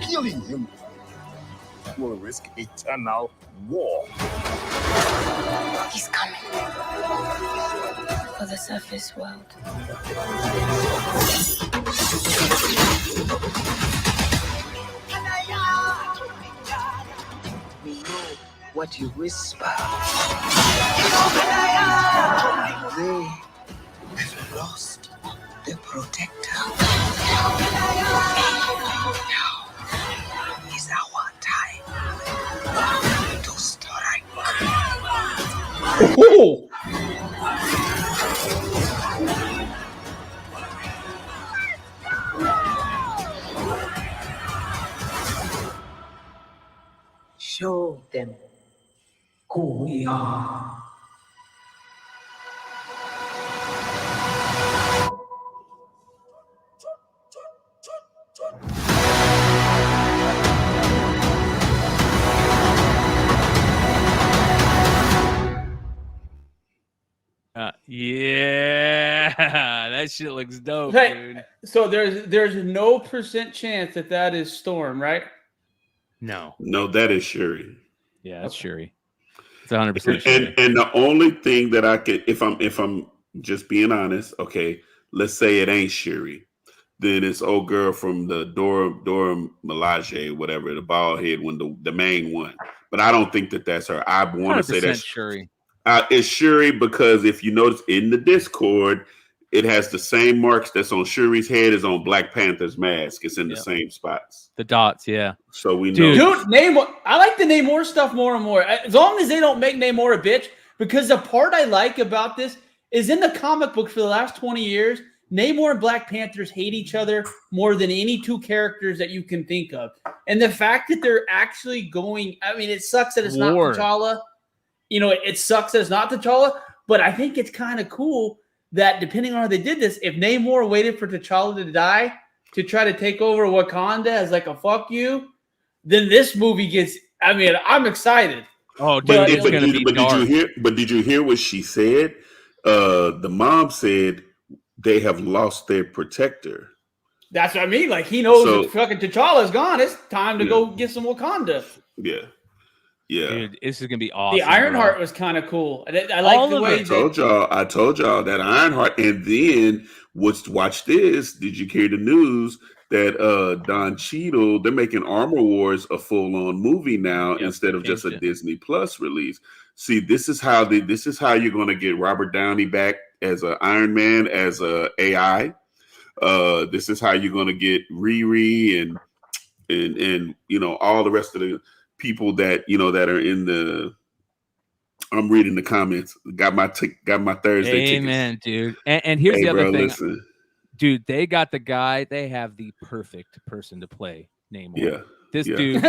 Killing him will risk eternal war. He's coming for the surface world. We know what you whisper. They have lost the protector. Now is our time to strike. Oh! Show them who we are. Yeah, that shit looks dope, Hey, dude. so there's no % chance that is Storm, right? No, that is Shuri. Yeah, that's Shuri. It's 100% Shuri. And the only thing that I could, if I'm just being honest, okay, let's say it ain't Shuri, then it's old girl from the Dora Milaje, whatever, the bald head one, the main one. But I don't think that's her. I want to say that's Shuri. It's Shuri because if you notice in the Discord, it has the same marks that's on Shuri's head as on Black Panther's mask. It's in the same spots. The dots, yeah. So we know. Dude, Namor. I like the Namor stuff more and more. As long as they don't make Namor a bitch. Because the part I like about this is in the comic book for the last 20 years, Namor and Black Panthers hate each other more than any two characters that you can think of. And the fact that they're actually going, I mean, it sucks that it's not T'Challa. You know, it sucks that it's not T'Challa, but I think it's kind of cool that depending on how they did this, if Namor waited for T'Challa to die to try to take over Wakanda as like a fuck you, then this movie gets, I mean, I'm excited. Oh, dude, it's going to be dark. Did you hear what she said? The mom said they have lost their protector. That's what I mean. Like, he knows that fucking T'Challa's gone. It's time to go get some Wakanda. Yeah. Yeah, dude, this is gonna be awesome. The Ironheart was kind of cool. I like the way I told y'all that Ironheart, and then watch this. Did you hear the news that Don Cheadle, they're making Armor Wars a full-on movie now instead of just a Disney Plus release? See, this is how you're gonna get Robert Downey back as an Iron Man, as a AI. This is how you're gonna get Riri and you know all the rest of the people that that are in the. I'm reading the comments. Got my Thursday. Amen, tickets. Dude. And here's the other thing, dude. They got the guy. They have the perfect person to play Namor. Yeah, this dude.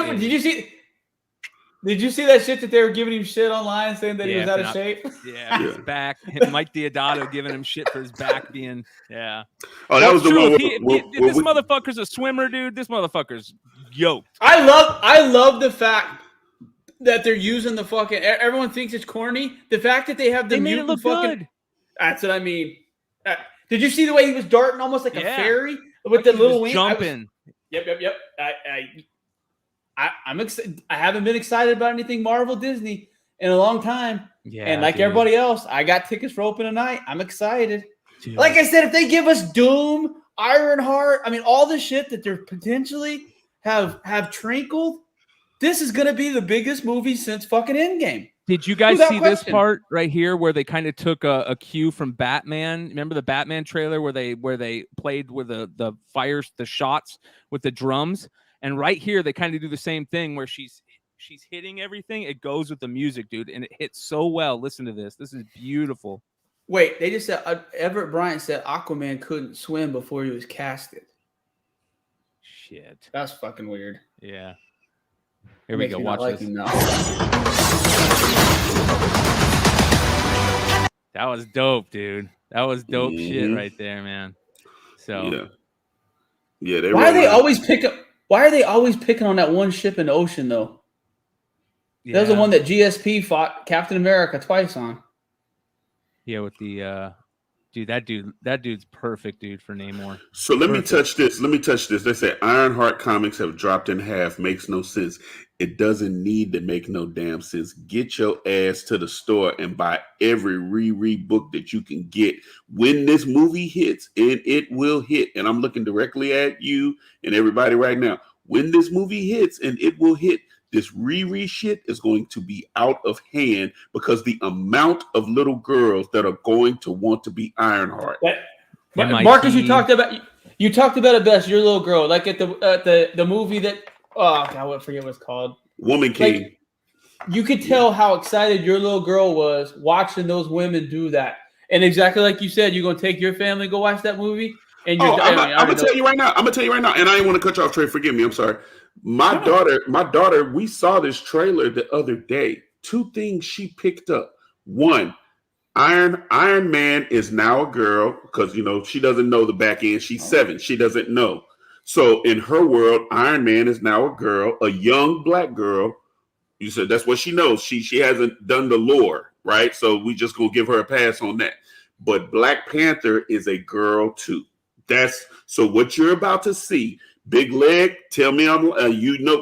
Did you see that shit that they were giving him shit online saying that he was out of shape? Yeah, his back. Mike Deodato giving him shit for his back being. Yeah. Oh, that was the one. This motherfucker's a swimmer, dude. This motherfucker's yoked. I love the fact that they're using the fucking. Everyone thinks it's corny. The fact that they have the made it look fucking. Good. That's what I mean. Did you see the way he was darting almost like a fairy with the little wing? Jumping. Yep. I'm excited. I haven't been excited about anything Marvel Disney in a long time. Yeah, and like everybody else, I got tickets for open tonight. I'm excited. Dude. Like I said, if they give us Doom, Ironheart, I mean, all the shit that they're potentially have trickled, this is going to be the biggest movie since fucking Endgame. Did you guys see this part right here where they kind of took a cue from Batman? Remember the Batman trailer where they played with the fires, the shots with the drums? And right here, they kind of do the same thing where she's hitting everything. It goes with the music, dude, and it hits so well. Listen to this. This is beautiful. Wait, they just said Everett Bryant said Aquaman couldn't swim before he was casted. Shit. That's fucking weird. Yeah. Here we go. Watch this. That was dope, dude. That was dope shit right there, man. So yeah. Why are they always picking on that one ship in the ocean though? Yeah. That was the one that GSP fought Captain America twice on. Yeah, with the that dude's perfect, dude, for Namor. So let me touch this. They say Ironheart Comics have dropped in half. Makes no sense. It doesn't need to make no damn sense. Get your ass to the store and buy every Riri book that you can get when this movie hits, and it will hit. And I'm looking directly at you and everybody right now. When this movie hits, and it will hit, this Riri shit is going to be out of hand because the amount of little girls that are going to want to be Ironheart. Marcus, you talked about it best. Your little girl, like at the movie that I forget what it's called. Woman King. Like, you could tell how excited your little girl was watching those women do that, and exactly like you said, you're gonna take your family go watch that movie. And I'm gonna tell you right now. And I didn't want to cut you off, Trey. Forgive me. I'm sorry. My daughter, we saw this trailer the other day. Two things she picked up. One, Iron Man is now a girl because she doesn't know the back end. She's 7. She doesn't know. So in her world, Iron Man is now a girl, a young black girl. You said that's what she knows. She hasn't done the lore, right? So we just gonna give her a pass on that. But Black Panther is a girl too. So what you're about to see. Big Leg, tell me I'm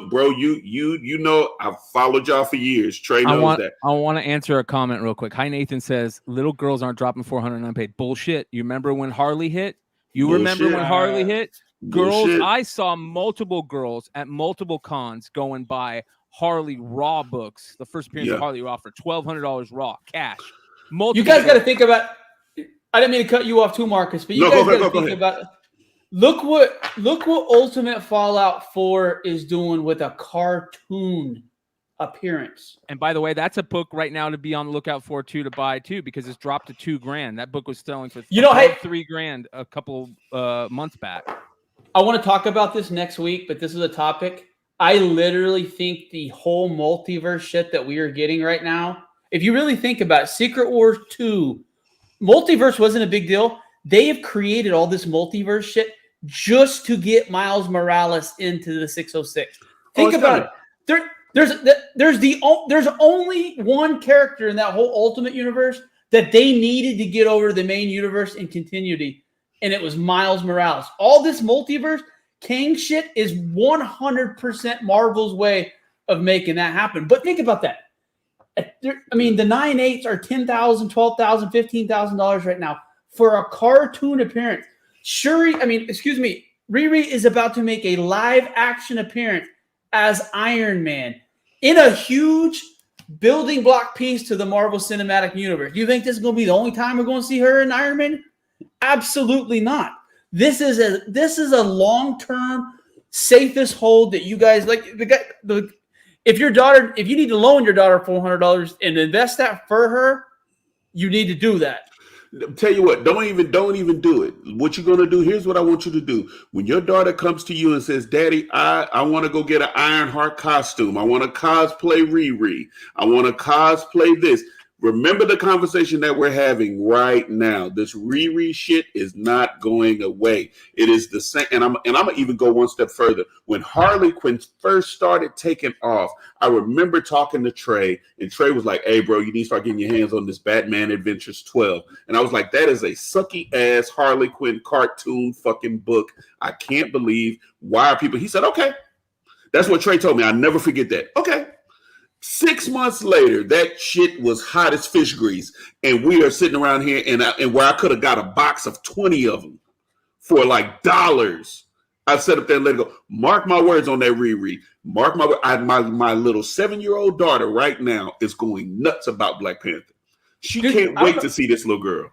bro. You know I've followed y'all for years. Trey knows that. I want to answer a comment real quick. Hi Nathan says little girls aren't dropping $400 unpaid. Bullshit. You remember when Harley hit? Remember when Harley hit? Girls, bullshit. I saw multiple girls at multiple cons going by Harley Raw books. The first appearance of Harley Raw for $1,200 raw cash. You guys got to think about. I didn't mean to cut you off too, Marcus, but you guys got to think about. Look what Ultimate Fallout 4 is doing with a cartoon appearance. And by the way, that's a book right now to be on the lookout for to buy too, because it's dropped to $2,000. That book was selling for $3,000 a couple months back. I want to talk about this next week, but this is a topic. I literally think the whole multiverse shit that we are getting right now, if you really think about it, Secret Wars 2, multiverse wasn't a big deal. They have created all this multiverse shit just to get Miles Morales into the 606. Think about it. There's only one character in that whole Ultimate universe that they needed to get over to the main universe in continuity, and it was Miles Morales. All this multiverse King shit is 100% Marvel's way of making that happen. But think about that. I mean, the 9/8s are $10,000, $12,000, $15,000 right now for a cartoon appearance. Riri is about to make a live action appearance as Iron Man in a huge building block piece to the Marvel Cinematic Universe. Do you think this is going to be the only time we're going to see her in Iron Man? Absolutely not. This is a long-term safest hold that you guys like. If you need to loan your daughter $400 and invest that for her, you need to do that. Tell you what, don't even do it. What you're gonna do? Here's what I want you to do. When your daughter comes to you and says, "Daddy, I want to go get an Ironheart costume. I want to cosplay Riri. I want to cosplay this." Remember the conversation that we're having right now. This Riri shit is not going away. It is the same. And I'm gonna even go one step further. When Harley Quinn first started taking off, I remember talking to Trey, and Trey was like, "Hey, bro, you need to start getting your hands on this Batman Adventures 12." And I was like, "That is a sucky ass Harley Quinn cartoon fucking book. I can't believe why are people." He said, "Okay." That's what Trey told me. I'll never forget that. Okay. 6 months later, that shit was hot as fish grease, and we are sitting around here, and where I could have got a box of 20 of them for like $. I set up there and let it go. Mark my words on that reread. Mark my my little 7-year-old daughter right now is going nuts about Black Panther. She can't wait to see this little girl.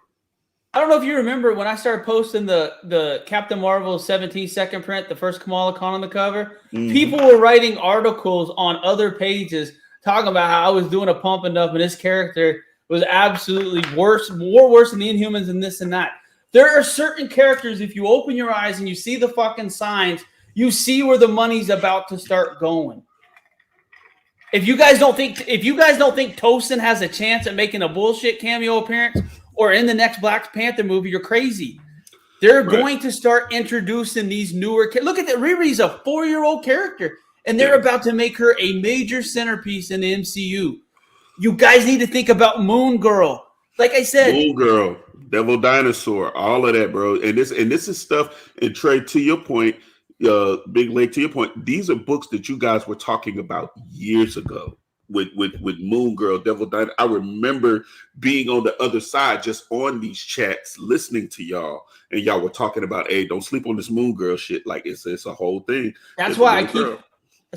I don't know if you remember when I started posting the Captain Marvel 17-second print, the first Kamala Khan on the cover. Mm-hmm. People were writing articles on other pages talking about how I was doing a pump and dump, and this character was absolutely worse, more worse than the Inhumans and this and that. There are certain characters, if you open your eyes and you see the fucking signs, you see where the money's about to start going. If you guys don't think Tosin has a chance at making a bullshit cameo appearance or in the next Black Panther movie, you're crazy. They're going to start introducing these newer. Look at that. Riri's a 4-year-old character, and they're about to make her a major centerpiece in the MCU. You guys need to think about Moon Girl. Like I said, Moon Girl, Devil Dinosaur, all of that, bro. And this is stuff. And Trey, to your point, Big Lake, to your point, these are books that you guys were talking about years ago with Moon Girl, Devil Dinosaur. I remember being on the other side, just on these chats, listening to y'all, and y'all were talking about, hey, don't sleep on this Moon Girl shit. Like it's a whole thing. That's why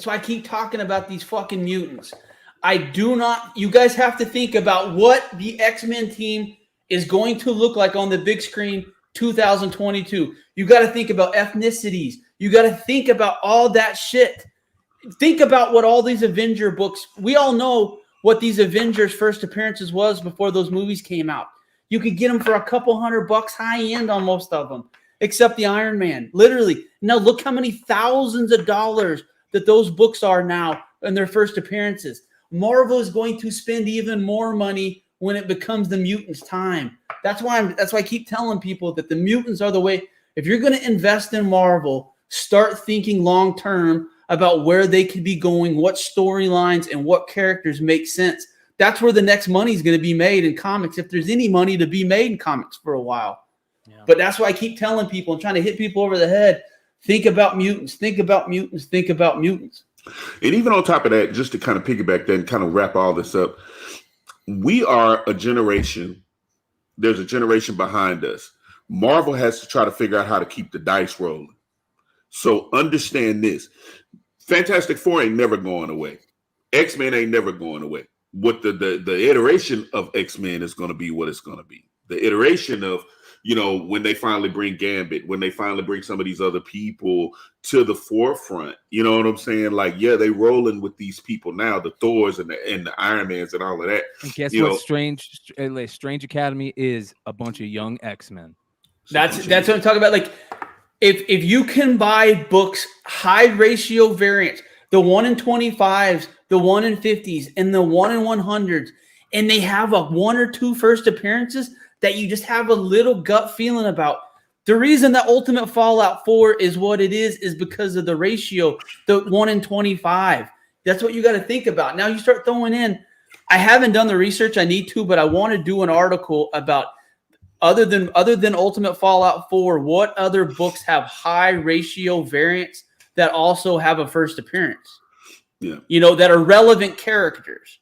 I keep talking about these fucking mutants. You guys have to think about what the X-Men team is going to look like on the big screen 2022. You got to think about ethnicities. You got to think about all that shit. Think about what all these Avenger books, we all know what these Avengers first appearances was before those movies came out. You could get them for a couple $100 high end on most of them, except the Iron Man. Literally. Now look how many thousands of dollars that those books are now in their first appearances. Marvel is going to spend even more money when it becomes the mutants' time. That's why I keep telling people that the mutants are the way. If you're going to invest in Marvel, start thinking long term about where they could be going, what storylines and what characters make sense. That's where the next money is going to be made in comics, if there's any money to be made in comics for a while. Yeah. But that's why I keep telling people and trying to hit people over the head. Think about mutants. Think about mutants. Think about mutants. And even on top of that, just to kind of piggyback that and kind of wrap all this up, we are a generation. There's a generation behind us. Marvel has to try to figure out how to keep the dice rolling. So understand this. Fantastic Four ain't never going away. X-Men ain't never going away. What the iteration of X-Men is going to be what it's going to be. The iteration of, when they finally bring Gambit, when they finally bring some of these other people to the forefront, you know what I'm saying? Like, yeah, they rolling with these people now, the Thors and the Iron Mans and all of that. And guess what? Strange Academy is a bunch of young X-Men. That's what I'm talking about. Like, if you can buy books, high ratio variants, the 1 in 25s, the 1 in 50s, and the 1 in 100s, and they have a 1 or 2 first appearances that you just have a little gut feeling about. The reason that Ultimate Fallout 4 is what it is because of the ratio, the 1 in 25. That's what you got to think about. Now you start throwing in, I haven't done the research I need to, but I want to do an article about other than Ultimate Fallout 4, what other books have high ratio variants that also have a first appearance? Yeah. That are relevant characters.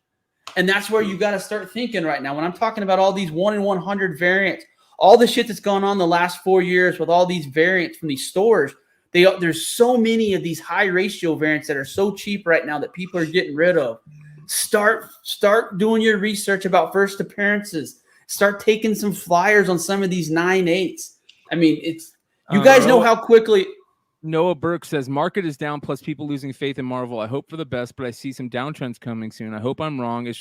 And that's where you got to start thinking right now. When I'm talking about all these 1 in 100 variants, all the shit that's gone on the last 4 years with all these variants from these stores, there's so many of these high ratio variants that are so cheap right now that people are getting rid of. Start doing your research about first appearances. Start taking some flyers on some of these 9/8s. I mean, you guys know how quickly. Noah Burke says market is down, plus people losing faith in Marvel. I hope for the best, but I see some downtrends coming soon. I hope I'm wrong. It's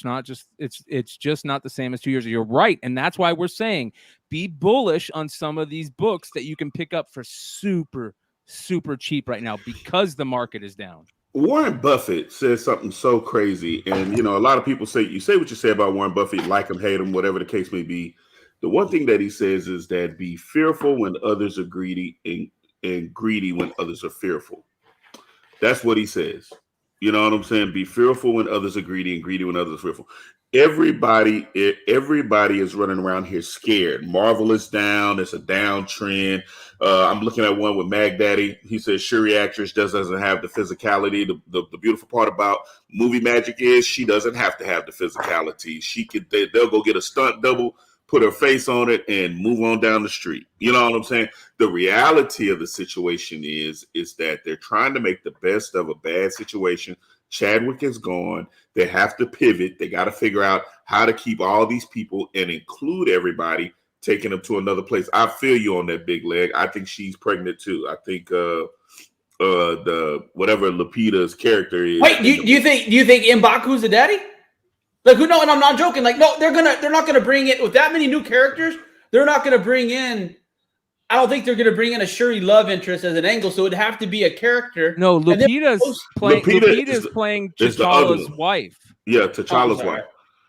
just not the same as 2 years ago. You're right, and that's why we're saying be bullish on some of these books that you can pick up for super, super cheap right now because the market is down. Warren Buffett says something so crazy, and a lot of people say what you say about Warren Buffett, like him, hate him, whatever the case may be. The one thing that he says is that be fearful when others are greedy and greedy when others are fearful. That's what he says. You know what I'm saying? Be fearful when others are greedy and greedy when others are fearful. Everybody is running around here scared. Marvel is down. It's a downtrend. I'm looking at one with Mag Daddy. He says Shuri actress doesn't have the physicality. The beautiful part about movie magic is she doesn't have to have the physicality. They'll go get a stunt double, put her face on it, and move on down the street. You know what I'm saying? The reality of the situation is that they're trying to make the best of a bad situation. Chadwick is gone. They have to pivot. They got to figure out how to keep all these people and include everybody, taking them to another place. I feel you on that, Big Leg. I think she's pregnant too. I think the whatever Lupita's character is. Wait, do you think M'Baku's the daddy? Like, who? No, and I'm not joking. Like, no, they're not gonna bring it with that many new characters. They're not gonna bring in. I don't think they're gonna bring in a Shuri love interest as an angle. So it'd have to be a character. No, Lupita's playing. Lupita's playing T'Challa's wife. Yeah, T'Challa's wife.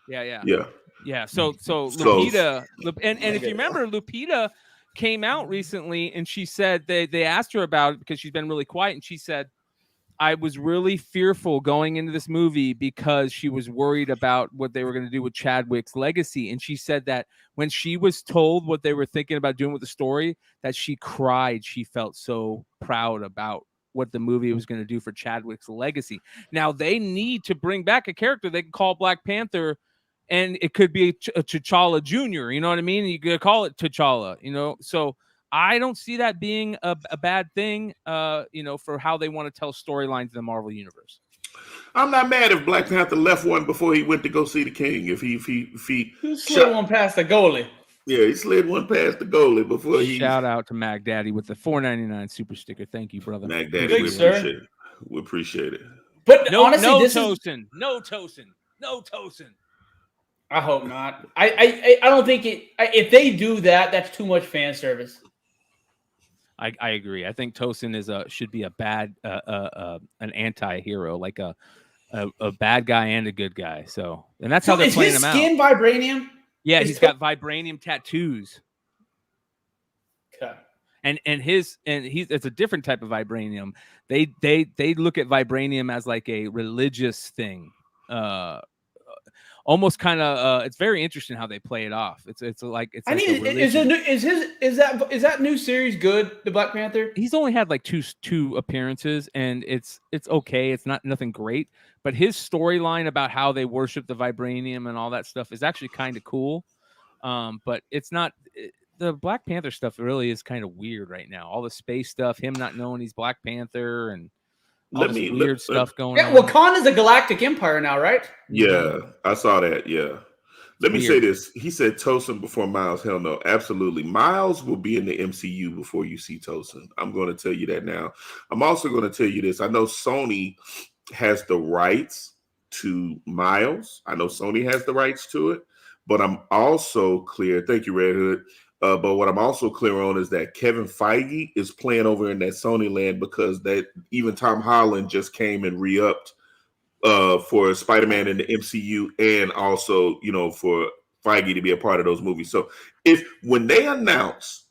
Yeah. So Lupita, and if you remember, Lupita came out recently and she said they asked her about it because she's been really quiet, and she said, I was really fearful going into this movie because she was worried about what they were going to do with Chadwick's legacy. And she said that when she was told what they were thinking about doing with the story, that she cried. She felt so proud about what the movie was going to do for Chadwick's legacy. Now they need to bring back a character they can call Black Panther, and it could be a T'Challa Jr. You know what I mean? You could call it T'Challa, you know? So I don't see that being a bad thing, for how they want to tell storylines in the Marvel Universe. I'm not mad if Black Panther left one before he went to go see the King. If he slid one past the goalie. Yeah, he slid one past the goalie before he. Shout out to Mac Daddy with the $4.99 super sticker. Thank you, brother. Mac Daddy, we appreciate it. We appreciate it. But honestly, no this Tosin, no Tosin. I hope not. I don't think it. If they do that, that's too much fan service. I agree. I think Tosin should be a bad an anti-hero, like a bad guy and a good guy. So, and that's how they're playing him out. Is his skin vibranium? Yeah, he's got vibranium tattoos. Okay. And it's a different type of vibranium. They look at vibranium as like a religious thing. Almost kind of it's very interesting how they play it off. It's is that new series good, the Black Panther? He's only had like two appearances, and it's okay. It's nothing great, but his storyline about how they worship the vibranium and all that stuff is actually kind of cool. But it's not the Black Panther stuff really is kind of weird right now. All the space stuff, him not knowing he's Black Panther, and weird stuff going on. Wakanda's a galactic empire now, right? Yeah, I saw that. Yeah. Let me say this. He said Tosin before Miles. Hell no. Absolutely. Miles will be in the MCU before you see Tosin. I'm going to tell you that now. I'm also going to tell you this. I know Sony has the rights to Miles. I know Sony has the rights to it, but I'm also clear. Thank you, Red Hood. But what I'm also clear on is that Kevin Feige is playing over in that Sony land because that even Tom Holland just came and re-upped for Spider-Man in the MCU, and also, for Feige to be a part of those movies. So when they announce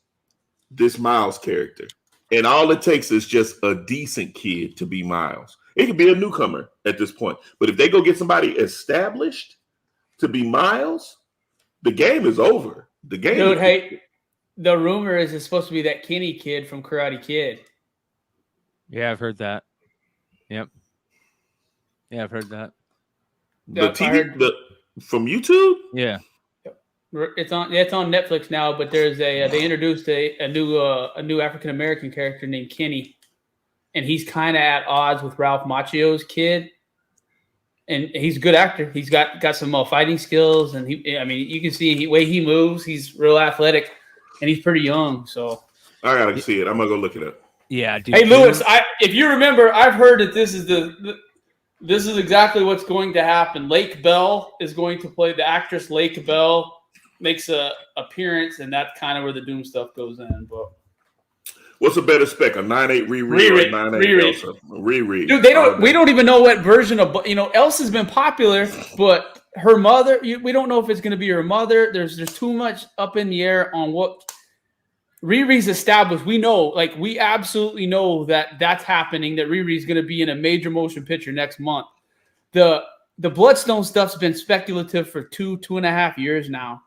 this Miles character, and all it takes is just a decent kid to be Miles, it could be a newcomer at this point. But if they go get somebody established to be Miles, the game is over. The game. Dude, hey, the rumor is it's supposed to be that Kenny kid from Karate Kid. Yeah, I've heard that. Yep. Yeah, I've heard that. The TV from YouTube? Yeah. It's on Netflix now, but there's they introduced a new African American character named Kenny, and he's kind of at odds with Ralph Macchio's kid. And he's a good actor. He's got some fighting skills, and you can see the way he moves. He's real athletic, and he's pretty young. So I gotta see it. I'm gonna go look it up. Yeah, dude. Hey, Lewis, if you remember, I've heard that this is exactly what's going to happen. Lake Bell is going to play the actress. Lake Bell makes a appearance, and that's kind of where the Doom stuff goes in. But what's a better spec, a 9.8 Riri or a 9.8 Elsa? Riri. Dude, we don't even know what version of Elsa's been popular, but her mother, we don't know if it's going to be her mother. There's too much up in the air on what Riri's established. We know, we absolutely know that that's happening. That Riri's going to be in a major motion picture next month. The Bloodstone stuff's been speculative for 2.5 years now.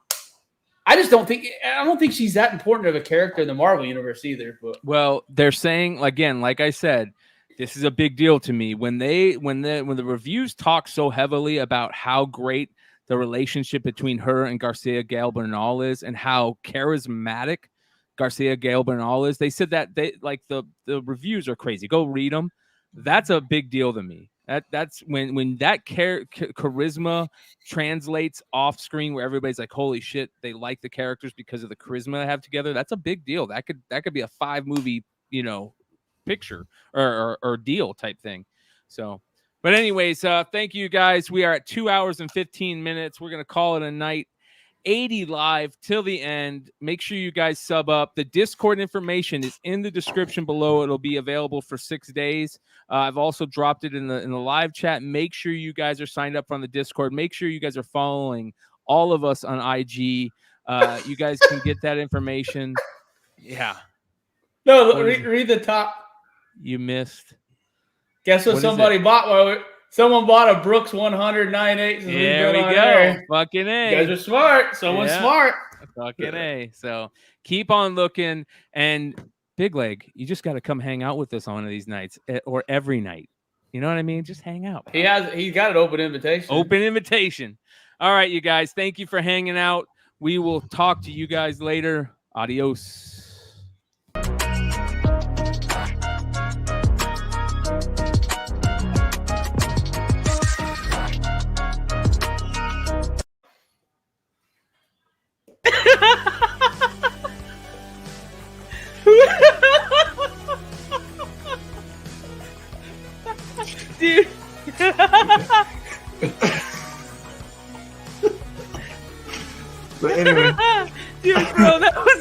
I don't think she's that important of a character in the Marvel universe either. But well, they're saying, again, like I said, this is a big deal to me. When the reviews talk so heavily about how great the relationship between her and Garcia Gale Bernal is, and how charismatic Garcia Gale Bernal is. They said that they like the reviews are crazy. Go read them. That's a big deal to me. That's when that charisma translates off screen, where everybody's like, holy shit, they like the characters because of the charisma they have together. That's a big deal. That could be a 5-movie, picture or deal type thing. So, but anyways, thank you guys. We are at 2 hours and 15 minutes. We're going to call it a night. 80 live till the end. Make sure you guys sub up. The Discord information is in the description below. It'll be available for 6 days. I've also dropped it in the live chat. Make sure you guys are signed up on the Discord. Make sure you guys are following all of us on IG. You guys can get that information. Yeah. No, read the top. You missed. Guess what somebody bought? Someone bought a Brooks 100.98. There we go. Fucking A. You guys are smart. Someone's smart. Fucking A. So keep on looking. And Big Leg, you just got to come hang out with us on one of these nights or every night. You know what I mean? Just hang out. He's got an open invitation. Open invitation. All right, you guys. Thank you for hanging out. We will talk to you guys later. Adios. Dude. But anyway. Dude, bro, that was